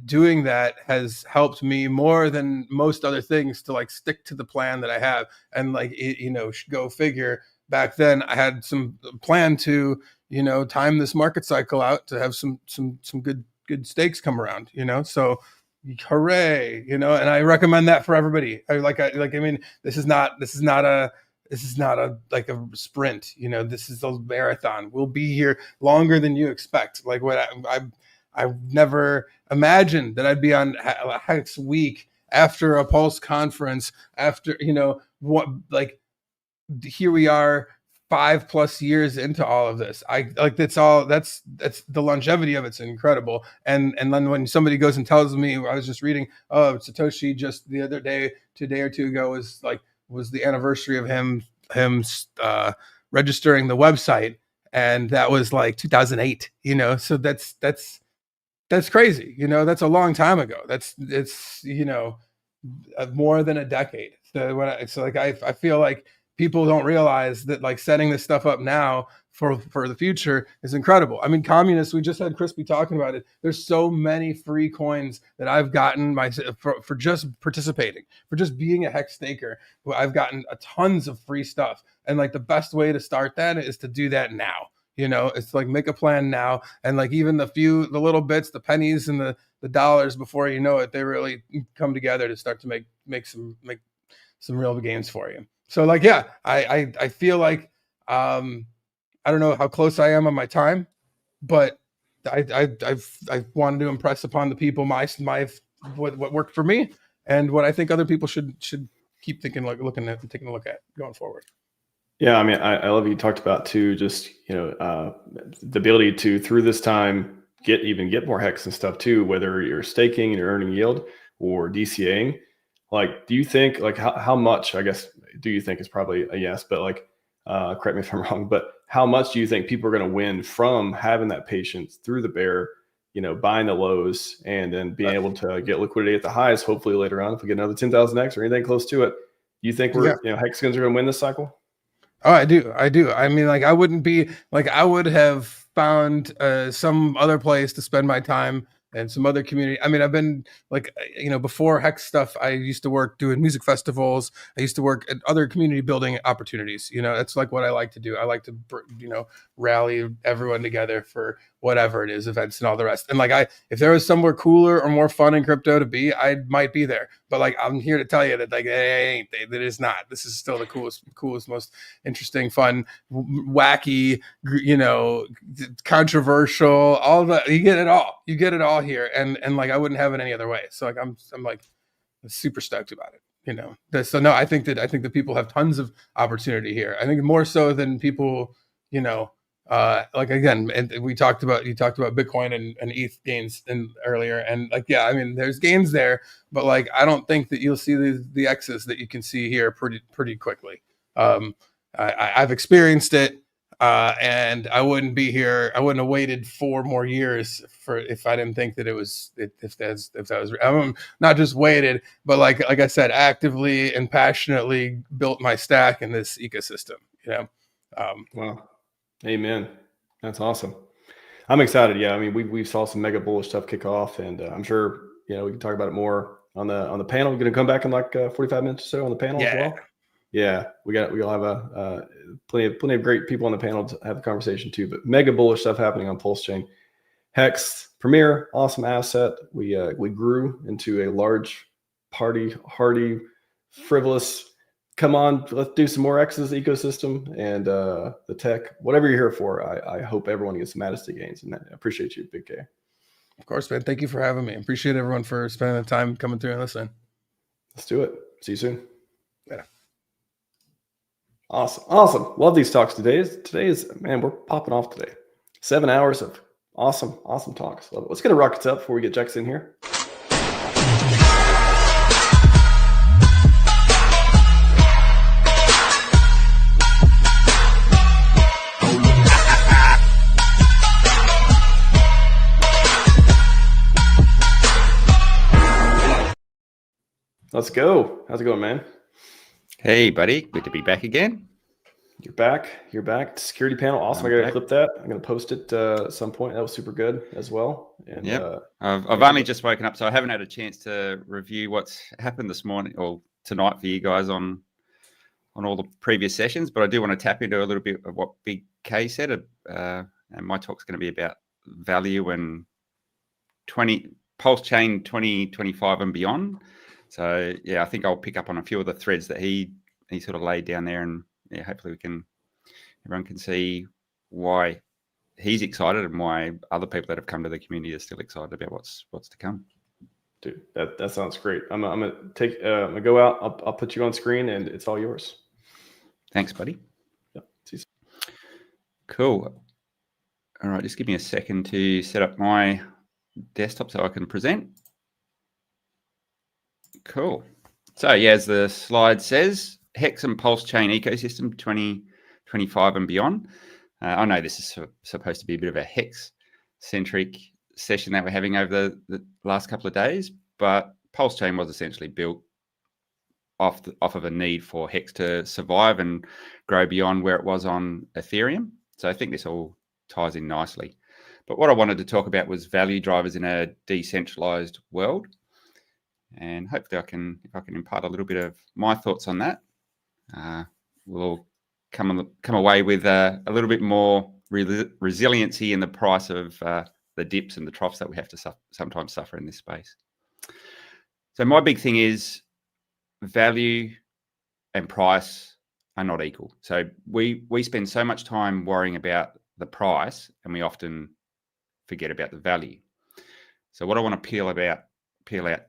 doing that has helped me more than most other things to like stick to the plan that I have. And like go figure, back then I had some plan to time this market cycle out to have some good stakes come around. So hooray, and I recommend that for everybody. I mean, this is not a like a sprint, this is a marathon. We'll be here longer than you expect. Like what I've never imagined that I'd be on HEX week after a Pulse conference, after what, like, here we are 5+ years into all of this. I like, that's the longevity of it's incredible. And then when somebody goes and tells me, I was just reading, oh, Satoshi just the other day, 2 days or 2 ago, was the anniversary of him registering the website, and that was like 2008. So that's crazy. That's a long time ago. It's more than a decade. So I feel like people don't realize that like setting this stuff up now for the future is incredible. I mean, communists, we just had Crispy talking about it. There's so many free coins that I've gotten for just participating, for just being a hex staker. I've gotten tons of free stuff. And like the best way to start that is to do that now. It's like, make a plan now. And like even the little bits, the pennies and the dollars, before you know it, they really come together to start to make some real gains for you. So like, yeah, I feel like, I don't know how close I am on my time, but I wanted to impress upon the people what worked for me, and what I think other people should keep taking a look at going forward. Yeah, I mean, I love you talked about too, just the ability to, through this time, get more hex and stuff too, whether you're staking and you're earning yield or DCAing. Like, do you think, like, how much, I guess, do you think is probably a yes, but like, correct me if I'm wrong, but how much do you think people are going to win from having that patience through the bear, buying the lows, and then being able to get liquidity at the highs, hopefully later on, if we get another 10,000x or anything close to it? Do you think Hexagons are going to win this cycle? Oh, I do. I mean, like, I would have found some other place to spend my time, and some other community. I mean, I've been like, before Hex stuff, I used to work doing music festivals. I used to work at other community building opportunities. That's like what I like to do. I like to, rally everyone together for whatever it is, events and all the rest. And like, if there was somewhere cooler or more fun in crypto to be, I might be there. But like, I'm here to tell you that like, that is not. This is still the coolest, most interesting, fun, wacky, controversial, all that. You get it all. You get it all here, and like, I wouldn't have it any other way. So like, I'm like super stoked about it. So no, I think that people have tons of opportunity here. I think more so than people, like, again, and you talked about Bitcoin and ETH gains earlier, and like, yeah, I mean, there's gains there, but like, I don't think that you'll see the X's that you can see here pretty quickly. I've experienced it. And I wouldn't be here. I wouldn't have waited 4 more years if I didn't think that if that was, I'm not just waited, but like I said, actively and passionately built my stack in this ecosystem. Wow, amen. That's awesome. I'm excited. Yeah, I mean, we saw some mega bullish stuff kick off, and I'm sure we can talk about it more on the panel. We're going to come back in like 45 minutes or so on the panel as well. Yeah, we'll have plenty of great people on the panel to have the conversation too. But mega bullish stuff happening on PulseChain. Hex, premier, awesome asset. We grew into a large, hardy, frivolous. Come on, let's do some more X's ecosystem and the tech, whatever you're here for. I hope everyone gets some Madison gains, and I appreciate you, Big K. Of course, man. Thank you for having me. Appreciate everyone for spending the time coming through and listening. Let's do it. See you soon. Yeah. Awesome. Love these talks today. Today's man, we're popping off today. 7 hours of awesome talks. Love it. Let's get a rockets up before we get Jex in here. Let's go. How's it going, man? Hey, buddy. Good to be back again. You're back. Security panel. Awesome. I got to clip that. I'm going to post it at some point. That was super good as well. And I've only just woken up, so I haven't had a chance to review what's happened this morning or tonight for you guys on all the previous sessions. But I do want to tap into a little bit of what Big K said. And my talk's going to be about value and PulseChain 2025 and beyond. So yeah, I think I'll pick up on a few of the threads that he sort of laid down there, and yeah, hopefully everyone can see why he's excited and why other people that have come to the community are still excited about what's to come. Dude, that sounds great. I'm gonna go out. I'll put you on screen, and it's all yours. Thanks, buddy. Yep. See you soon. Cool. All right, just give me a second to set up my desktop so I can present. Cool. So yeah, as the slide says, HEX and PulseChain ecosystem 2025 and beyond. I know this is supposed to be a bit of a HEX-centric session that we're having over the last couple of days, but PulseChain was essentially built off of a need for HEX to survive and grow beyond where it was on Ethereum. So I think this all ties in nicely. But what I wanted to talk about was value drivers in a decentralized world. And hopefully if I can impart a little bit of my thoughts on that, we'll all come away with a little bit more resiliency in the price of the dips and the troughs that we have to sometimes suffer in this space. So my big thing is value and price are not equal. So we spend so much time worrying about the price, and we often forget about the value. So what I want to peel out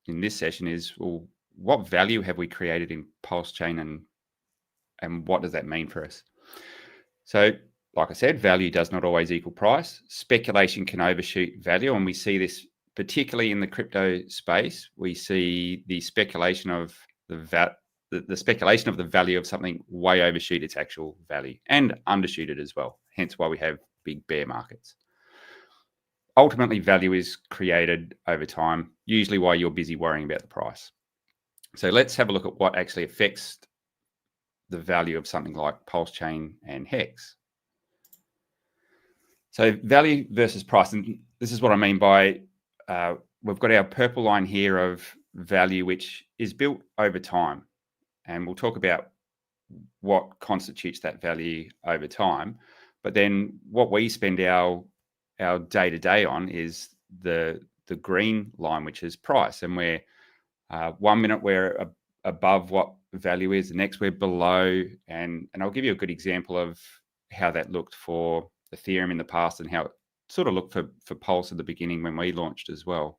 in this session is, well, what value have we created in PulseChain and what does that mean for us? So, like I said, value does not always equal price. Speculation can overshoot value, and we see this particularly in the crypto space. We see the speculation of the speculation of the value of something way overshoot its actual value and undershoot it as well. Hence why we have big bear markets. Ultimately, value is created over time, usually while you're busy worrying about the price. So let's have a look at what actually affects the value of something like PulseChain and HEX. So value versus price, and this is what I mean by we've got our purple line here of value, which is built over time. And we'll talk about what constitutes that value over time. But then what we spend our day-to-day on is the green line, which is price. And we're 1 minute we're above what value is, the next we're below. And I'll give you a good example of how that looked for Ethereum in the past and how it sort of looked for Pulse at the beginning when we launched as well.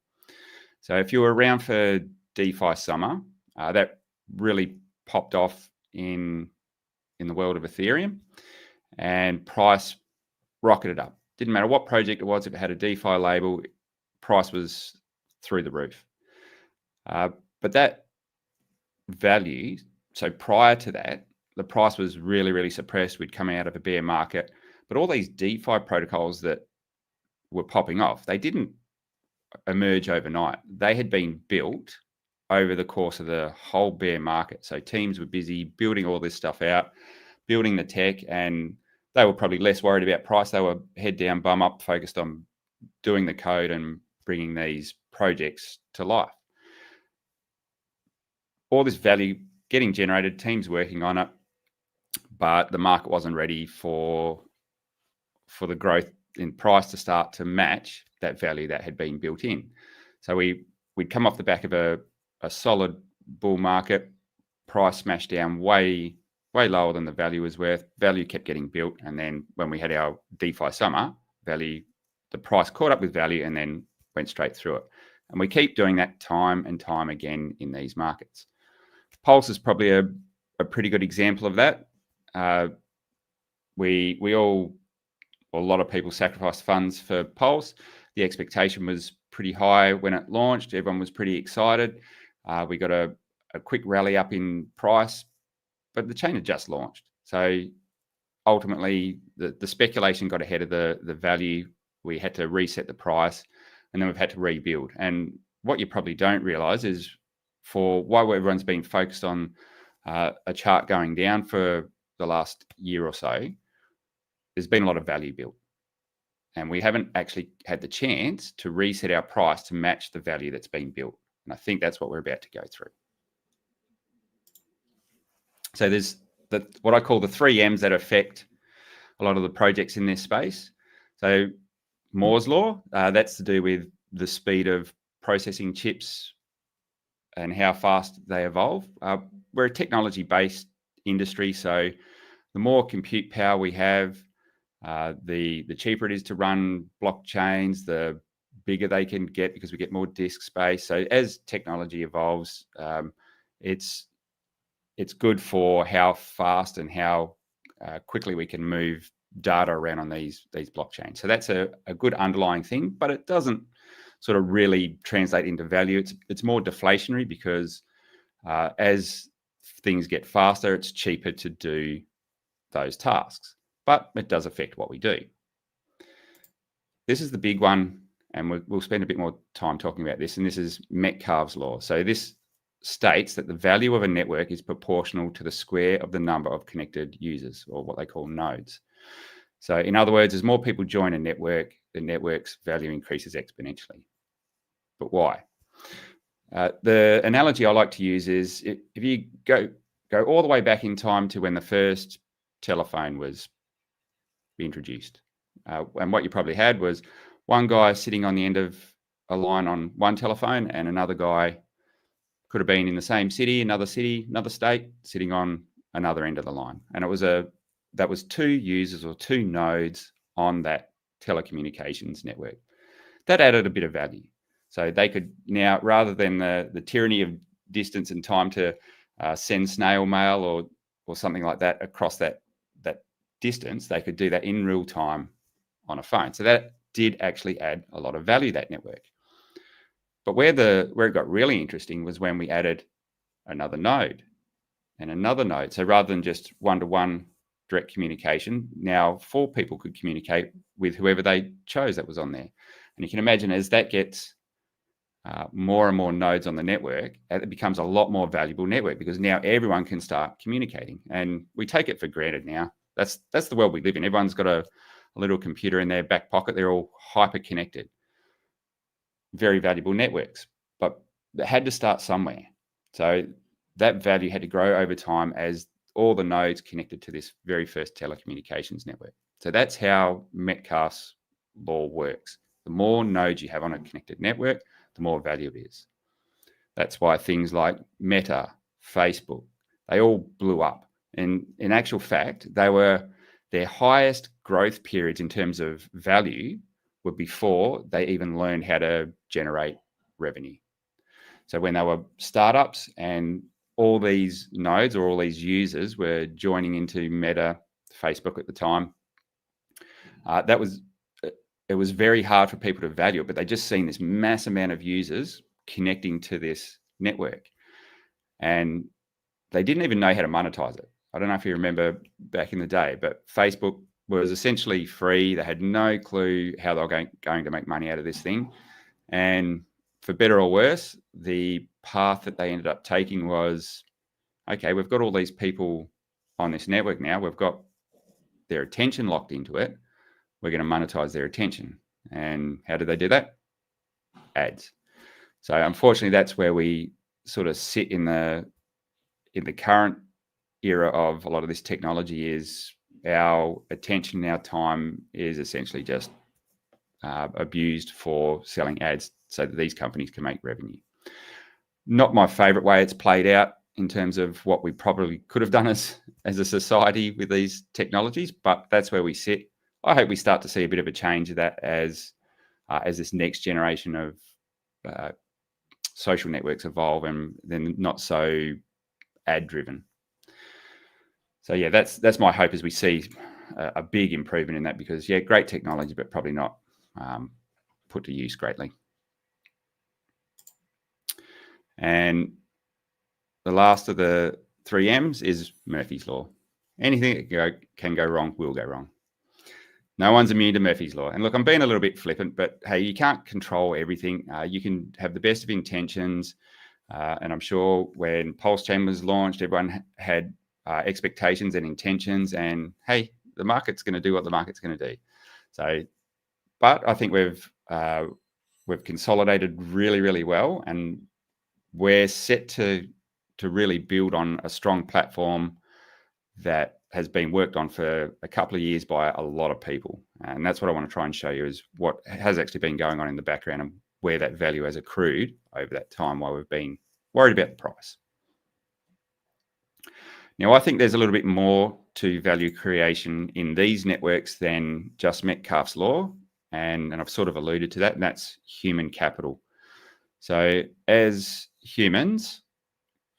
So if you were around for DeFi summer, that really popped off in the world of Ethereum, and price rocketed up. Didn't matter what project it was, if it had a DeFi label, price was through the roof. But that value, so prior to that, the price was really, really suppressed. We'd come out of a bear market, but all these DeFi protocols that were popping off, they didn't emerge overnight. They had been built over the course of the whole bear market. So teams were busy building all this stuff out, building the tech, and they were probably less worried about price. They were head down, bum up, focused on doing the code and bringing these projects to life. All this value getting generated, teams working on it, but the market wasn't ready for the growth in price to start to match that value that had been built in. So we'd come off the back of a solid bull market, price smashed down way lower than the value was worth. Value kept getting built, and then when we had our DeFi summer, the price caught up with value and then went straight through it. And we keep doing that time and time again in these markets. Pulse is probably a pretty good example of that. We all or a lot of people sacrificed funds for Pulse. The expectation was pretty high when it launched. Everyone was pretty excited. We got a quick rally up in price, but the chain had just launched. So ultimately, the speculation got ahead of the value. We had to reset the price, and then we've had to rebuild. And what you probably don't realize is, for while everyone's been focused on a chart going down for the last year or so, there's been a lot of value built. And we haven't actually had the chance to reset our price to match the value that's been built. And I think that's what we're about to go through. So there's what I call the 3 M's that affect a lot of the projects in this space. So Moore's law, that's to do with the speed of processing chips and how fast they evolve. We're a technology-based industry, so the more compute power we have, the cheaper it is to run blockchains, the bigger they can get because we get more disk space. So as technology evolves, it's good for how fast and how quickly we can move data around on these blockchains. So that's a good underlying thing, but it doesn't sort of really translate into value. It's more deflationary because as things get faster, it's cheaper to do those tasks, but it does affect what we do. This is the big one, and we'll spend a bit more time talking about this, and this is Metcalfe's law. So this states that the value of a network is proportional to the square of the number of connected users, or what they call nodes. So in other words, as more people join a network, the network's value increases exponentially. But why? The analogy I like to use is if you go all the way back in time to when the first telephone was introduced, and what you probably had was one guy sitting on the end of a line on one telephone, and another guy could have been in the same city, another state, sitting on another end of the line. And that was 2 users or 2 nodes on that telecommunications network. That added a bit of value. So they could now, rather than the tyranny of distance and time to send snail mail or something like that across that distance, they could do that in real time on a phone. So that did actually add a lot of value, that network. But where it got really interesting was when we added another node and another node. So rather than just one-to-one direct communication, now 4 people could communicate with whoever they chose that was on there. And you can imagine as that gets more and more nodes on the network, it becomes a lot more valuable network because now everyone can start communicating. And we take it for granted now. That's the world we live in. Everyone's got a little computer in their back pocket. They're all hyper connected. Very valuable networks, but it had to start somewhere. So that value had to grow over time as all the nodes connected to this very first telecommunications network. So that's how Metcalfe's law works. The more nodes you have on a connected network, the more value it is. That's why things like Meta, Facebook, they all blew up. And in actual fact, their highest growth periods in terms of value were before they even learned how to generate revenue. So when they were startups and all these nodes or all these users were joining into Meta, Facebook at the time, it was very hard for people to value it, but they just seen this mass amount of users connecting to this network. And they didn't even know how to monetize it. I don't know if you remember back in the day, but Facebook was essentially free. They had no clue how they were going to make money out of this thing. And for better or worse, the path that they ended up taking was, okay, we've got all these people on this network now. We've got their attention locked into it. We're going to monetize their attention. And how did they do that? Ads. So unfortunately, that's where we sort of sit in the current era of a lot of this technology. Is our attention, our time is essentially just abused for selling ads so that these companies can make revenue. Not my favorite way it's played out in terms of what we probably could have done as a society with these technologies, but that's where we sit. I hope we start to see a bit of a change of that as this next generation of social networks evolve and then not so ad driven. So yeah, that's my hope as we see a big improvement in that because, yeah, great technology, but probably not put to use greatly. And the last of the 3 M's is Murphy's Law. Anything that can go wrong will go wrong. No one's immune to Murphy's Law. And look, I'm being a little bit flippant, but hey, you can't control everything. You can have the best of intentions. And I'm sure when PulseChain was launched, everyone had expectations and intentions. And hey, the market's going to do what the market's going to do. So, but I think we've consolidated really, really well. And we're set to really build on a strong platform that has been worked on for a couple of years by a lot of people. And that's what I want to try and show you is what has actually been going on in the background and where that value has accrued over that time while we've been worried about the price. Now, I think there's a little bit more to value creation in these networks than just Metcalfe's Law. And I've sort of alluded to that, and that's human capital. So as humans,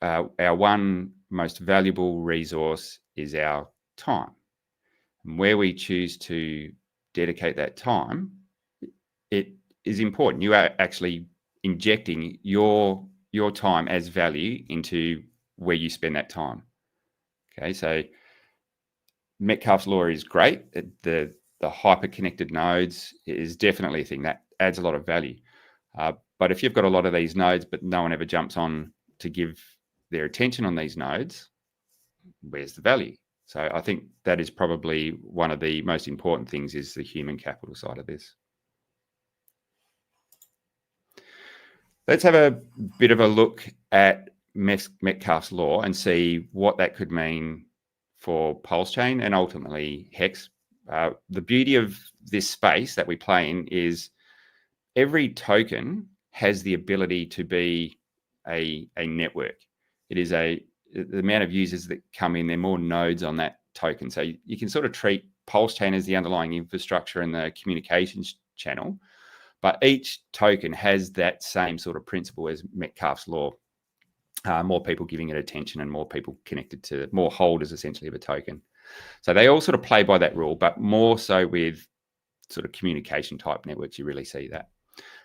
our one most valuable resource is our time. And where we choose to dedicate that time, it is important. You are actually injecting your time as value into where you spend that time. Okay, so Metcalfe's Law is great. The hyper-connected nodes is definitely a thing that adds a lot of value. But if you've got a lot of these nodes, but no one ever jumps on to give their attention on these nodes, where's the value? So I think that is probably one of the most important things is the human capital side of this. Let's have a bit of a look at Metcalfe's Law and see what that could mean for PulseChain and ultimately HEX. The beauty of this space that we play in is every token has the ability to be a network. It is the amount of users that come in, there are more nodes on that token. So you can sort of treat PulseChain as the underlying infrastructure and the communications channel, but each token has that same sort of principle as Metcalfe's Law. More people giving it attention and more people connected to more holders essentially of a token. So they all sort of play by that rule, but more so with sort of communication type networks, you really see that.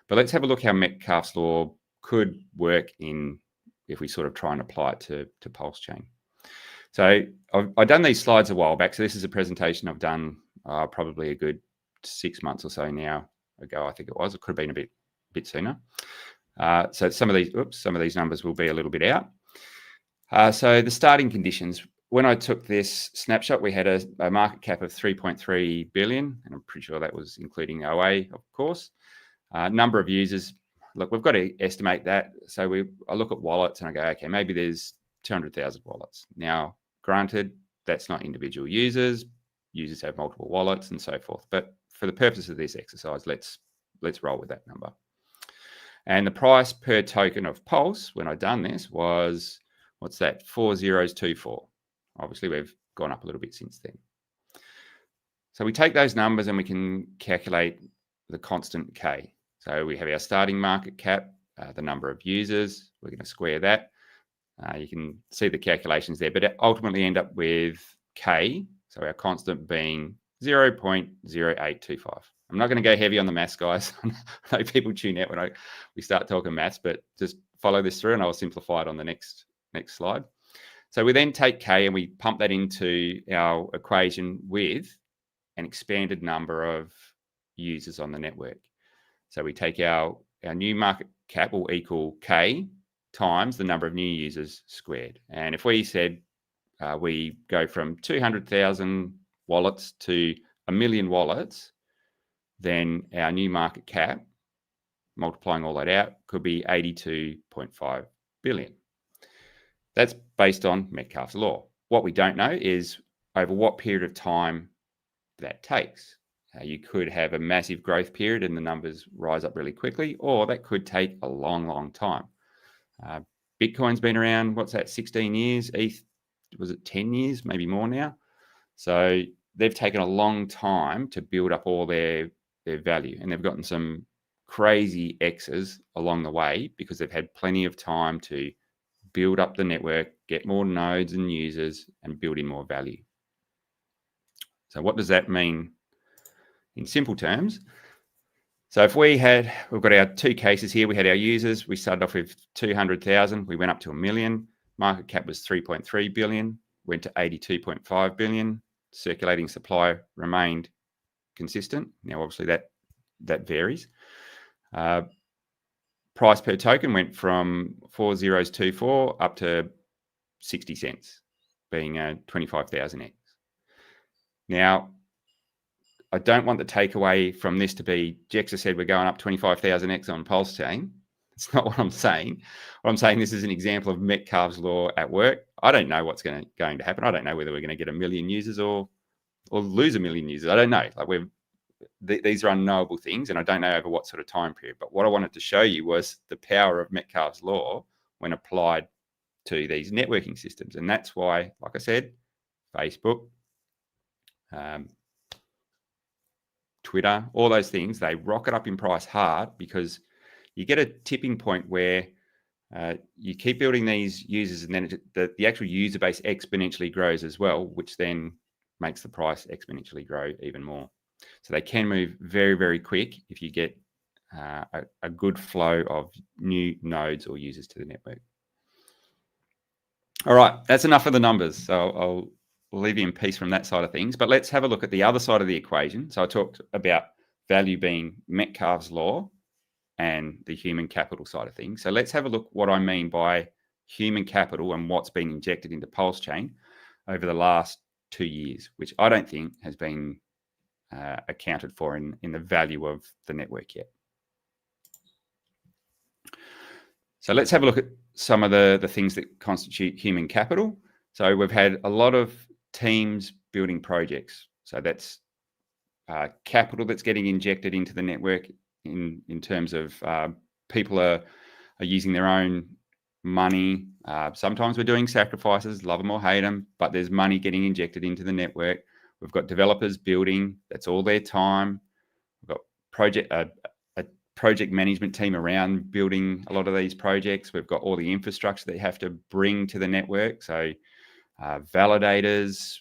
But let's have a look how Metcalfe's Law could work if we sort of try and apply it to PulseChain. So I've done these slides a while back. So this is a presentation I've done probably a good 6 months or so now ago, I think it was. It could have been a bit sooner. So some of these numbers will be a little bit out. So the starting conditions, when I took this snapshot, we had a market cap of 3.3 billion, and I'm pretty sure that was including OA, of course. Number of users, look, we've got to estimate that. So I look at wallets and I go, okay, maybe there's 200,000 wallets. Now, granted, that's not individual users. Users have multiple wallets and so forth. But for the purpose of this exercise, let's roll with that number. And the price per token of Pulse, when I done this, was, what's that? 4024. Obviously, we've gone up a little bit since then. So we take those numbers and we can calculate the constant K. So we have our starting market cap, the number of users. We're going to square that. You can see the calculations there, but ultimately end up with K, so our constant being 0.0825. I'm not going to go heavy on the maths, guys. I know people tune out when we start talking maths, but just follow this through and I'll simplify it on the next slide. So we then take K and we pump that into our equation with an expanded number of users on the network. So we take our new market cap will equal K times the number of new users squared. And if we said we go from 200,000 wallets to 1 million wallets, then our new market cap, multiplying all that out, could be 82.5 billion. That's based on Metcalfe's Law. What we don't know is over what period of time that takes. You could have a massive growth period and the numbers rise up really quickly, or that could take a long, long time. Bitcoin's been around, 16 years? ETH, was it 10 years, maybe more now? So they've taken a long time to build up all their value, and they've gotten some crazy X's along the way because they've had plenty of time to build up the network, get more nodes and users, and build in more value. So what does that mean in simple terms? So if we've got our two cases here, we had our users, we started off with 200,000, we went up to 1 million, market cap was 3.3 billion, went to 82.5 billion, circulating supply remained consistent. Now, obviously that varies. Price per token went from 4.024 up to 60 cents, being 25,000x. Now, I don't want the takeaway from this to be, Jexa said we're going up 25,000x on PulseChain. It's not what I'm saying. What I'm saying, this is an example of Metcalfe's law at work. I don't know what's going to happen. I don't know whether we're going to get 1 million users or lose 1 million users. I don't know. Like these are unknowable things, and I don't know over what sort of time period. But what I wanted to show you was the power of Metcalfe's law when applied to these networking systems. And that's why, like I said, Facebook, Twitter, all those things, they rocket up in price hard because you get a tipping point where you keep building these users, and then the actual user base exponentially grows as well, which then makes the price exponentially grow even more. So they can move very, very quick if you get a good flow of new nodes or users to the network. All right, that's enough of the numbers. So I'll leave you in peace from that side of things. But let's have a look at the other side of the equation. So I talked about value being Metcalfe's law and the human capital side of things. So let's have a look what I mean by human capital and what's been injected into PulseChain over the last 2 years, which I don't think has been accounted for in the value of the network yet. So let's have a look at some of the things that constitute human capital. So we've had a lot of teams building projects. So that's capital that's getting injected into the network in terms of people are using their own money. Sometimes we're doing sacrifices, love them or hate them, but there's money getting injected into the network. We've got developers building, that's all their time. We've got a project management team around building a lot of these projects. We've got all the infrastructure that you have to bring to the network. So validators,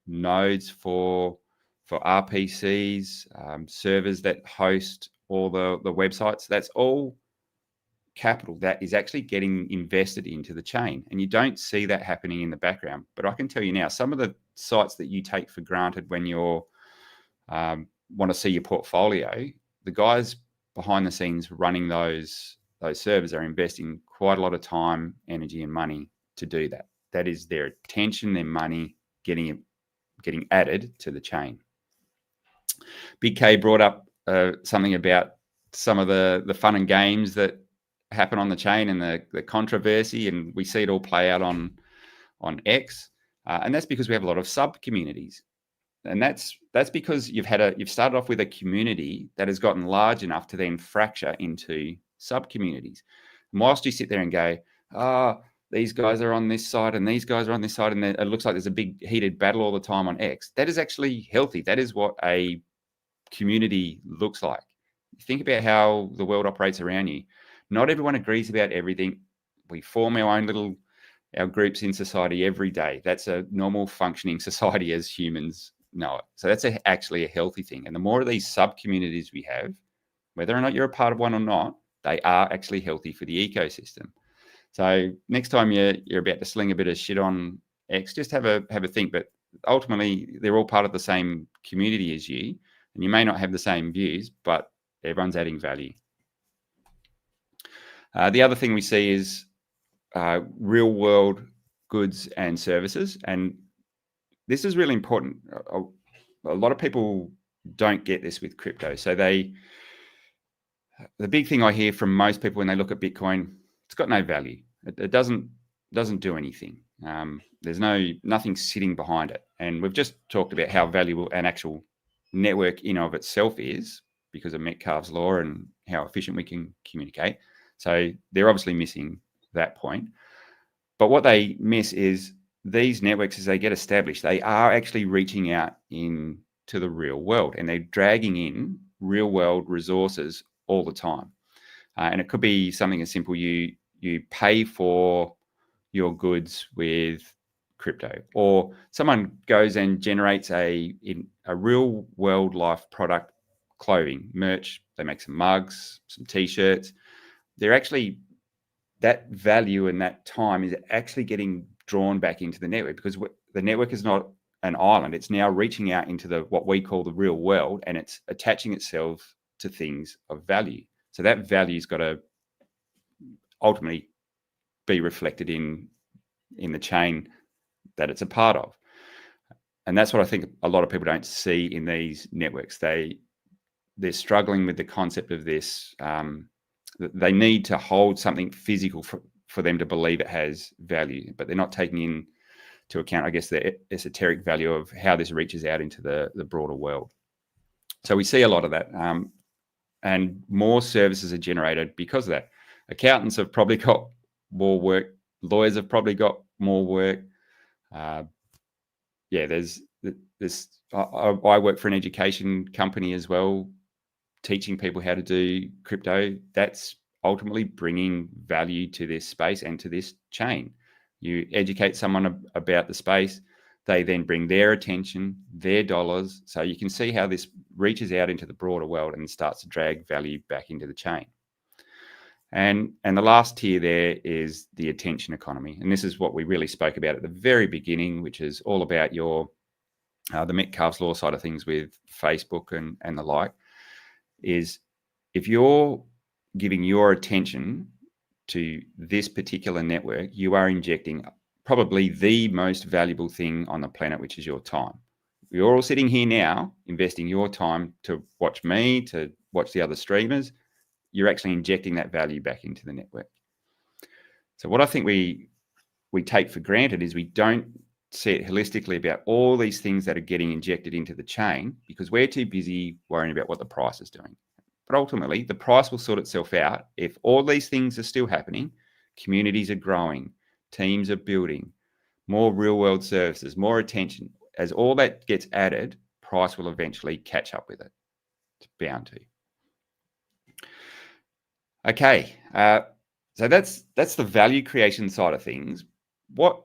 nodes for RPCs, servers that host all the websites. That's all capital that is actually getting invested into the chain. And you don't see that happening in the background. But I can tell you now, some of the sites that you take for granted when you're want to see your portfolio, the guys behind the scenes running those servers are investing quite a lot of time, energy, and money to do that. That is their attention, their money getting added to the chain. Big K brought up something about some of the fun and games that happen on the chain and the controversy, and we see it all play out on X, and that's because we have a lot of sub communities, and that's because you've started off with a community that has gotten large enough to then fracture into sub communities. And whilst you sit there and go, these guys are on this side and these guys are on this side, and it looks like there's a big heated battle all the time on X, that is actually healthy. That is what a community looks like. Think about how the world operates around you. Not everyone agrees about everything. We form our groups in society every day. That's a normal functioning society as humans know it. So that's actually a healthy thing. And the more of these sub-communities we have, whether or not you're a part of one or not, they are actually healthy for the ecosystem. So next time you're about to sling a bit of shit on X, just have a think. But ultimately, they're all part of the same community as you. And you may not have the same views, but everyone's adding value. The other thing we see is real world goods and services. And this is really important. A lot of people don't get this with crypto. So the big thing I hear from most people when they look at Bitcoin, it's got no value. It doesn't do anything. There's nothing sitting behind it. And we've just talked about how valuable an actual network in of itself is because of Metcalfe's law and how efficient we can communicate. So they're obviously missing that point. But what they miss is these networks, as they get established, they are actually reaching out into the real world, and they're dragging in real world resources all the time. And it could be something as simple, you pay for your goods with crypto, or someone goes and generates a real world life product, clothing, merch. They make some mugs, some t-shirts. They're actually, that value and that time is actually getting drawn back into the network, because the network is not an island. It's now reaching out into what we call the real world, and it's attaching itself to things of value. So that value's got to ultimately be reflected in the chain that it's a part of. And that's what I think a lot of people don't see in these networks. They're struggling with the concept of this. They need to hold something physical for them to believe it has value, but they're not taking into account, I guess, the esoteric value of how this reaches out into the broader world. So we see a lot of that, and more services are generated because of that. Accountants have probably got more work. Lawyers have probably got more work. There's I work for an education company as well, teaching people how to do crypto. That's ultimately bringing value to this space and to this chain. You educate someone about the space, they then bring their attention, their dollars. So you can see how this reaches out into the broader world and starts to drag value back into the chain. And the last tier there is the attention economy. And this is what we really spoke about at the very beginning, which is all about the Metcalfe's law side of things with Facebook and the like, is if you're giving your attention to this particular network, you are injecting probably the most valuable thing on the planet, which is your time. You're all sitting here now investing your time to watch me, to watch the other streamers. You're actually injecting that value back into the network. So what I think we take for granted is we don't see it holistically about all these things that are getting injected into the chain, because we're too busy worrying about what the price is doing. But ultimately, the price will sort itself out if all these things are still happening. Communities are growing, teams are building, more real-world services, more attention. As all that gets added, price will eventually catch up with it. It's bound to. Okay, so that's the value creation side of things. What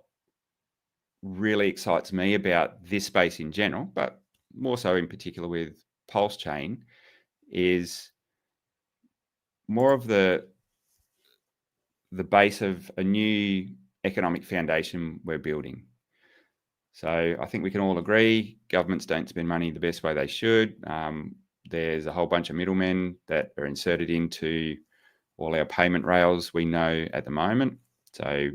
really excites me about this space in general, but more so in particular with PulseChain, is more of the base of a new economic foundation we're building. So I think we can all agree governments don't spend money the best way they should. There's a whole bunch of middlemen that are inserted into all our payment rails we know at the moment. So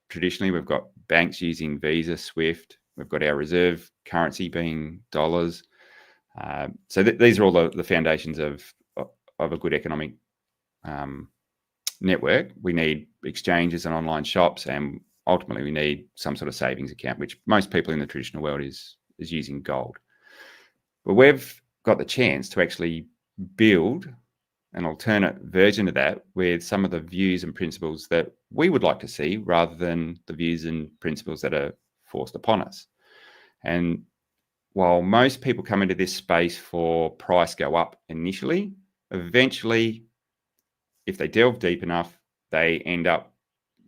traditionally, we've got banks using Visa, Swift. We've got our reserve currency being dollars. So these are all the foundations of a good economic network. We need exchanges and online shops, and ultimately we need some sort of savings account, which most people in the traditional world is using gold. But we've got the chance to actually build an alternate version of that with some of the views and principles that we would like to see, rather than the views and principles that are forced upon us. And while most people come into this space for price go up initially, eventually, if they delve deep enough, they end up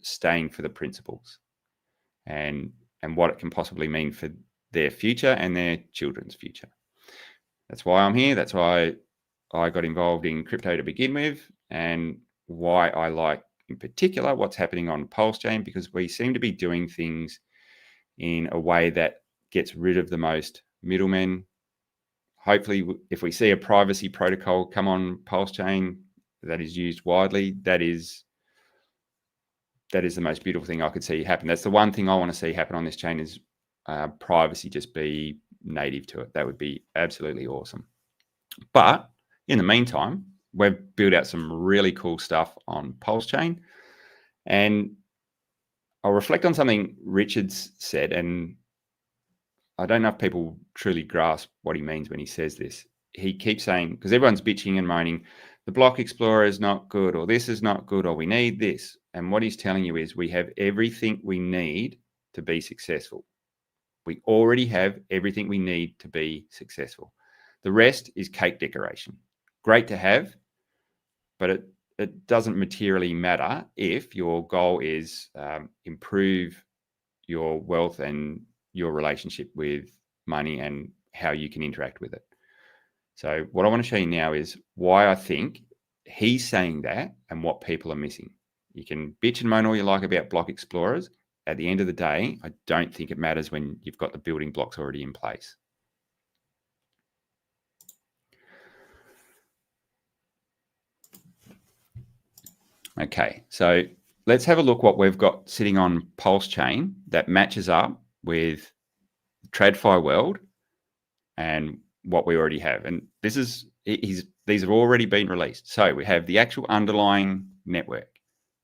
staying for the principles and what it can possibly mean for their future and their children's future. That's why I'm here. That's why I got involved in crypto to begin with, and why I like in particular what's happening on PulseChain, because we seem to be doing things in a way that gets rid of the most middlemen. Hopefully, if we see a privacy protocol come on PulseChain that is used widely, that is the most beautiful thing I could see happen. That's the one thing I want to see happen on this chain, is privacy just be native to it. That would be absolutely awesome. But in the meantime, we've built out some really cool stuff on PulseChain. And I'll reflect on something Richard's said, and I don't know if people truly grasp what he means when he says this. He keeps saying, because everyone's bitching and moaning, the block explorer is not good, or this is not good, or we need this. And what he's telling you is we have everything we need to be successful. We already have everything we need to be successful. The rest is cake decoration. Great to have, but it doesn't materially matter if your goal is improve your wealth and your relationship with money and how you can interact with it. So what I want to show you now is why I think he's saying that and what people are missing. You can bitch and moan all you like about block explorers. At the end of the day, I don't think it matters when you've got the building blocks already in place. Okay, so let's have a look what we've got sitting on PulseChain that matches up with TradFi World and what we already have. And these have already been released. So we have the actual underlying network,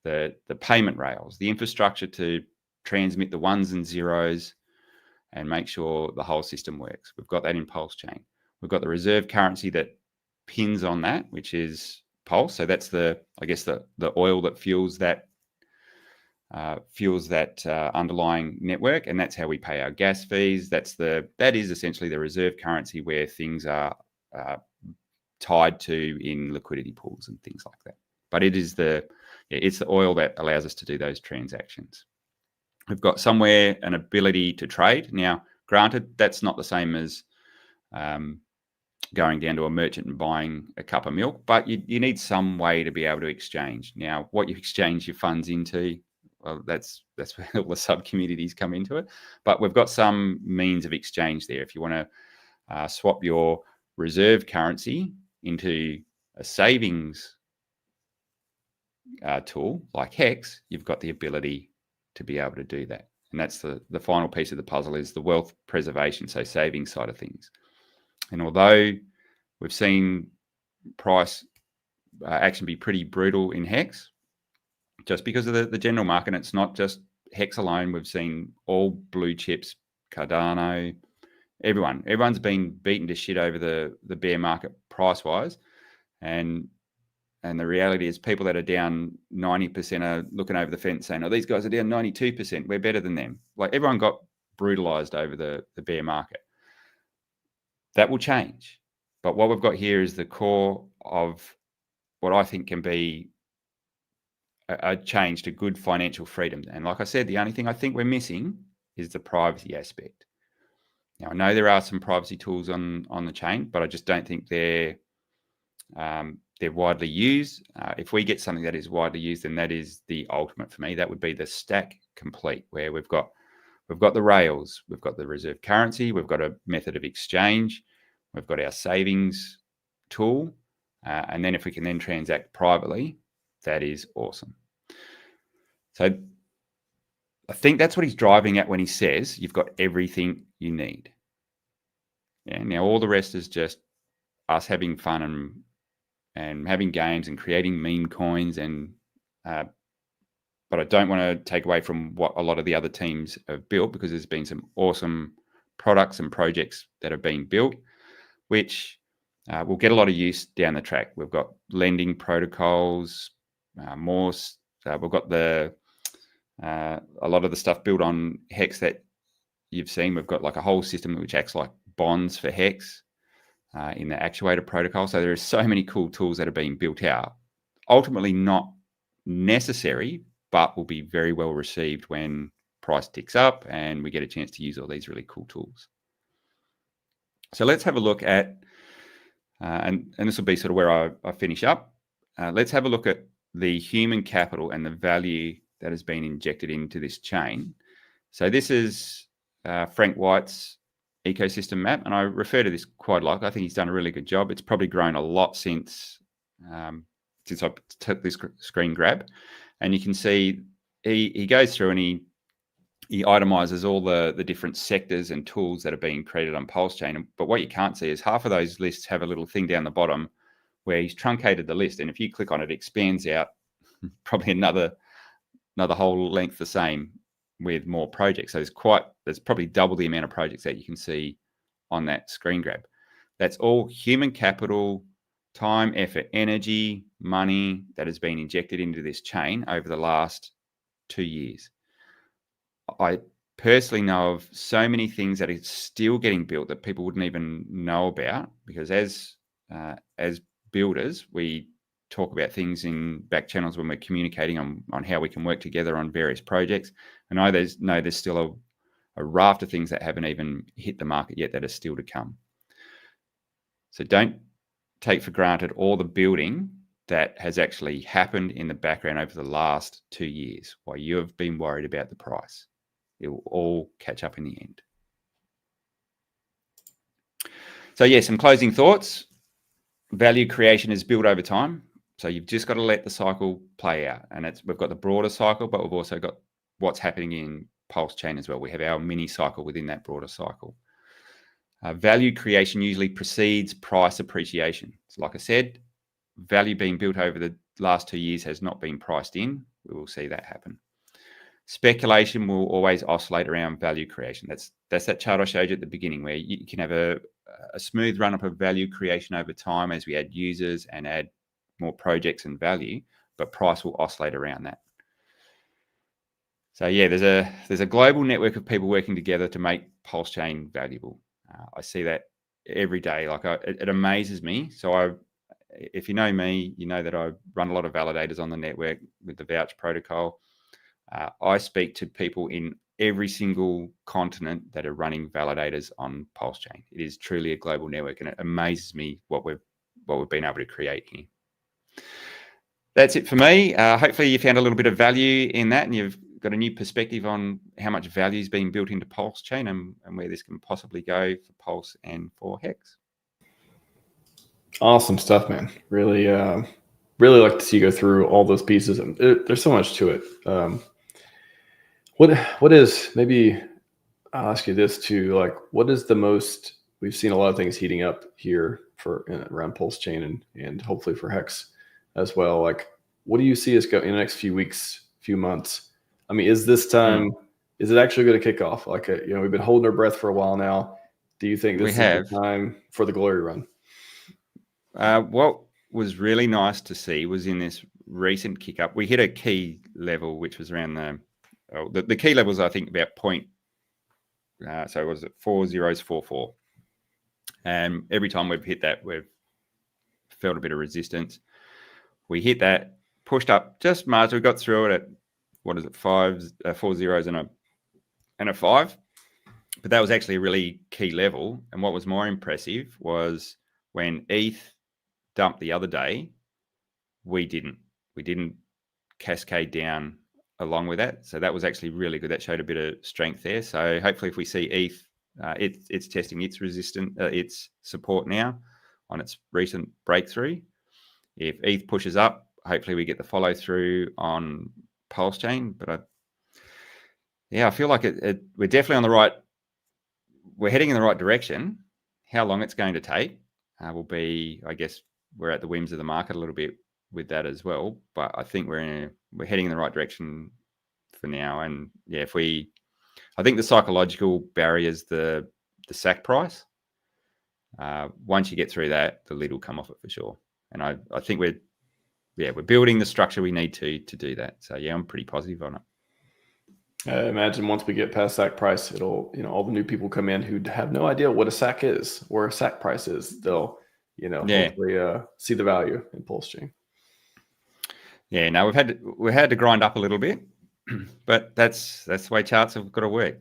the payment rails, the infrastructure to transmit the ones and zeros and make sure the whole system works. We've got that in PulseChain. We've got the reserve currency that pins on that, which is Pulse. So that's the oil that fuels that underlying network, and that's how we pay our gas fees. That is essentially the reserve currency where things are tied to in liquidity pools and things like that. But it's the oil that allows us to do those transactions. We've got somewhere an ability to trade. Now, granted, that's not the same as going down to a merchant and buying a cup of milk, but you need some way to be able to exchange. Now, what you exchange your funds into, well, that's where all the sub-communities come into it. But we've got some means of exchange there. If you want to swap your reserve currency into a savings tool like HEX, you've got the ability to be able to do that. And that's the final piece of the puzzle, is the wealth preservation, so savings side of things. And although we've seen price action be pretty brutal in HEX, just because of the general market, it's not just HEX alone. We've seen all blue chips, Cardano, everyone's been beaten to shit over the bear market price-wise. And the reality is people that are down 90% are looking over the fence saying, oh, these guys are down 92%. We're better than them. Like, everyone got brutalized over the bear market. That will change. But what we've got here is the core of what I think can be a change to good financial freedom. And like I said, the only thing I think we're missing is the privacy aspect. Now, I know there are some privacy tools on the chain, but I just don't think they're widely used. If we get something that is widely used, then that is the ultimate for me. That would be the stack complete, where we've got the rails, we've got the reserve currency, we've got a method of exchange, we've got our savings tool, and then if we can then transact privately, that is awesome. So I think that's what he's driving at when he says you've got everything you need. Yeah. Now all the rest is just us having fun and having games and creating meme coins, and but I don't want to take away from what a lot of the other teams have built, because there's been some awesome products and projects that have been built, which will get a lot of use down the track. We've got lending protocols, we've got a lot of the stuff built on HEX that you've seen. We've got like a whole system which acts like bonds for HEX in the actuator protocol. So there are so many cool tools that are being built out. Ultimately not necessary, but will be very well received when price ticks up and we get a chance to use all these really cool tools. So let's have a look at, and this will be sort of where I finish up. Let's have a look at the human capital and the value that has been injected into this chain. So this is Frank White's ecosystem map, and I refer to this quite a lot. I think he's done a really good job. It's probably grown a lot since I took this screen grab, and you can see he goes through and he itemizes all the different sectors and tools that are being created on PulseChain. But what you can't see is half of those lists have a little thing down the bottom where he's truncated the list, and if you click on it, it expands out probably another whole length the same with more projects. So there's probably double the amount of projects that you can see on that screen grab. That's all human capital, time, effort, energy, money that has been injected into this chain over the last 2 years. I personally know of so many things that are still getting built that people wouldn't even know about, because as builders, we, you know, we want to talk about things in back channels when we're communicating on how we can work together on various projects. And I know there's still a raft of things that haven't even hit the market yet that are still to come. So don't take for granted all the building that has actually happened in the background over the last 2 years while you have been worried about the price. It will all catch up in the end. So yeah, some closing thoughts. Value creation is built over time. So you've just got to let the cycle play out. And we've got the broader cycle, but we've also got what's happening in PulseChain as well. We have our mini cycle within that broader cycle. Value creation usually precedes price appreciation. So like I said, value being built over the last 2 years has not been priced in. We will see that happen. Speculation will always oscillate around value creation. That's that chart I showed you at the beginning, where you can have a smooth run up of value creation over time as we add users and add more projects and value, but price will oscillate around that. So yeah, there's a global network of people working together to make PulseChain valuable. I see that every day. Like it amazes me. So if you know me, you know that I run a lot of validators on the network with the Vouch protocol. I speak to people in every single continent that are running validators on PulseChain. It is truly a global network, and it amazes me what we've been able to create here. That's it for me. Hopefully you found a little bit of value in that, and you've got a new perspective on how much value is being built into PulseChain and where this can possibly go for Pulse and for HEX. Awesome stuff, man. Really, really like to see you go through all those pieces. And there's so much to it. What is, maybe I'll ask you this too, like what is the most, we've seen a lot of things heating up here around PulseChain and hopefully for HEX as well. Like what do you see us go in the next few weeks, few months? I mean, is this time, is it actually going to kick off? Like, we've been holding our breath for a while now. Do you think this is the time for the glory run? What was really nice to see was in this recent kick up, we hit a key level, which was around the key levels, I think about so was it 4044. And every time we've hit that, we've felt a bit of resistance. We hit that, pushed up just marginally. We got through it at, what is it, 4 zeros and a 5. But that was actually a really key level. And what was more impressive was when ETH dumped the other day, we didn't cascade down along with that. So that was actually really good. That showed a bit of strength there. So hopefully if we see ETH, it's testing its support now on its recent breakthrough. If ETH pushes up, hopefully we get the follow through on PulseChain. But I feel like we're definitely on the right, we're heading in the right direction. How long it's going to take will be, I guess, we're at the whims of the market a little bit with that as well. But I think we're heading in the right direction for now. And yeah, I think the psychological barrier is the SAC price. Once you get through that, the lid will come off it for sure. And I think we're building the structure we need to do that. So yeah, I'm pretty positive on it. I imagine once we get past SAC price, it'll, all the new people come in who have no idea what a SAC is or a SAC price is. They'll, hopefully see the value in PulseChain. Yeah, no, we've had to grind up a little bit, but that's the way charts have got to work.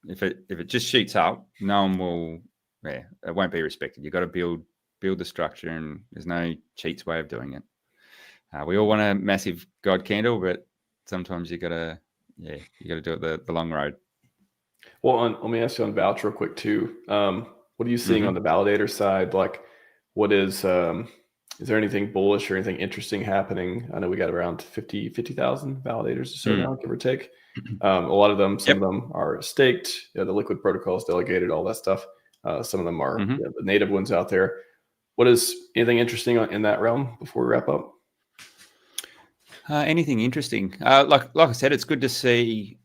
If it just shoots up, no one will. Yeah, it won't be respected. You've got to build the structure, and there's no cheats way of doing it. We all want a massive God candle, but sometimes you got to do it the long road. Well, let me ask you on Vouch real quick too. What are you seeing on the validator side? Like, what is there anything bullish or anything interesting happening? I know we got around 50,000 validators or so now, give or take. A lot of them, some of them are staked. The liquid protocol is delegated, all that stuff. Some of them are the native ones out there. What is anything interesting in that realm before we wrap up? Anything interesting? Like I said, it's good to see.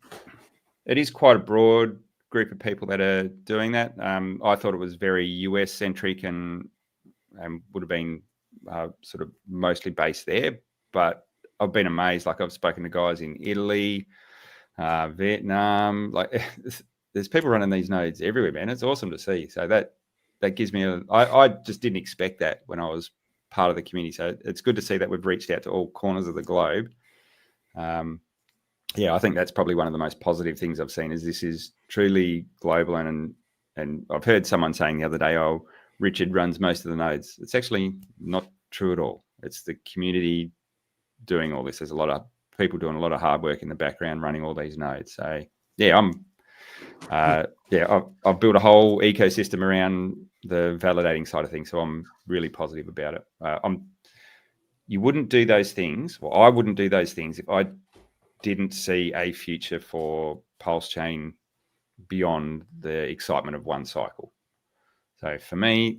It is quite a broad group of people that are doing that. I thought it was very US centric and would have been sort of mostly based there. But I've been amazed. Like I've spoken to guys in Italy, Vietnam. Like there's people running these nodes everywhere, man. It's awesome to see. So that gives me I just didn't expect that when I was part of the community. So it's good to see that we've reached out to all corners of the globe. Yeah, I think that's probably one of the most positive things I've seen, is this is truly global. And I've heard someone saying the other day, oh, Richard runs most of the nodes. It's actually not true at all. It's the community doing all this. There's a lot of people doing a lot of hard work in the background running all these nodes. So yeah, I've built a whole ecosystem around the validating side of things. So I'm really positive about it. You wouldn't do those things. Well, I wouldn't do those things if I didn't see a future for PulseChain beyond the excitement of one cycle. So for me,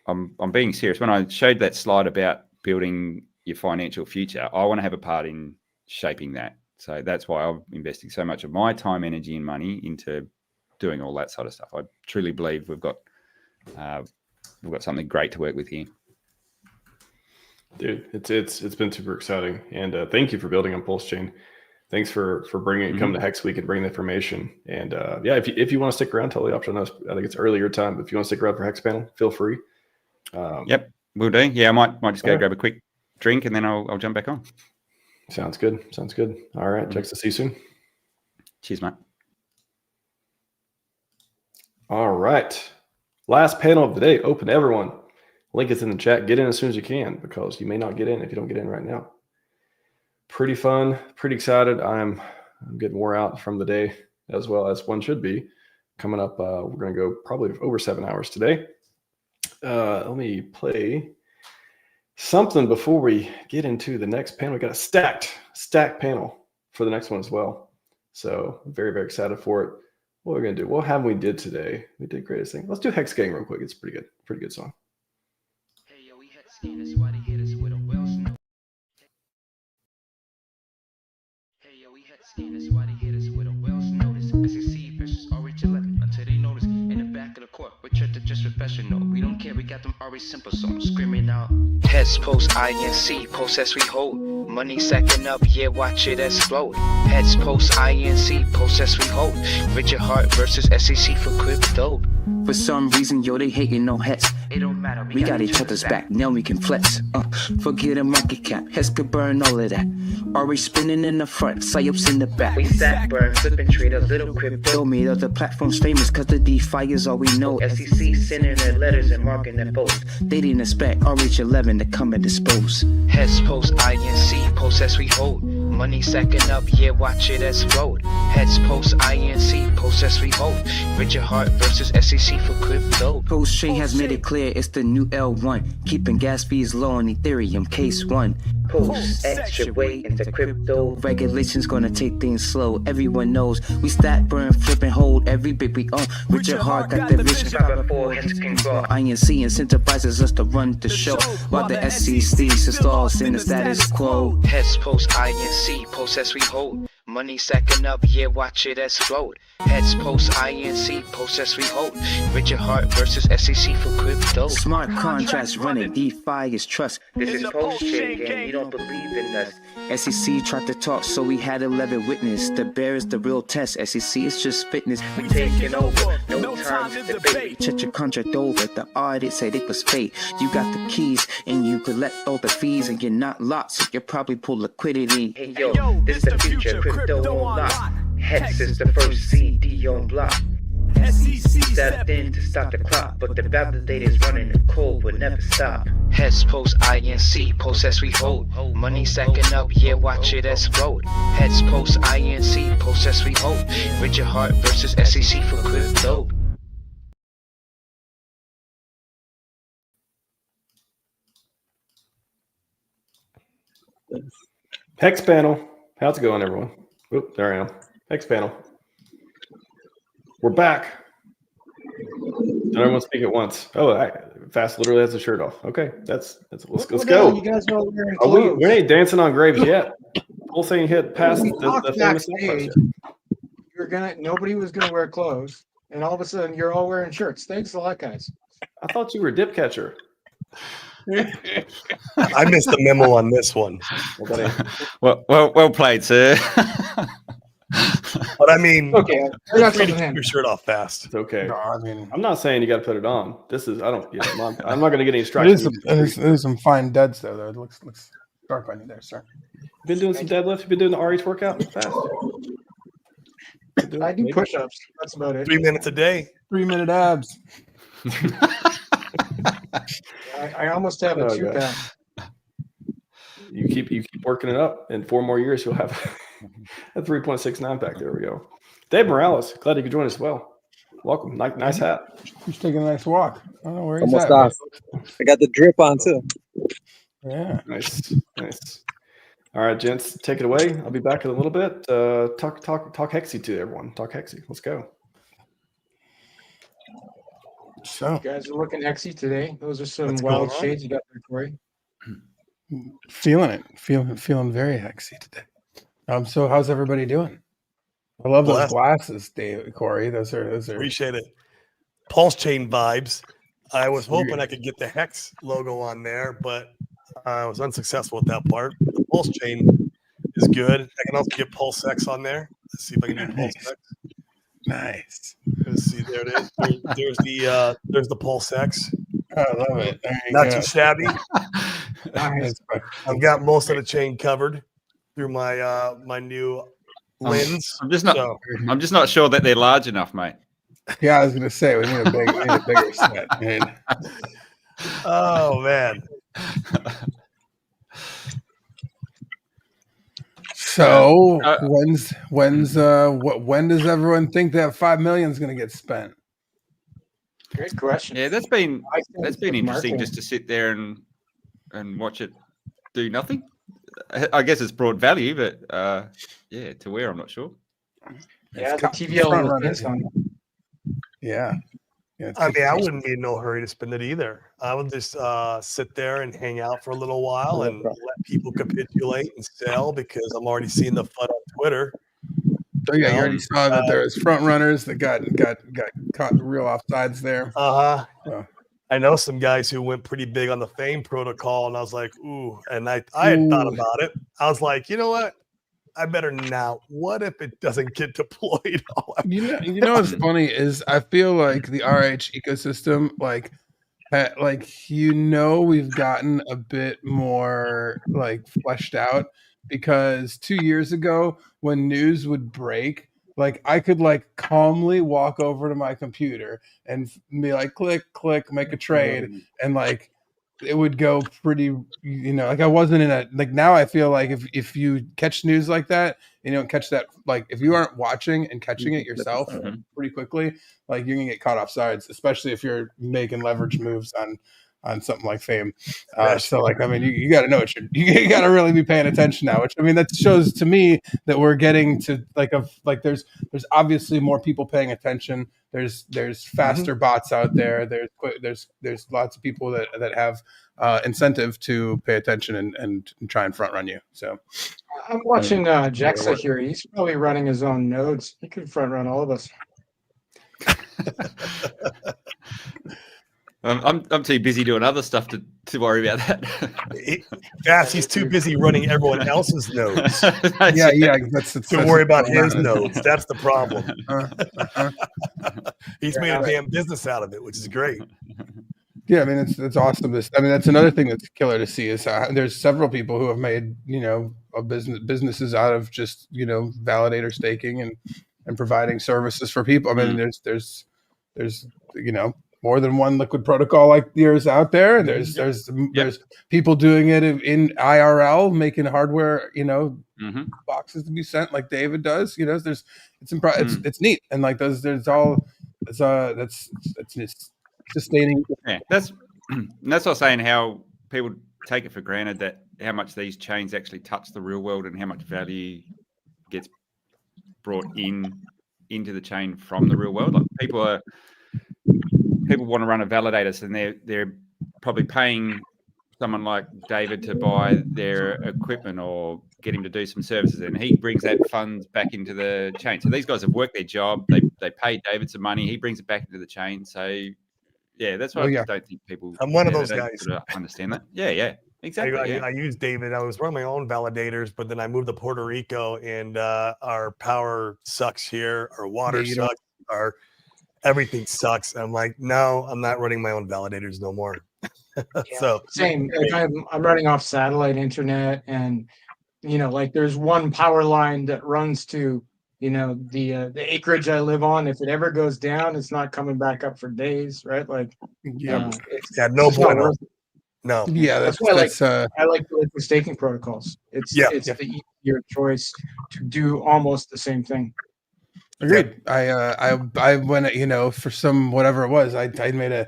I'm being serious. When I showed that slide about building your financial future, I want to have a part in shaping that. So that's why I'm investing so much of my time, energy, and money into doing all that sort of stuff. I truly believe we've got something great to work with here. Dude, it's been super exciting, and thank you for building on PulseChain. Thanks for bringing come to HEX Week and bringing the information. And yeah, if you want to stick around, totally optional. I think it's earlier time, but if you want to stick around for HEX panel, feel free. Yep, we'll do. Yeah, I might just go grab a quick drink and then I'll jump back on. Sounds good. All right, Jex, to see you soon. Cheers, mate. All right, last panel of the day, open to everyone. Link is in the chat. Get in as soon as you can, because you may not get in if you don't get in right now. Pretty fun, pretty excited. I'm getting wore out from the day, as well as one should be. Coming up, we're going to go probably over 7 hours today. Let me play something before we get into the next panel. We got a stacked panel for the next one as well. So I'm very, very excited for it. What we're going to do? What have we did today? We did greatest thing. Let's do Hex Gang real quick. It's a pretty good song. Hey, yo, we HEX gang, that's why they hit us with a Wells note. Hey, yo, we HEX gang, that's why they hit us with a Wells notice. SEC versus RH11 until they notice. In the back of the court, we're just professional. We don't care, we got them always simple songs screaming out. Heads post INC, post as we hold. Money stacking up, yeah, watch it explode. Heads post INC, post as we hold. Richard Hart versus SEC for crypto. For some reason, yo, they hating no heads. It don't matter, we got each other's back, now we can flex. Forget a market cap, heads could burn all of that. RH spinning in the front, psyops in the back. We stack, burn, flip and trade a little crypto. Made other platforms famous, cause the DeFi is all we know. SEC sending their letters and marking their posts. They didn't expect RH11 to come and dispose. Heads post INC, post as we hold. Money stacking up, yeah, watch it explode. Heads post INC, post as we hold. Richard Hart versus SEC for crypto. PulseChain has made it clear it's the new L1. Keeping gas fees low on Ethereum, case 1. PulseX your way into crypto. Regulations gonna take things slow. Everyone knows we stack, burn, flip, and hold every bit we own. Richard Hart got the vision. 5 heads can grow. INC incentivizes us to run the show, while the SEC installs in the status quo. Heads post INC, post as we hold. Money stacking up, yeah, watch it explode. Heads post INC, post as we hold. Richard Hart versus SEC for crypto. Smart contracts running, DeFi is trust. This is PulseChain gang, you don't believe in us. SEC tried to talk, so we had 11 witness. The bear is the real test, SEC is just fitness. We taking over, no time to debate. Check your contract over, the audit said it was fake. You got the keys, and you collect all the fees, and you're not locked, so you probably pull liquidity. Hey yo, this the future, crypto on lock. HEX is the first CD on block. SEC stepped in to stop the clock, but the validators running the code would never stop. Heads post INC, post as we hold. Money stacking up, yeah, watch it explode. Heads post INC, post as we hold. Richard Hart versus SEC for crypto. Hex panel. How's it going, everyone? Oop, there I am. Hex panel. We're back. And everyone speak at once. Oh, Fast literally has the shirt off. Okay, let's go. You guys are all wearing clothes. We ain't dancing on graves yet. Whole thing hit past the famous backstage. Nobody was gonna wear clothes, and all of a sudden you're all wearing shirts. Thanks a lot, guys. I thought you were a dip catcher. I missed the memo on this one. Well played, sir. But I mean, Okay, I feel got free to something keep in. your shirt off fast. It's okay. No, I mean, I'm not saying you got to put it on. This is, I don't, you know, I'm not going to get any it strikes. is some fine duds though. It looks sharp on you there, sir. Been doing some deadlifts. You've been doing the RH workout fast. I do push-ups. That's about it. 3 minutes a day. 3-minute abs. I almost have a Oh, 2-pack. You keep working it up. In 4 more years, you'll have a 3.69 pack. There we go. Dave Morales, glad you could join us as well. Welcome. Nice hat. He's taking a nice walk. I don't know where he's Almost at. off. I got the drip on too. Yeah. Nice. All right, gents, take it away. I'll be back in a little bit. Talk Hexy to everyone. Talk Hexy. Let's go. So You guys are looking hexy today. Those are some What's wild going on? shades you got there, Corey. feeling it. Feeling very hexy today. So how's everybody doing? I love those Blessed. glasses, Dave, Corey. Those are Appreciate it. PulseChain vibes. I was hoping I could get the HEX logo on there, but I was unsuccessful with that part. The PulseChain is good. I can also get PulseX on there. Let's see if I can do PulseX. Nice. Let's see. There it is. There's the PulseX. I love it. There you Not go. too shabby. Nice. I've got most of the chain covered through my my new lens. I'm just not sure that they're large enough, mate. Yeah, I was gonna say we need a bigger set. Oh man. So when does everyone think that $5 million is going to get spent? Great question. Yeah, that's been interesting marketing. just to sit there and watch it do nothing. I guess it's broad value, but yeah, to where I'm not sure. Yeah, the TVL was on. Yeah. I mean, I wouldn't be in no hurry to spend it either. I would just sit there and hang out for a little while and let people capitulate and sell because I'm already seeing the FUD on Twitter. So yeah, you already saw that there was front runners that got caught real offsides there. So. I know some guys who went pretty big on the Fame protocol, and I was like, ooh. And I had thought about it. I was like, you know what? I better now. What if it doesn't get deployed? You know what's funny is I feel like the RH ecosystem, we've gotten a bit more fleshed out because 2 years ago when news would break, I could calmly walk over to my computer and be like, click, make a trade, and it would go pretty, I wasn't in a, now I feel like if you catch news like that, and you don't catch that, if you aren't watching and catching it yourself pretty quickly, you're going to get caught off sides, especially if you're making leverage moves on something like Fame. So you got to know you got to really be paying attention now, which that shows to me that we're getting to there's obviously more people paying attention. There's faster bots out there. There's lots of people that have incentive to pay attention and try and front run you. So I'm watching Jexa here. He's probably running his own nodes. He could front run all of us. I'm too busy doing other stuff to worry about that. He's too busy running everyone else's nodes. yeah, that's to worry about his nodes. That's the problem. He's made a damn business out of it, which is great. Yeah, it's awesome. That's another thing that's killer to see is there's several people who have made businesses out of just validator staking and providing services for people. There's more than one liquid protocol like yours out there. There's people doing it in IRL, making hardware, boxes to be sent like David does. It's neat, and that's sustaining. Yeah, that's what I'm saying. How people take it for granted that how much these chains actually touch the real world and how much value gets brought into the chain from the real world. People want to run a validator, and they're probably paying someone like David to buy their equipment or get him to do some services, and he brings that funds back into the chain. So these guys have worked their job. They pay David some money. He brings it back into the chain. So yeah, that's why I don't think people. I'm one of those guys. Understand that. Yeah. Exactly. I used David. I was running my own validators, but then I moved to Puerto Rico, and our power sucks here. Our water sucks. Our everything sucks. I'm like, no, I'm not running my own validators no more. So same. Like I'm running off satellite internet, and like there's one power line that runs to the acreage I live on. If it ever goes down, it's not coming back up for days, right? Like no it's bueno. not worth it. No. Yeah, that's why I like the liquid staking protocols. It's the easier choice to do almost the same thing. Agreed. I went, for some whatever it was, I made a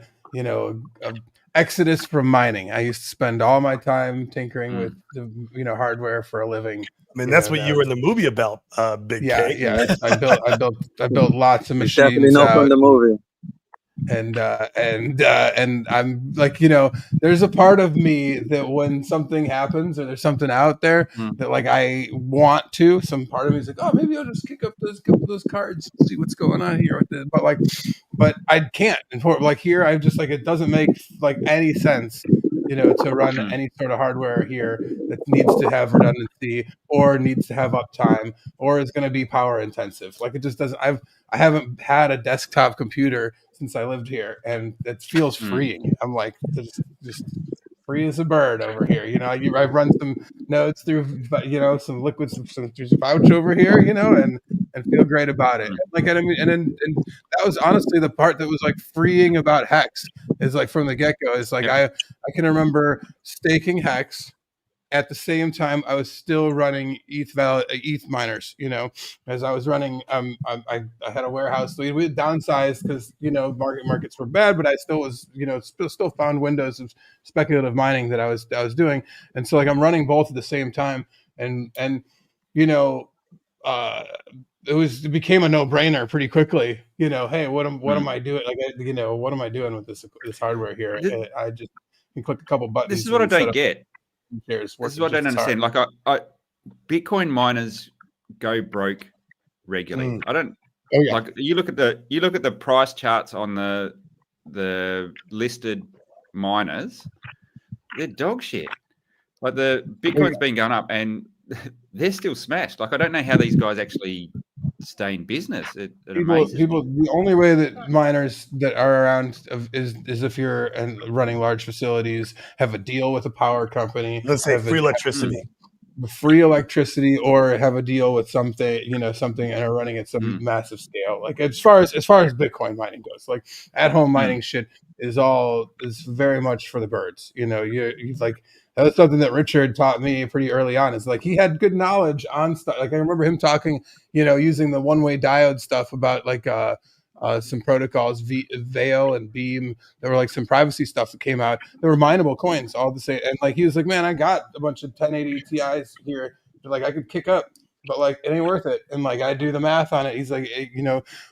exodus from mining. I used to spend all my time tinkering with the hardware for a living. I mean, that's what you were in the movie about, Big K. Yeah. I built lots of You machines. definitely know from the movie. And I'm like, there's a part of me that when something happens or there's something out there that like I want to, some part of me is like, oh, maybe I'll just kick up those cards and see what's going on here with it. But I can't. And like here, I just like, it doesn't make like any sense, to run any sort of hardware here that needs to have redundancy or needs to have uptime or is going to be power intensive. Like it just doesn't. I haven't had a desktop computer since I lived here, and it feels freeing. I'm like just free as a bird over here. I run some nodes through, some liquids, some vouch over here, and feel great about it. Like, and that was honestly the part that was like freeing about HEX is like from the get go. Is like I can remember staking HEX. At the same time, I was still running ETH miners, as I was running, I had a warehouse. We had downsized because, markets were bad, but I still was, still found windows of speculative mining that I was doing. And so like, I'm running both at the same time. And it became a no-brainer pretty quickly, hey, what am I doing? Like, what am I doing with this hardware here? I just can click a couple buttons. This is what I don't get. This is what I don't understand. Like, I Bitcoin miners go broke regularly. I don't like. You look at the price charts on the listed miners. They're dog shit. Like the Bitcoin's been going up, and they're still smashed. Like I don't know how these guys actually stay in business. People. The only way that miners that are around is if you're running large facilities, have a deal with a power company. Let's say free electricity. Free electricity, or have a deal with something, and are running at some massive scale. Like as far as Bitcoin mining goes, like at home mining shit is very much for the birds. You like. That's something that Richard taught me pretty early on. Is like he had good knowledge on stuff. Like I remember him talking, using the one-way diode stuff about like some protocols, Veil and Beam. There were like some privacy stuff that came out. There were mineable coins, all the same. And like he was like, man, I got a bunch of 1080 Ti's here. Like I could kick up, but like it ain't worth it. And like I do the math on it. He's like,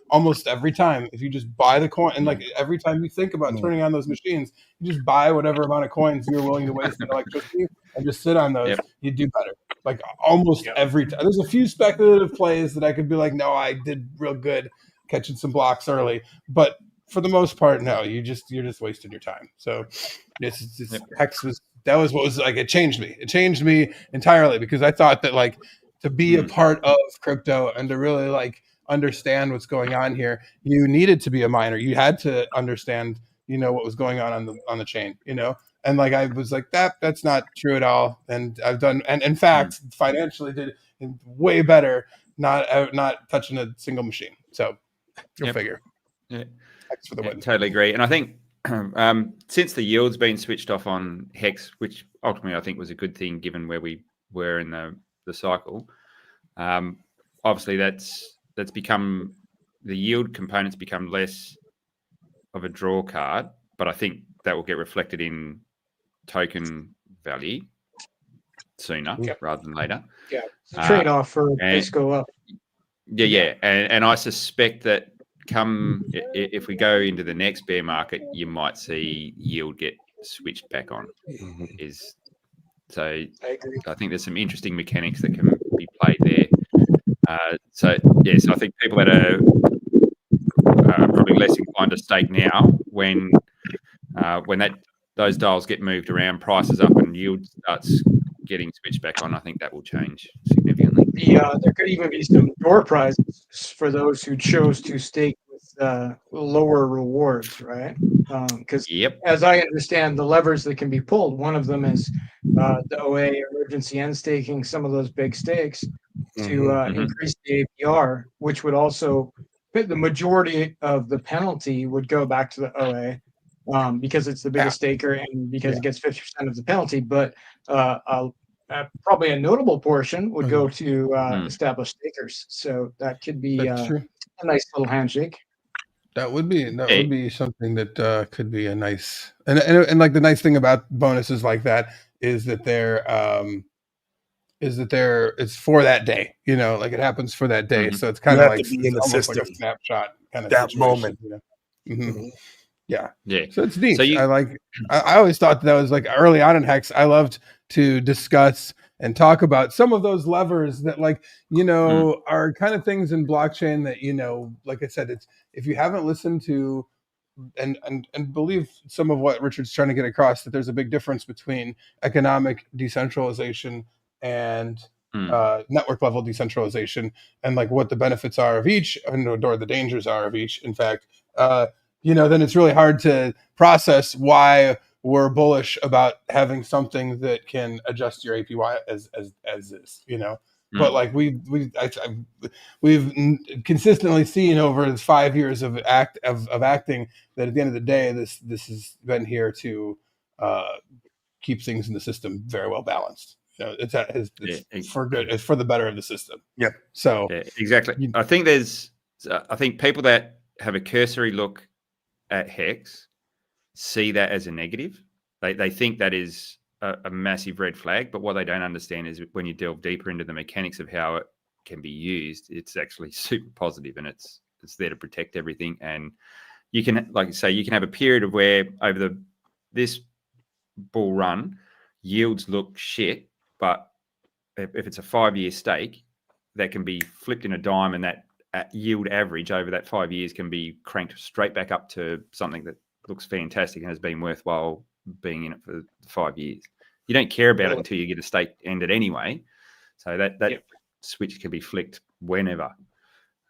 almost every time if you just buy the coin, and like every time you think about turning on those machines, you just buy whatever amount of coins you're willing to waste in electricity and just sit on those. You do better. Like almost every time. There's a few speculative plays that I could be like, no, I did real good catching some blocks early, but for the most part, no, you're just wasting your time. So HEX was what was like, it changed me. It changed me entirely because I thought that like to be a part of crypto and to really like understand what's going on here, you needed to be a miner. You had to understand, what was going on the chain, and like I was like that's not true at all. And I've done, and in fact, financially did way better not touching a single machine. So you'll figure. Yeah, Thanks for the win. Totally agree. And I think since the yield's been switched off on HEX, which ultimately I think was a good thing given where we were in the cycle, obviously that's become, the yield components become less of a draw card, but I think that will get reflected in token value sooner rather than later. Yeah, it's a trade-off for price go up. Yeah. And I suspect that if we go into the next bear market, you might see yield get switched back on. So I think there's some interesting mechanics that can be played there. So I think people that are probably less inclined to stake now, when that those dials get moved around, prices up, and yield starts getting switched back on, I think that will change significantly. There could even be some door prizes for those who chose to stake with lower rewards, right? Because as I understand the levers that can be pulled, one of them is the OA emergency end staking some of those big stakes to increase the APR, which would also the majority of the penalty would go back to the OA. Because it's the biggest staker and because it gets 50% of the penalty, but probably a notable portion would go to established stakers. So that could be a nice little handshake. That would be something that could be a nice and like the nice thing about bonuses like that is that it's for that day, like it happens for that day. So it's kind of like in the almost system, like a snapshot kind of that situation, moment. Yeah. Yeah. So it's neat. I always thought that was like early on in HEX. I loved to discuss and talk about some of those levers that are kind of things in blockchain that, like I said, it's, if you haven't listened to and believe some of what Richard's trying to get across, that there's a big difference between economic decentralization and network level decentralization, and like what the benefits are of each or the dangers are of each. In fact, then it's really hard to process why we're bullish about having something that can adjust your APY as is, But like we've consistently seen over 5 years of acting that at the end of the day, this has been here to keep things in the system very well balanced. It's for good. It's for the better of the system. Yep. So exactly. I think people that have a cursory look at HEX see that as a negative. They think that is a massive red flag, but what they don't understand is when you delve deeper into the mechanics of how it can be used, it's actually super positive, and it's there to protect everything. And you can, like you say, you can have a period of where over this bull run, yields look shit, but if it's a 5-year stake, that can be flipped in a dime, and that yield average over that 5 years can be cranked straight back up to something that looks fantastic and has been worthwhile being in it for 5 years. You don't care about it until you get a stake ended anyway. So that switch can be flicked whenever.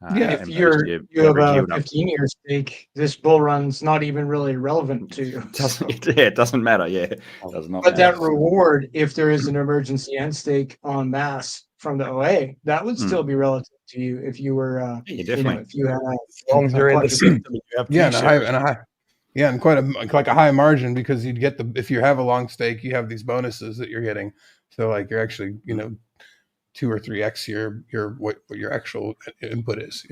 If you have a 15-year stake, this bull run's not even really relevant to you. It doesn't matter. Yeah, it does not. But that reward, if there is an emergency end stake en masse from the OA, that would still be relative to you if you were, definitely. if you had as long as you're in the system, you have and quite a high margin, because you'd get if you have a long stake, you have these bonuses that you're getting. So like you're actually 2 or 3x what your actual input is.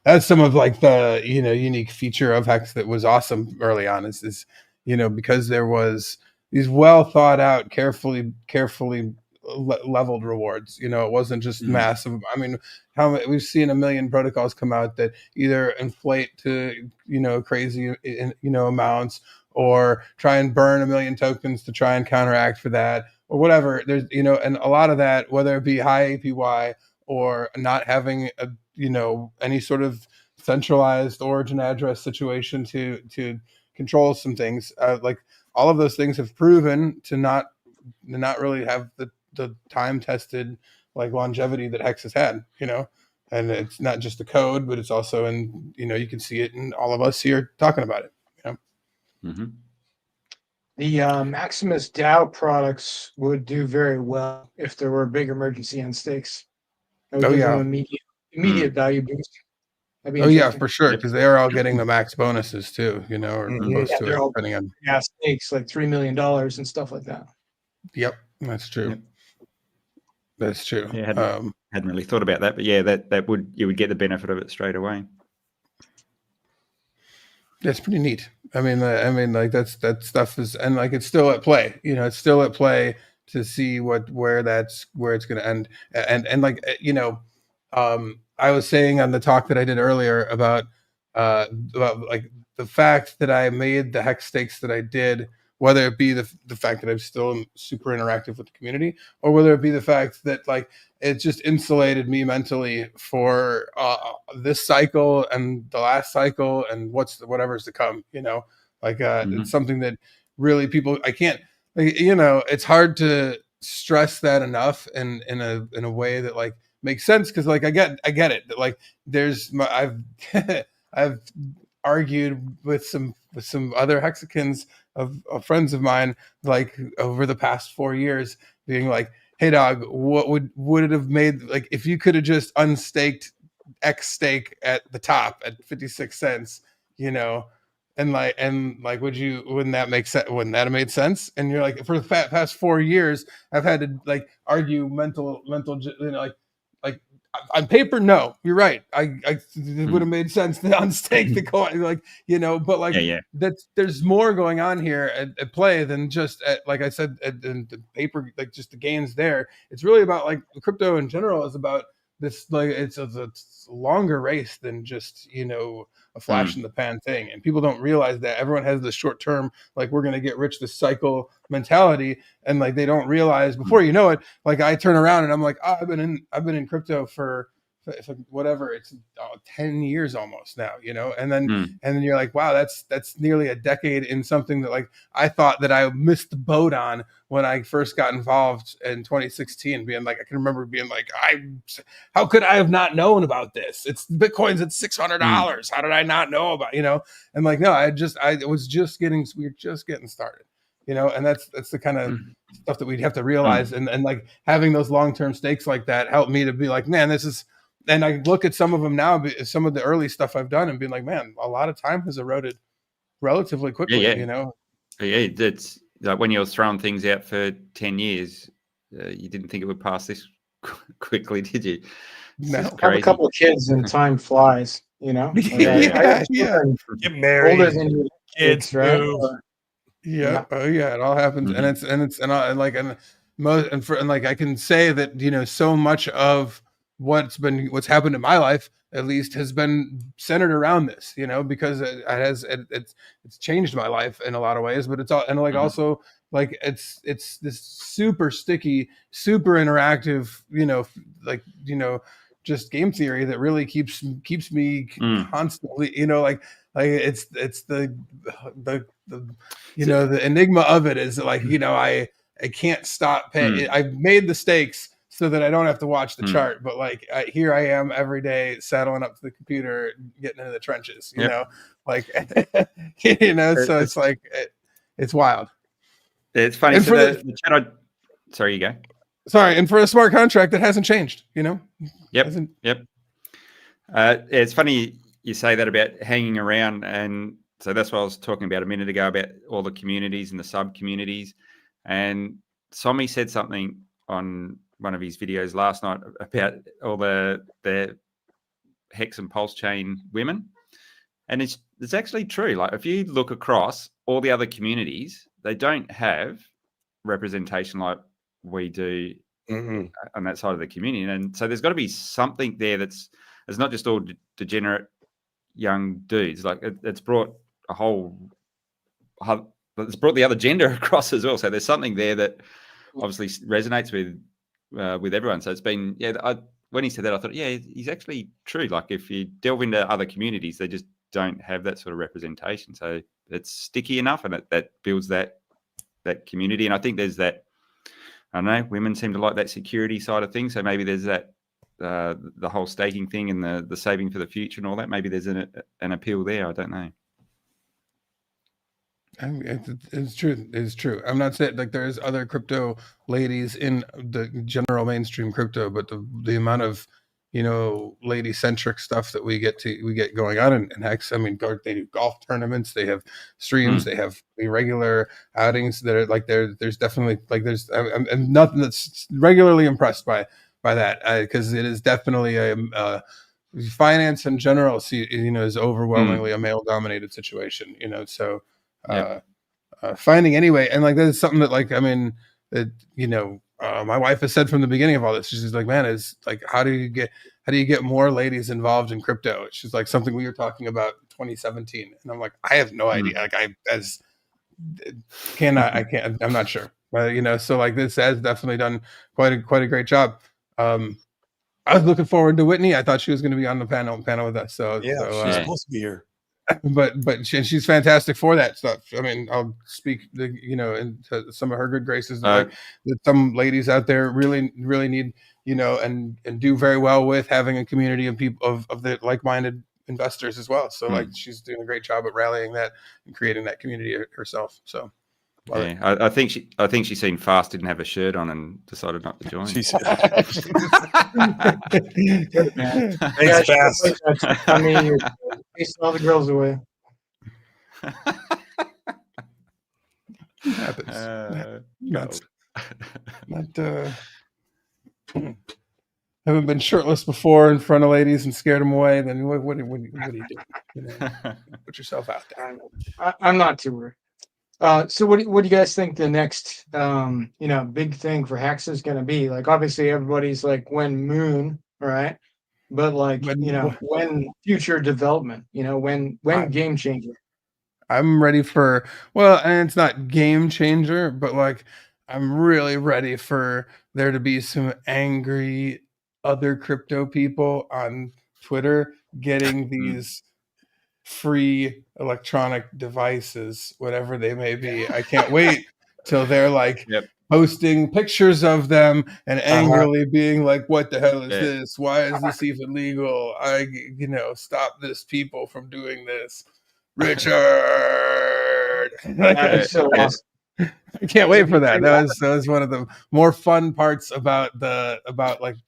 That's some of like the unique feature of HEX that was awesome early on is because there was these well thought out, carefully leveled rewards. It wasn't just massive. I mean, we've seen a million protocols come out that either inflate to crazy amounts, or try and burn 1 million tokens to try and counteract for that, or whatever. There's and a lot of that, whether it be high APY or not having any sort of centralized origin address situation to control some things, like all of those things have proven to not really have the time tested like longevity that HEX has had, and it's not just the code, but it's also in, you can see it in all of us here talking about it. The Maximus DAO products would do very well if there were big emergency end stakes. That would give them immediate value boost. For sure, because they are all getting the max bonuses too, or close to it, depending on stakes like $3 million and stuff like that. Yep, that's true. Yep. That's true. Yeah, hadn't really thought about that, but yeah, you would get the benefit of it straight away. That's pretty neat. I mean, like that stuff is, and like it's still at play. It's still at play to see where it's going to end. And like I was saying on the talk that I did earlier about like the fact that I made the HEX stakes that I did, whether it be the fact that I'm still super interactive with the community, or whether it be the fact that like it just insulated me mentally for this cycle and the last cycle and whatever's to come. It's something that really people, I can't, like, you know, it's hard to stress that enough and in a way that like makes sense. Cause like I get it. Like I've argued with some other Hexicans of friends of mine, like over the past 4 years, being like, hey dog, what would it have made, like if you could have just unstaked X stake at the top at 56 cents, you know, and wouldn't that make sense? Wouldn't that have made sense? And you're like, for the past 4 years, I've had to like argue mental, you know, like on paper, no, you're right. It would have made sense to unstake the coin, like, you know, but like there's more going on here at play than just like I said, in the paper, like just the gains there. It's really about like crypto in general is about this, like it's a longer race than just, you know, a flash in the pan thing. And people don't realize that everyone has this short term, like we're going to get rich, this cycle mentality. And like, they don't realize before you know it, like I turn around and I'm like, oh, I've been in crypto for whatever, it's 10 years almost now, you know? And then you're like, wow, that's nearly a decade in something that like, I thought that I missed the boat on when I first got involved in 2016, being like, I can remember being like, how could I have not known about this? It's Bitcoin's at $600. How did I not know about, you know? And like, no, we were just getting started, you know? And that's the kind of stuff that we'd have to realize. And like having those long-term stakes like that helped me to be like, man, this is, and I look at some of them now, some of the early stuff I've done and being like, man, a lot of time has eroded relatively quickly, you know? Yeah, it's like when you're throwing things out for 10 years, you didn't think it would pass this quickly, did you? No. Have a couple of kids and time flies, you know? Like yeah. Get married, older than your kids, right? Yeah. Oh yeah. It all happens. And like, I can say that, you know, so much of what's happened in my life, at least, has been centered around this, you know, because it's changed my life in a lot of ways, but it's all, and like also like it's this super sticky, super interactive, you know, like, you know, just game theory that really keeps me constantly, you know, like it's the you know, the enigma of it is like, you know, I can't stop paying. I've made the stakes so that I don't have to watch the chart, but like here I am every day saddling up to the computer, getting into the trenches, you know, like, you know, so it's like, it's wild. It's funny. And so the chat, sorry, you go. Sorry. And for a smart contract that hasn't changed, you know? Yep. It's funny you say that about hanging around. And so that's what I was talking about a minute ago, about all the communities and the sub communities. And Somi said something on one of his videos last night about all the HEX and PulseChain women. And it's actually true. Like if you look across all the other communities, they don't have representation like we do on that side of the community. And so there's got to be something there it's not just all degenerate young dudes. Like it's brought it's brought the other gender across as well. So there's something there that obviously resonates with everyone. So it's been, when he said that, I thought, yeah, he's actually true. Like if you delve into other communities, they just don't have that sort of representation. So it's sticky enough, and that builds that community. And I think there's that, I don't know, women seem to like that security side of things. So maybe there's that, the whole staking thing and the saving for the future and all that. Maybe there's an appeal there. I don't know. It's true. It's true. I'm not saying like there's other crypto ladies in the general mainstream crypto, but the amount of, you know, lady centric stuff that we get going on in HEX. I mean, they do golf tournaments, they have streams, they have regular outings that are like there's definitely like I'm nothing that's regularly impressed by that, because it is definitely a finance in general, you know, is overwhelmingly a male dominated situation, you know, so. Finding anyway, and like that's something that like, I mean, you know, my wife has said from the beginning of all this, she's like, man, is like, how do you get more ladies involved in crypto? She's like, something we were talking about 2017, and I'm like, I have no idea. Like I'm not sure, but you know, so like this has definitely done quite a great job. I was looking forward to Whitney. I thought she was going to be on the panel with us. So she's supposed to be here. but she's fantastic for that stuff. I mean, I'll speak, into some of her good graces. That some ladies out there really need, and do very well with having a community of people of the like-minded investors as well. So like she's doing a great job at rallying that and creating that community herself. So. Yeah, I think she's seen Fast didn't have a shirt on and decided not to join. Thanks, Fast. I mean, you're chasing all the girls away. Happens. Haven't been shirtless before in front of ladies and scared them away. Then what do you do? Put yourself out there. I'm not too worried. So what do you guys think the next big thing for HEX is going to be? Like, obviously everybody's like, when Moon, right? But like, when future development, when game changer. I'm ready for, well, and it's not game changer, but like I'm really ready for there to be some angry other crypto people on Twitter getting these free electronic devices, whatever they may be. I can't wait till they're like posting pictures of them and angrily being like, what the hell is this? Why is this even legal? Stop this people from doing this. Richard. So awesome. I can't wait for that. That was one of the more fun parts about the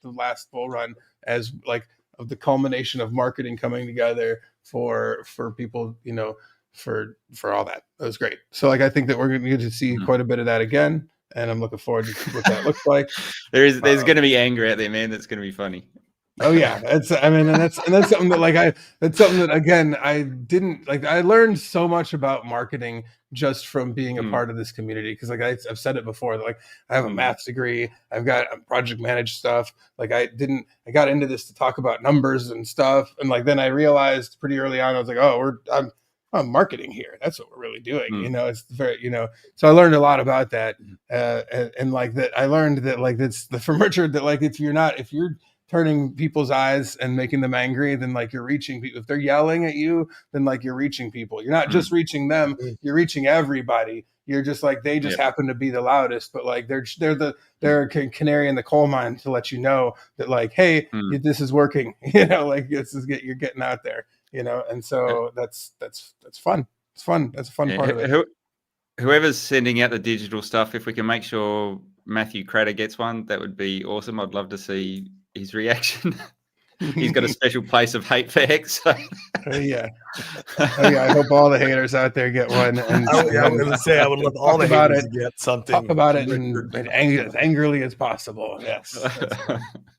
last bull run, as like of the culmination of marketing coming together for people, for all that. That was great. So like I think that we're going to get to see quite a bit of that again, and I'm looking forward to what that looks like. There's going to be anger out there, man. That's going to be funny. Oh yeah, that's something that that's something that again I didn't like. I learned so much about marketing just from being a part of this community, because like I've said it before, like I have a math degree, I've got project managed stuff. Like I got into this to talk about numbers and stuff, and like then I realized pretty early on I was like, oh, I'm marketing here. That's what we're really doing. It's very So I learned a lot about that, and like that I learned that like it's from Richard that like if you're turning people's eyes and making them angry, then like you're reaching people. If they're yelling at you, then like you're reaching people. You're not just reaching them, you're reaching everybody. You're just like, they just happen to be the loudest, but like they're a canary in the coal mine to let you know that like, hey, this is working, like you're getting out there, and so that's fun. It's fun. That's a fun part of it. Whoever's sending out the digital stuff, if we can make sure Matthew Crater gets one, that would be awesome. I'd love to see his reaction. He's got a special place of hate for HEX. So. Yeah. I hope all the haters out there get one. And I was going to say, I would love all the haters to get something. Talk about it as angrily as possible. Yes.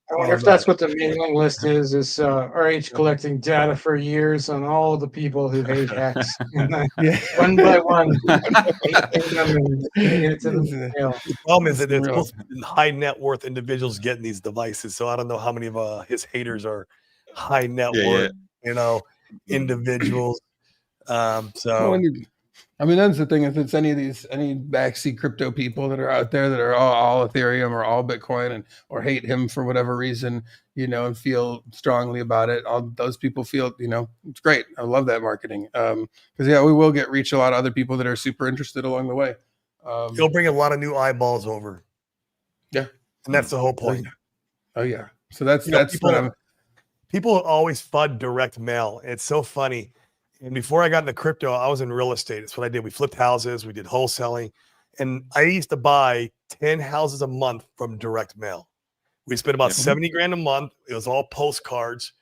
I wonder if that's what the mailing list is RH collecting data for years on all the people who hate HEX. One by one. The problem is that it's supposed to be high net worth individuals getting these devices. So I don't know how many of his haters are high net worth, individuals. I mean, that's the thing. If it's any backseat crypto people that are out there that are all Ethereum or all Bitcoin or hate him for whatever reason, and feel strongly about it, all those people feel, it's great. I love that marketing. Because we will reach a lot of other people that are super interested along the way. You'll bring a lot of new eyeballs over. Yeah, and that's the whole point. Oh yeah. So that's people always FUD direct mail. It's so funny. And before I got into crypto, I was in real estate. That's what I did. We flipped houses. We did wholesaling. And I used to buy 10 houses a month from direct mail. We spent about 70 grand a month. It was all postcards.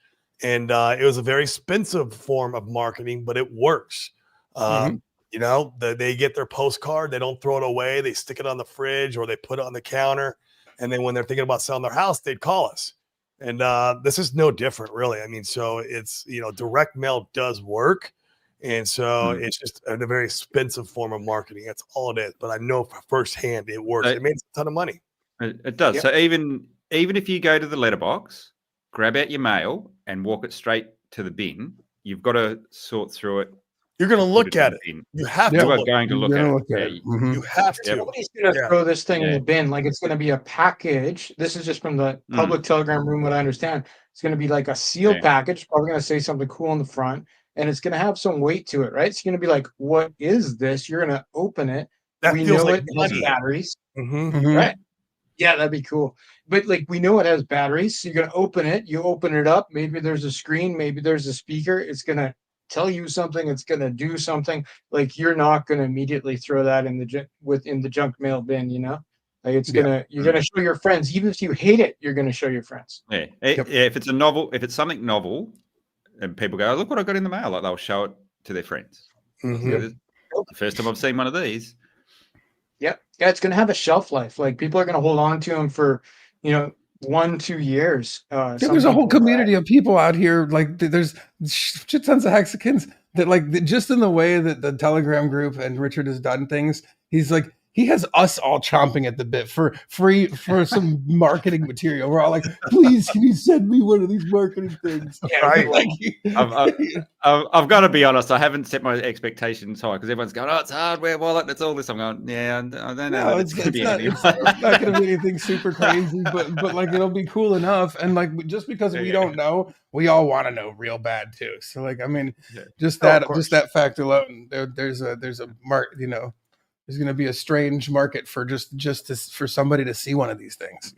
And it was a very expensive form of marketing, but it works. They get their postcard. They don't throw it away. They stick it on the fridge or they put it on the counter. And then when they're thinking about selling their house, they'd call us. And this is no different, really. I mean, so it's, direct mail does work. And so it's just a very expensive form of marketing. That's all it is. But I know firsthand it works. It makes a ton of money. It does. Yep. So even if you go to the letterbox, grab out your mail and walk it straight to the bin, you've got to sort through it. You're going to look at it. You have to. You are going to look at it. You have to. Nobody's going to throw this thing in the bin. Like, it's going to be a package. This is just from the public Telegram room, what I understand. It's going to be like a sealed package. Probably going to say something cool on the front. and it's going to have some weight to it, right? It's going to be like, what is this? You're going to open it. That we feels know like it has money. batteries, Mm-hmm. right? Yeah, that'd be cool. But like, we know it has batteries, so you're going to open it. You open it up. Maybe there's a screen. Maybe there's a speaker. It's going to tell you something. It's going to do something. Like, you're not going to immediately throw that in the junk mail bin, you know? Like, it's gonna, you're gonna show your friends. Even if you hate it, you're gonna show your friends. Yeah. If it's a novel, if it's something novel, and people go, oh, "Look what I got in the mail," like they'll show it to their friends. Mm-hmm. The first time I've seen one of these. Yep. Yeah, it's gonna have a shelf life. Like, people are gonna hold on to them for, 1-2 years. There's a whole community of people out here. Like, there's shit tons of Hexicans that, like, just in the way that the Telegram group and Richard has done things, he's like, he has us all chomping at the bit for some marketing material. We're all like, please, can you send me one of these marketing things? Right. I've got to be honest. I haven't set my expectations high because everyone's going, "Oh, it's hardware wallet. It's all this." I'm going, "Yeah, I don't know. No, it's not going to be anything super crazy, but like, it'll be cool enough. And like, just because we don't know, we all want to know real bad too. So like, I mean, just that fact alone, there's a mark, there's going to be a strange market for for somebody to see one of these things,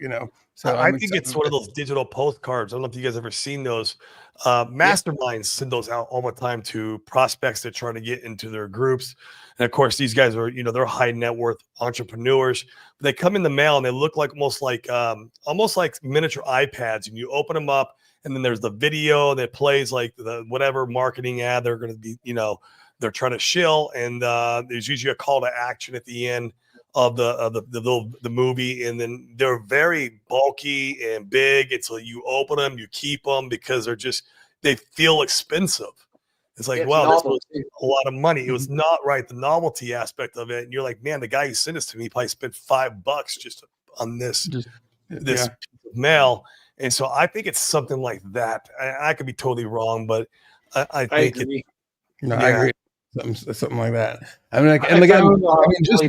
So I think it's one of those digital postcards. I don't know if you guys ever seen those. Masterminds send those out all the time to prospects that try to get into their groups. And of course, these guys are, they're high net worth entrepreneurs. But they come in the mail and they look like almost like miniature iPads. And you open them up, and then there's the video that plays like the whatever marketing ad they're going to be, they're trying to shill, and there's usually a call to action at the end of the movie, and then they're very bulky and big until you open them, you keep them because they feel expensive. It's like, wow, this was a lot of money. It was not right, the novelty aspect of it, and you're like, man, the guy who sent this to me probably spent $5 just on this piece of mail. And so I think it's something like that. I could be totally wrong, but I think agree. I agree. Something like that. I mean, like, and I again, found, just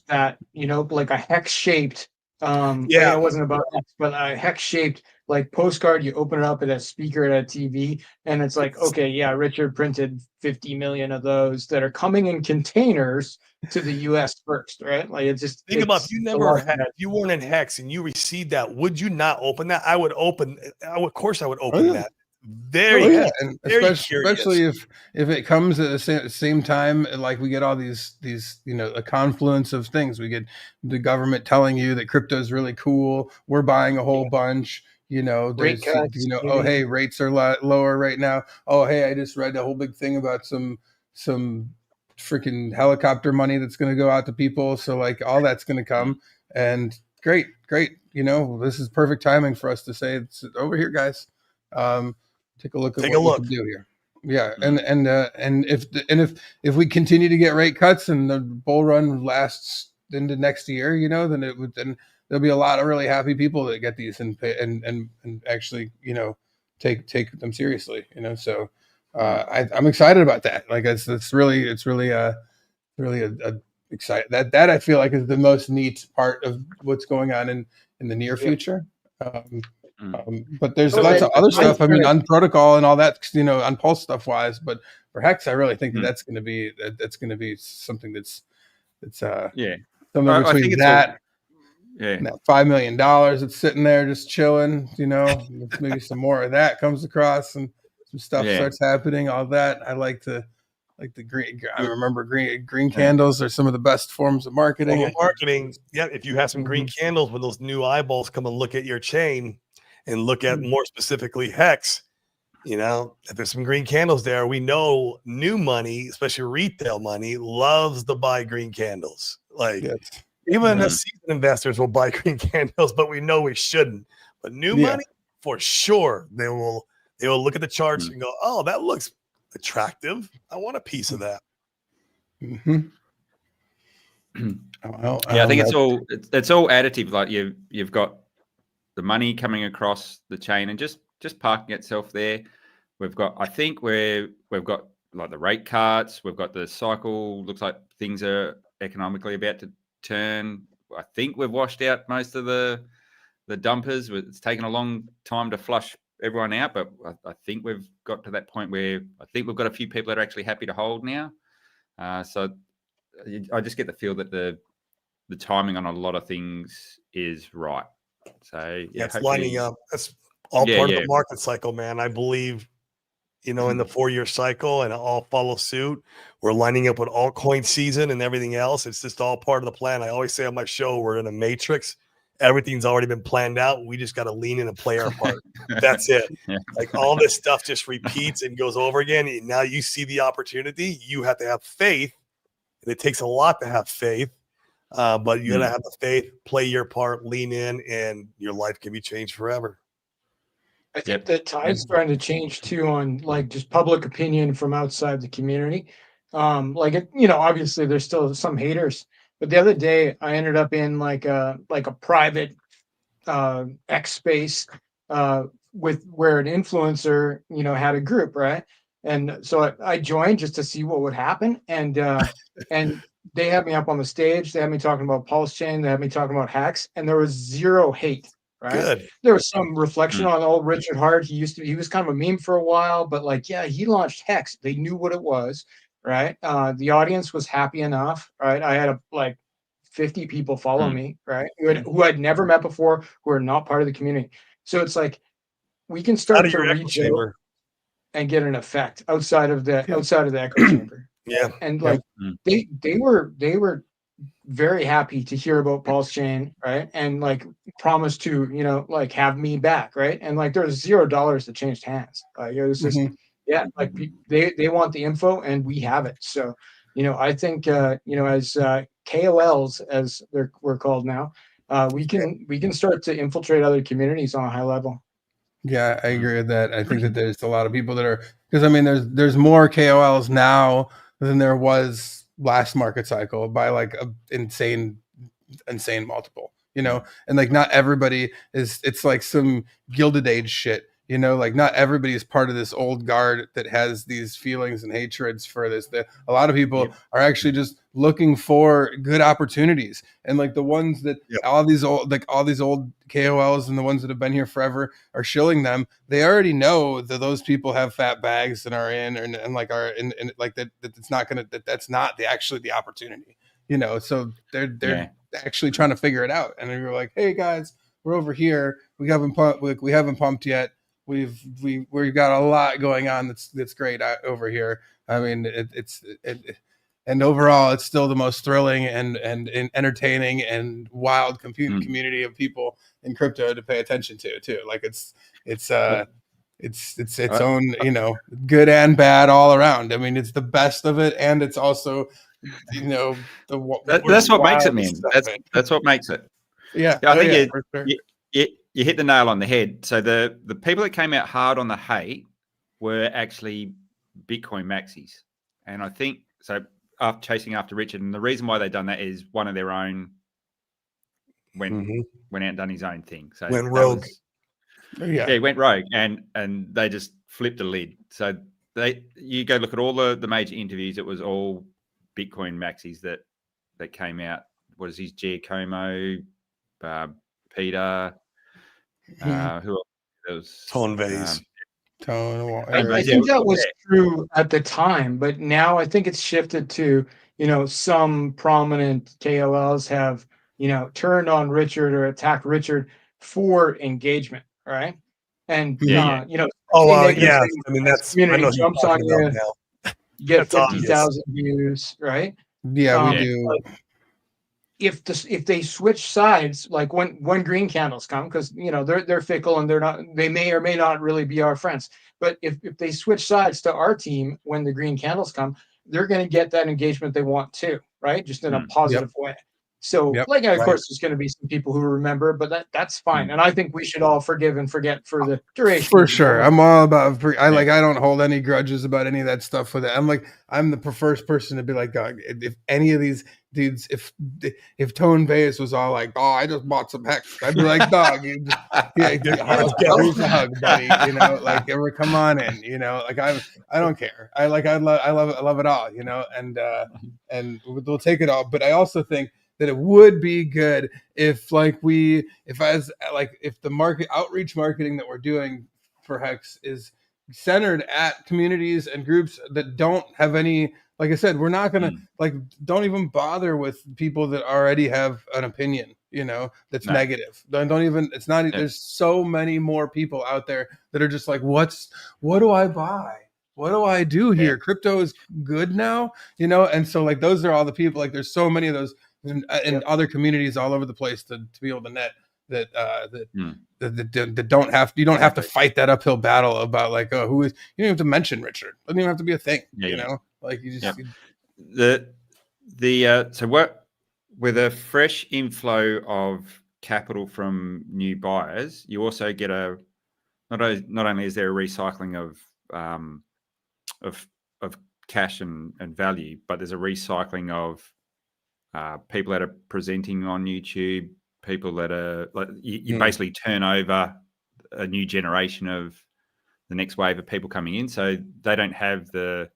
that, like a hex shaped. It wasn't about hex, but a hex shaped like postcard. You open it up, it has speaker, it has TV, and it's like, okay, yeah, Richard printed 50 million of those that are coming in containers to the U.S. first, right? Like, it's just think about if you weren't in Hex and you received that, would you not open that? I would open. Of course, I would open that. And especially if it comes at the same time, like we get all these a confluence of things. We get the government telling you that crypto is really cool. We're buying a whole bunch. There's, oh, hey, rates are lower right now. Oh, hey, I just read a whole big thing about some freaking helicopter money that's going to go out to people. So like, all that's going to come, and great. This is perfect timing for us to say it's over here, guys. Take a look at what we can do here. Yeah, and if we continue to get rate cuts and the bull run lasts into next year, then there'll be a lot of really happy people that get these and actually take them seriously. So I'm excited about that. Like, it's really a exciting that I feel like is the most neat part of what's going on in the near future. But there's lots of other stuff. I mean, on protocol and all that, on Pulse stuff wise. But for Hex, I really think that's going to be something that's somewhere between that and that $5 million that's sitting there just chilling. Maybe some more of that comes across and some stuff starts happening. All that I like the green. I remember green candles are some of the best forms of marketing. Yeah. If you have some green candles when those new eyeballs come and look at your chain. And look at more specifically Hex, if there's some green candles there, we know new money, especially retail money, loves to buy green candles. Like even the seasoned investors will buy green candles, but we know we shouldn't. But new money, for sure, they will look at the charts and go, "Oh, that looks attractive. I want a piece of that." I think it's all additive. Like you've got the money coming across the chain and just parking itself there. We've got like the rate cards. We've got the cycle. Looks like things are economically about to turn. I think we've washed out most of the dumpers. It's taken a long time to flush everyone out, but I think we've got to that point where I think we've got a few people that are actually happy to hold now. So I just get the feel that the timing on a lot of things is right. So yeah, it's lining up. That's all part of the market cycle, man. I believe, in the 4-year cycle, and it all follow suit. We're lining up with altcoin season and everything else. It's just all part of the plan. I always say on my show, we're in a matrix. Everything's already been planned out. We just got to lean in and play our part. That's it. Yeah. Like all this stuff just repeats and goes over again. And now you see the opportunity. You have to have faith. And it takes a lot to have faith. But you got to have the faith, play your part, lean in, and your life can be changed forever. I think the tide's starting to change too on like just public opinion from outside the community. Obviously there's still some haters, but the other day I ended up in like a private X space with where an influencer, had a group, right? And so I joined just to see what would happen. And they had me up on the stage. They had me talking about PulseChain. They had me talking about HEX, and there was zero hate. Right. Good. There was some reflection on old Richard Hart. He was kind of a meme for a while, but he launched HEX. They knew what it was, right? The audience was happy enough, right? I had 50 people follow me, right? Who I'd never met before, who are not part of the community. So it's like we can start to reach out and get an effect outside of the echo chamber. Yeah. And they were very happy to hear about PulseChain, right? And promised to, have me back, right? And there was $0 that changed hands. It was just, they want the info and we have it. So, I think, as KOLs, as we're called now, we can start to infiltrate other communities on a high level. Yeah, I agree with that. I think that there's a lot of people that are, because I mean, there's more KOLs now than there was last market cycle by a insane multiple, and not everybody is, it's like some Gilded Age shit, not everybody is part of this old guard that has these feelings and hatreds for this. A lot of people are actually just looking for good opportunities, and the ones that all these old KOLs and the ones that have been here forever are shilling them. They already know that those people have fat bags and are in, and are in that it's not gonna, that's not actually the opportunity, so they're actually trying to figure it out. And we're like, hey guys, we're over here. We haven't pumped yet. We've got a lot going on that's great over here. I mean, and overall, it's still the most thrilling and entertaining and wild community of people in crypto to pay attention to too. It's its own, good and bad all around. I mean, it's the best of it, and it's also, that's what makes it, man. That's what makes it. Yeah, I think you hit the nail on the head. So the people that came out hard on the hate were actually Bitcoin maxis, and I think so. After chasing after Richard, and the reason why they've done that is one of their own went out and done his own thing. So went rogue. He went rogue, and they just flipped the lid. So you go look at all the major interviews. It was all Bitcoin maxis that came out. What is his Giacomo, Peter, who else? Tone Vase. I think that was true at the time, but now I think it's shifted to, some prominent KOLs have, turned on Richard or attacked Richard for engagement, right? And I mean, that's community jumps on you. You get 50,000 views, right? Yeah, we do. If they switch sides, like when green candles come, because they're fickle and they may or may not really be our friends. But if they switch sides to our team when the green candles come, they're going to get that engagement they want too, right? Just in a positive way. So, of course, there's going to be some people who remember, but that's fine. And I think we should all forgive and forget for the duration. For sure. I'm all about, I don't hold any grudges about any of that stuff with it. I'm the first person to be like, dog, if any of these dudes, if Tone Vase was all like, oh, I just bought some HEX, I'd be like, dog, here's a hug, buddy, ever come on in, I don't care. I love it all, and we'll take it all. But I also think that it would be good if the market outreach marketing that we're doing for Hex is centered at communities and groups that don't have any. Like I said, we're not gonna don't even bother with people that already have an opinion, that's negative. Don't even. It's not. There's so many more people out there that are just like, what do I buy? What do I do here? Crypto is good now, and so like those are all the people. Like there's so many of those in other communities all over the place to be able to net that that don't have you don't have to fight that uphill battle about like who is. You don't have to mention Richard. It doesn't even have to be a thing. Like you just so what with a fresh inflow of capital from new buyers, you also get not only is there a recycling of cash and value, but there's a recycling of people that are presenting on YouTube, people that are like you basically turn over a new generation of the next wave of people coming in, so they don't have the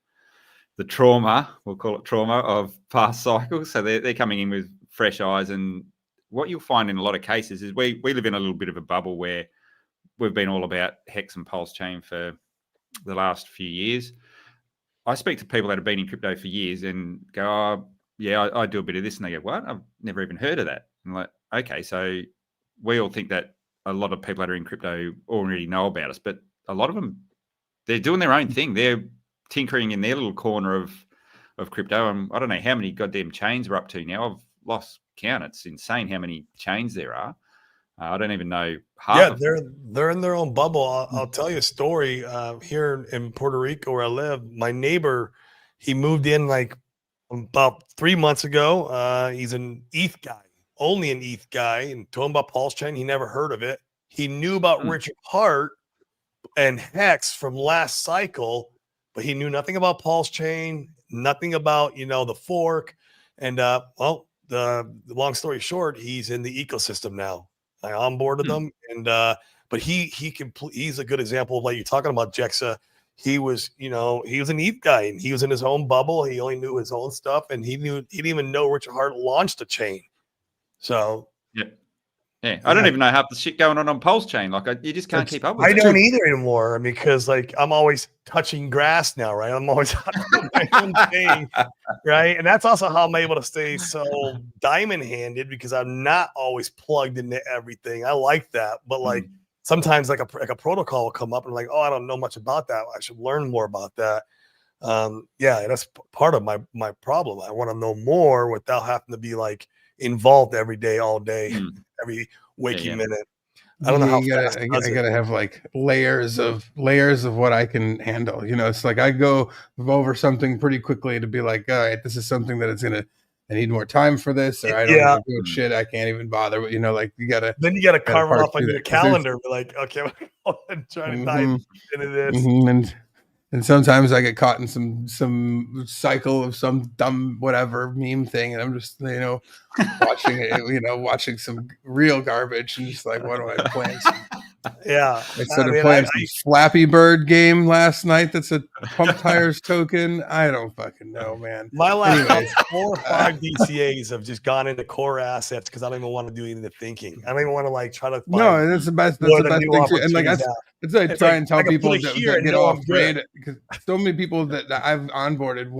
trauma, we'll call it trauma, of past cycles. So they're coming in with fresh eyes. And what you'll find in a lot of cases is we live in a little bit of a bubble where we've been all about Hex and PulseChain for the last few years. I speak to people that have been in crypto for years and go, oh, yeah, I do a bit of this. And they go, what? I've never even heard of that. I'm like, okay, so we all think that a lot of people that are in crypto already know about us, but a lot of them, they're doing their own thing. They're tinkering in their little corner of crypto. And I don't know how many goddamn chains we're up to now. I've lost count. It's insane how many chains there are. I don't even know half. Yeah, they're in their own bubble. I'll tell you a story. Here in Puerto Rico, where I live, my neighbor, he moved in like about 3 months ago. He's an ETH guy, only an ETH guy, and told him about PulseChain. He never heard of it. He knew about Richard Hart and Hex from last cycle, but he knew nothing about PulseChain, nothing about the fork. And the long story short, he's in the ecosystem now. I onboarded them, and but he's a good example of like you're talking about, Jexa. He was an ETH guy, and he was in his own bubble. He only knew his own stuff, and he didn't even know Richard Hart launched a chain. So I don't even know half the shit going on PulseChain. Like you just can't keep up with it. I don't either anymore. I mean, because like I'm always touching grass now, right? I'm always doing my own thing, right? And that's also how I'm able to stay so diamond-handed, because I'm not always plugged into everything. I like that, but like sometimes like a protocol will come up and like, oh, I don't know much about that. I should learn more about that. That's part of my problem. I want to know more without having to be like involved every day, all day. Every waking minute. I don't know how fast I gotta have like layers of what I can handle. It's like I go over something pretty quickly to be like, all right, this is something that I need more time for this, or I don't know good shit. I can't even bother. Like you gotta carve it off on your calendar. Be like, okay, I'm trying to dive into this. And sometimes I get caught in some cycle of some dumb whatever meme thing, and I'm just watching it, watching some real garbage, and just like, what do I play? I started playing some Flappy Bird game last night. That's a pump tires token. I don't fucking know, man. My last 4 or 5 DCAs have just gone into core assets because I don't even want to do any of the thinking. I don't even want to like try to. No, that's the best. That's the best thing too. And like that's I try and tell people that get all afraid, because so many people that I've onboarded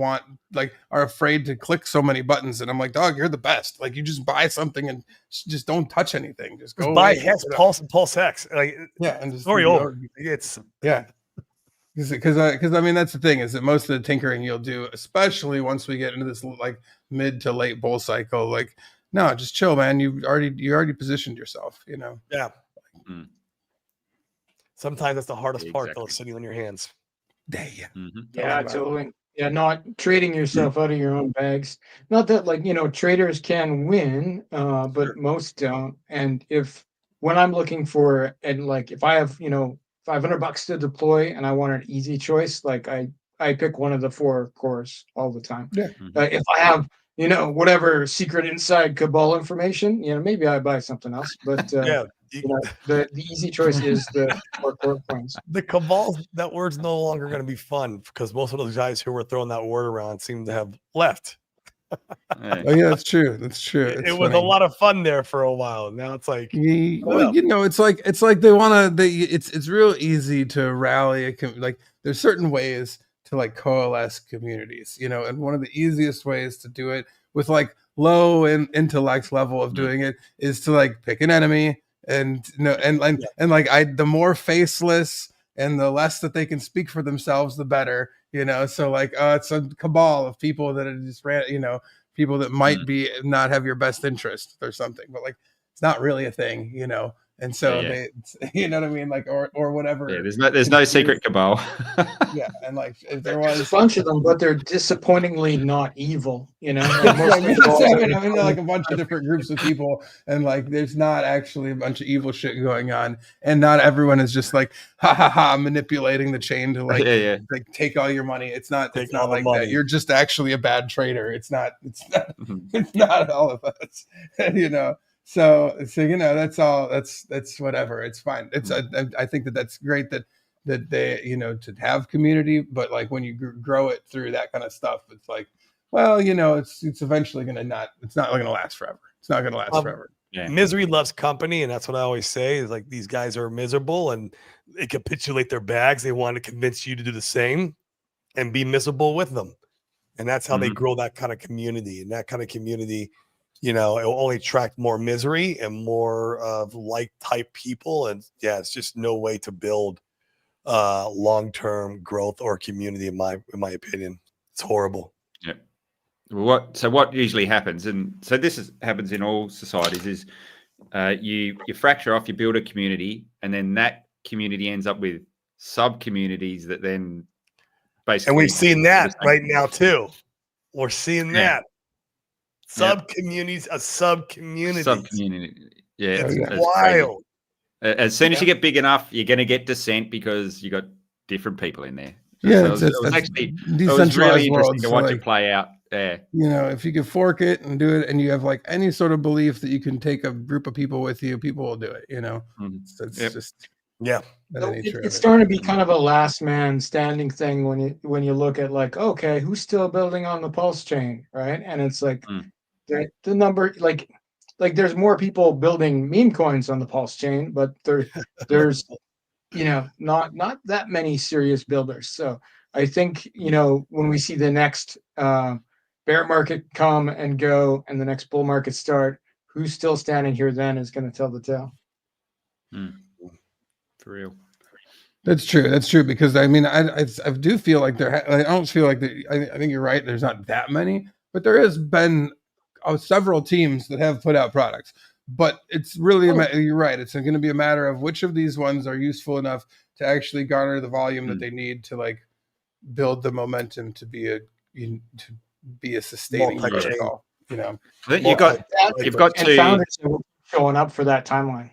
are afraid to click so many buttons, and I'm like, dog, you're the best. Like you just buy something and just don't touch anything. Just go buy Hex, Pulse, and PulseX. Like and just story over. It's because I mean that's the thing, is that most of the tinkering you'll do, especially once we get into this like mid to late bull cycle, like no, just chill, man. You already positioned yourself. Yeah. Sometimes that's the hardest part, though, sitting on your hands. Yeah, totally. Yeah, not trading yourself out of your own bags. Not that like traders can win, but most don't. And when I'm looking for, and like if I have $500 to deploy and I want an easy choice, like I pick one of the 4 cores all the time. If I have whatever secret inside cabal information, maybe I buy something else. But the easy choice is the 4 core coins. The cabal, that word's no longer going to be fun, because most of those guys who were throwing that word around seem to have left. Oh yeah, that's true. That's true. It was a lot of fun there for a while. Now it's like, Well, it's like they want to. It's real easy to rally like there's certain ways to like coalesce communities, and one of the easiest ways to do it with like low intellect level of doing it is to like pick an enemy and the more faceless and the less that they can speak for themselves, the better, So like, it's a cabal of people that are just people that might be not have your best interest or something, but like it's not really a thing, And so they, you know what I mean, like or whatever. Yeah, there's no secret cabal. Yeah, and like if there There's was a bunch of them, but they're disappointingly not evil. Like I mean, like a bunch of different groups of people, and like there's not actually a bunch of evil shit going on, and not everyone is just like manipulating the chain to like like take all your money. It's not like that. You're just actually a bad trader. It's not it's not all of us, So that's all. That's whatever. It's fine. It's I think that's great that they to have community, but like when you grow it through that kind of stuff, it's like, well, it's eventually it's not going to last forever. It's not going to last forever. Yeah. Misery loves company, and that's what I always say. Is like these guys are miserable and they capitulate their bags. They want to convince you to do the same and be miserable with them, and that's how they grow that kind of community. And that kind of community, it will only attract more misery and more of like type people. And yeah, it's just no way to build long-term growth or community in my opinion. It's horrible. Yeah. What usually happens, and so happens in all societies, is you fracture off, you build a community, and then that community ends up with sub-communities that then basically. And we've seen that right now too. We're seeing that. Sub-communities, a sub-community. Sub-community. Yeah. It's wild. As soon as you get big enough, you're going to get dissent because you got different people in there. Yeah, it was really interesting to watch it play out. Yeah. If you could fork it and do it, and you have like any sort of belief that you can take a group of people with you, people will do it. It's just it's starting to be kind of a last man standing thing when you look at like, okay, who's still building on the Pulse chain, right? And it's like the number like there's more people building meme coins on the Pulse chain, but there's not that many serious builders. So I think when we see the next bear market come and go and the next bull market start, who's still standing here then is going to tell the tale. For real. That's true because I mean I do feel like I don't feel like I think you're right, there's not that many, but there has been several teams that have put out products, but it's really you're right, it's going to be a matter of which of these ones are useful enough to actually garner the volume that they need to like build the momentum to be a sustaining protocol. I think you've got to founders showing up for that timeline.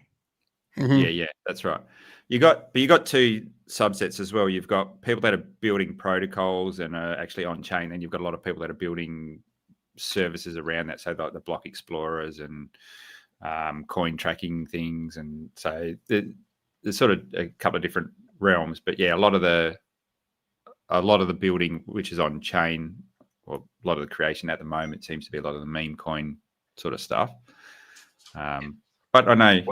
Yeah, that's right. You got two subsets as well. You've got people that are building protocols and are actually on chain, and you've got a lot of people that are building services around that. So like the block explorers and coin tracking things, and so there's sort of a couple of different realms. But yeah, a lot of the building which is on chain, or a lot of the creation at the moment seems to be a lot of the meme coin sort of stuff. But I know,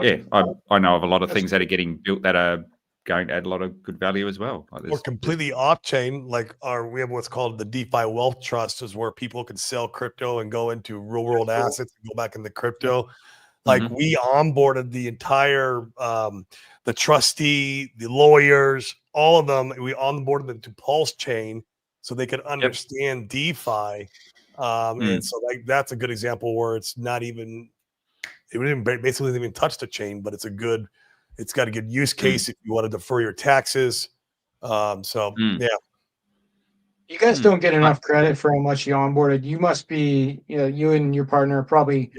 I know of a lot of things that are getting built that are going to add a lot of good value as well. Like or completely off chain, like we have what's called the DeFi Wealth Trust, is where people can sell crypto and go into real world assets and go back into crypto. Like we onboarded the entire the trustee, the lawyers, all of them. We onboarded them to PulseChain so they could understand DeFi. And so like that's a good example where it's not even. It didn't basically even touch the chain, but it's got a good use case if you want to defer your taxes. Yeah. You guys don't get enough credit for how much you onboarded. You must be, you and your partner are probably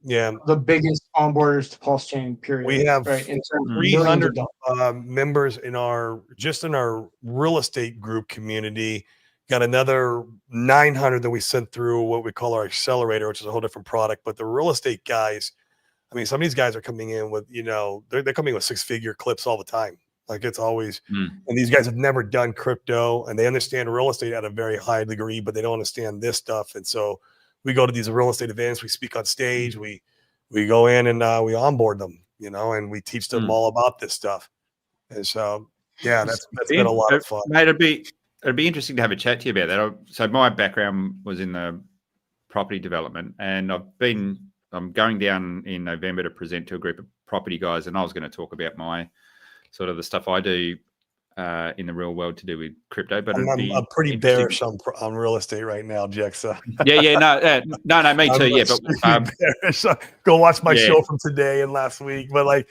the biggest onboarders to PulseChain, period. We have right? 300 members in our real estate group community. Got another 900 that we sent through what we call our accelerator, which is a whole different product. But the real estate guys, I mean, some of these guys are coming in with, they're coming with 6-figure clips all the time. Like it's always, and these guys have never done crypto and they understand real estate at a very high degree, but they don't understand this stuff. And so we go to these real estate events, we speak on stage, we go in and we onboard them, and we teach them all about this stuff. And so, yeah, that's been a lot of fun. Mate, it'd be interesting to have a chat to you about that. So my background was in the property development, and I'm going down in November to present to a group of property guys, and I was going to talk about my sort of the stuff I do in the real world to do with crypto. But I'm pretty bearish on real estate right now, Jexa. No, me too. Yeah, but bearish. Go watch my show from today and last week. But I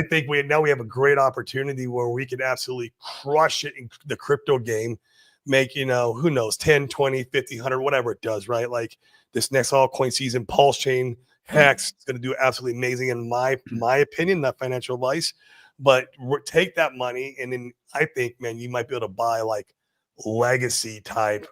think we have a great opportunity where we can absolutely crush it in the crypto game. Make, who knows, 10, 20, 50, 100, whatever it does, right? Like this next altcoin season, PulseChain, HEX is going to do absolutely amazing in my opinion, not financial advice. But take that money, and then I think, man, you might be able to buy like legacy type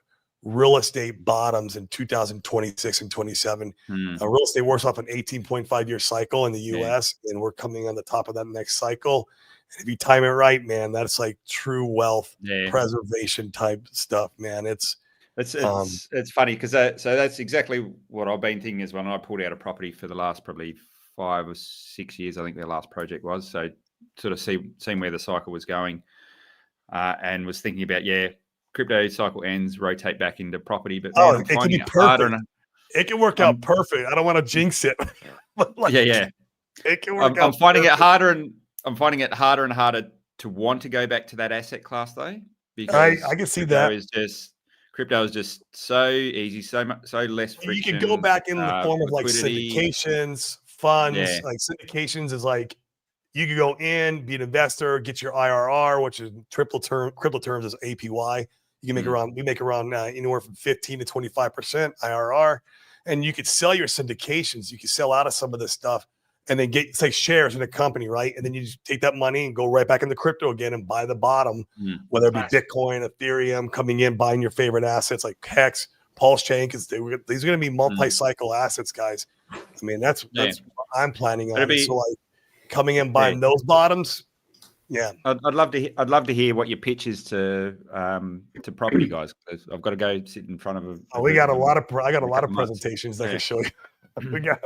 real estate bottoms in 2026 and 27. Real estate works off an 18.5-year cycle in the US, and we're coming on the top of that next cycle. And if you time it right, man, that's like true wealth preservation type stuff, man. It's funny because that's exactly what I've been thinking as well. And I pulled out a property for the last probably 5 or 6 years. I think their last project was. So sort of seeing where the cycle was going, and was thinking about crypto cycle ends, rotate back into property. But it can be perfect. It can work out perfect. I don't want to jinx it. But it can work out. I'm finding it harder and harder to want to go back to that asset class though. Because I can see that. Crypto is just so easy, so less friction. You can go back in the form of liquidity. Like syndications, funds. Like syndications is like you can go in, be an investor, get your IRR, which is crypto terms is APY. You can make we make around anywhere from 15 to 25% IRR, and you could sell your syndications. You can sell out of some of this stuff, and then get shares in a company, right? And then you just take that money and go right back into crypto again and buy the bottom, whether it be Bitcoin, Ethereum, coming in, buying your favorite assets like HEX, PulseChain, because these are going to be multi-cycle assets, guys. I mean, that's what I'm planning on. So like coming in, buying those bottoms. Yeah, I'd love to hear what your pitch is to property guys. I've got to go sit in front of I got a lot of presentations that I can show you. We got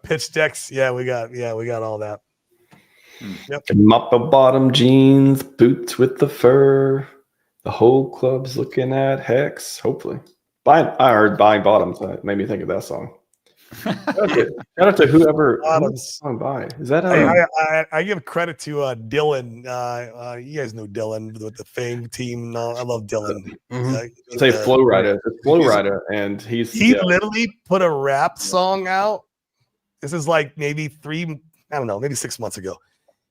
pitch decks. We got all that. Yep. Moppa bottom jeans, boots with the fur. The whole club's looking at HEX. Hopefully, I heard buying bottoms. That made me think of that song. Shout out to whoever song by. Is that I give credit to Dylan. You guys know Dylan with the Fame team. No, I love Dylan. Say Flow Rider. Flow Rider, and he literally put a rap song out. This is like maybe maybe 6 months ago.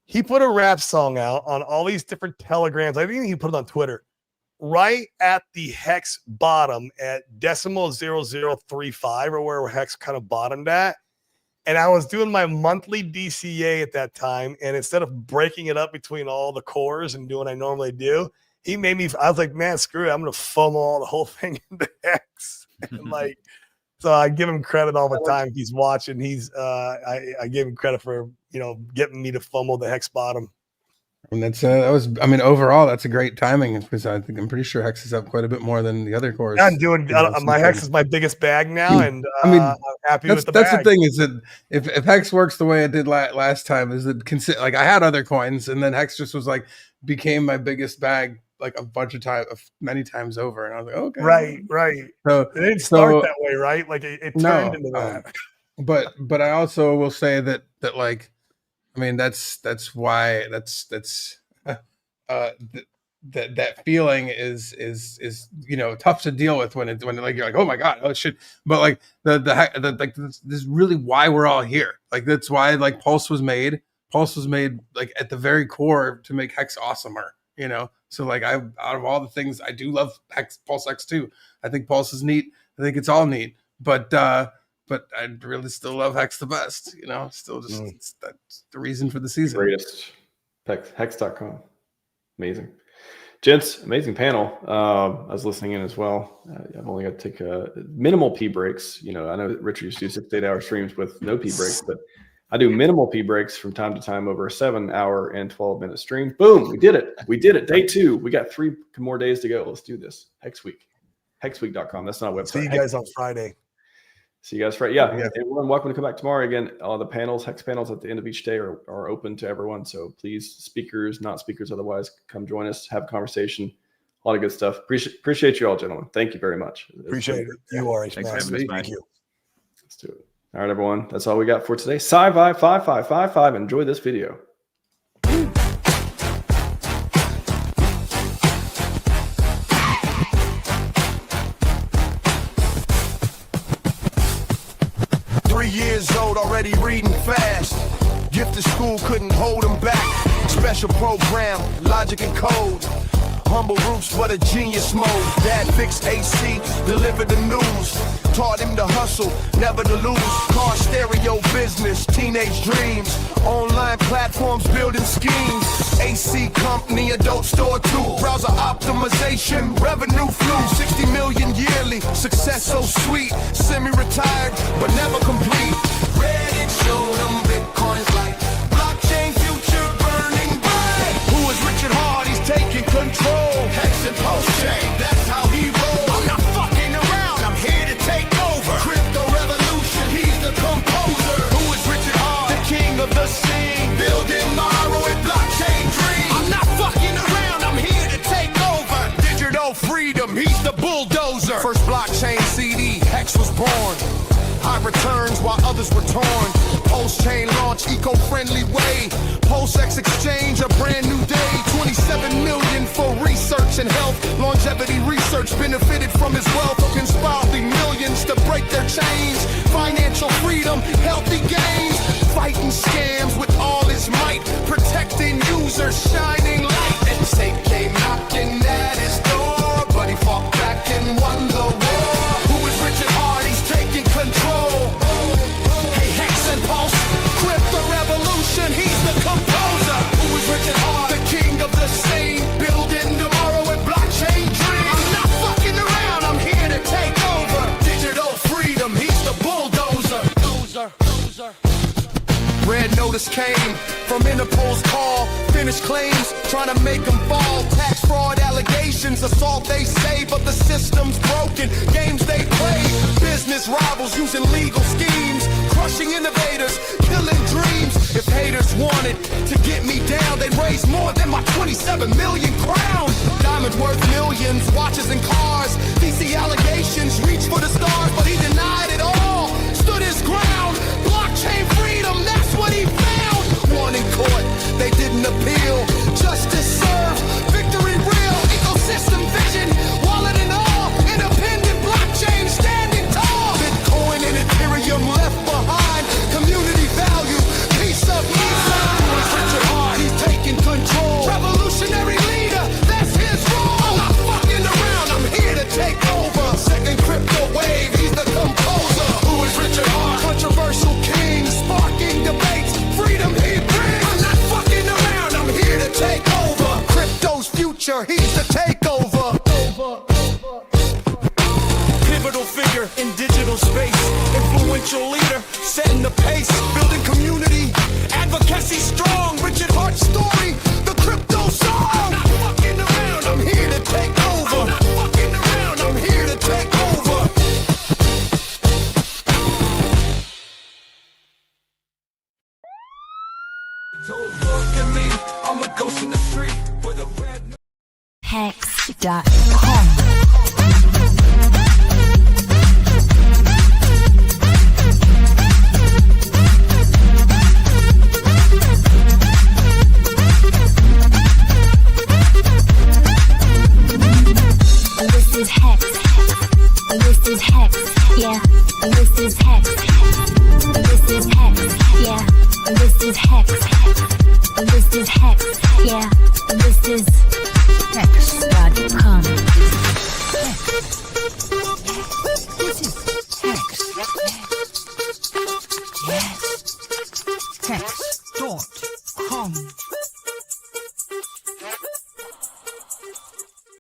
He put a rap song out on all these different telegrams. I think he put it on Twitter. Right at the HEX bottom at 0.0035 or where HEX kind of bottomed at. And I was doing my monthly DCA at that time. And instead of breaking it up between all the cores and doing what I normally do, he made me, I was like, man, screw it. I'm going to FOMO the whole thing into HEX. And so I give him credit all the time. If he's watching, I give him credit for, getting me to FOMO the HEX bottom. And overall, that's a great timing because I'm pretty sure HEX is up quite a bit more than the other cores. I'm doing my HEX is my biggest bag now, and I'm happy with the bag. That's the thing is that if HEX works the way it did last time, is that like I had other coins, and then HEX just was became my biggest bag like a bunch of times, many times over, and I was like, okay, right. So it didn't start that way, right? Like it turned into that. But I also will say that like. I mean, that's why that feeling is tough to deal with when like you're like, oh my god, oh shit. But like this is really why we're all here. Like that's why like Pulse was made like at the very core to make HEX awesomer. So like out of all the things I do love HEX, PulseX too. I think Pulse is neat. I think it's all neat. But I really still love HEX the best, still just that's the reason for the season. Greatest. Hex.com. Amazing. Gents, amazing panel. I was listening in as well. I've only got to take minimal P breaks. I know Richard used to do 6 to 8 hour streams with no P breaks, but I do minimal P breaks from time to time over a 7-hour and 12-minute stream. Boom, we did it. Day 2. We got 3 more days to go. Let's do this. HEX week. hexweek.com. That's not a website. See you guys on Friday. See you guys Friday. Yeah, everyone welcome to come back tomorrow. Again, all the panels, Hex panels at the end of each day are open to everyone. So please, speakers, not speakers otherwise, come join us, have a conversation, a lot of good stuff. Appreciate you all, gentlemen. Thank you very much. Appreciate it. You are. Thank you. Let's do it. All right, everyone. That's all we got for today. Scivive 5555. Enjoy this video. Years old, already reading fast. Gifted school couldn't hold him back. Special program, logic and code. Humble roots, but a genius mode. Dad fixed AC, delivered the news. Taught him to hustle, never to lose. Car stereo business, teenage dreams. Online platforms, building schemes. AC company, adult store too. Browser optimization, revenue flew. 60 million yearly, success so sweet. Semi-retired, but never complete. Reddit showed them Bitcoin's like blockchain future burning bright. Who is Richard Hart? He's taking control. Hex and PulseChain, that's how he rolls. I'm not fucking around, I'm here to take over. Crypto revolution, he's the composer. Who is Richard Hart? The king of the scene. Building tomorrow with blockchain dreams. I'm not fucking around, I'm here to take over. Digital freedom, he's the bulldozer. First blockchain CD, Hex was born. High returns while others were torn. PulseChain launch, eco-friendly way. PulseX exchange, a brand new day. 27 million for research and health. Longevity research benefited from his wealth. Inspiring millions to break their chains. Financial freedom, healthy gains. Fighting scams with all his might. Protecting users, shining light. And State came knocking at his door, but he fought back and won the war. Who is Richard Hart? He's taking control. Hey, Hex and Pulse, crypto revolution, he's the composer. Who is Richard Hart? The king of the scene, building tomorrow with blockchain dreams. I'm not fucking around, I'm here to take over. Digital freedom, he's the bulldozer. Red notice came from Interpol's call. Finished claims, trying to make them fall. Tax fraud allegations, assault they say, but the system's broken. Games they play, business rivals using legal schemes. Crushing innovators, killing dreams. If haters wanted to get me down, they'd raise more than my 27 million crowns. Diamonds worth millions, watches and cars. DC allegations reach for the stars, but he denied it all. Stood his ground, blockchain freedom, that's what he found. Won in court, they didn't appeal. Justice served, victory real. Ecosystem vision, wallet and all. Independent blockchain standing tall. Bitcoin and Ethereum left behind. Community value, peace of mind. Richard Hart, he's taking control. Revolutionary leader, that's his role. I'm not fucking around, I'm here to take over. Second crypto wave, he's the composer. Who is Richard Hart? Controversial king, sparking debates. Freedom he brings. I'm not fucking around, I'm here to take over. Crypto's future, he's the takeover. Pivotal figure in digital space. Influential leader, setting the pace. Building community, advocacy strong. Richard Hart's story, the crypto song. I'm not fucking around, I'm here to take over. I'm not fucking around, I'm here to take over. Don't look at me, I'm a ghost in the street with a red. HEX.com. This is HEX. This is HEX. Yeah. This is HEX. This is HEX. Yeah. This is HEX. This is HEX. Yeah. This is HEX.com.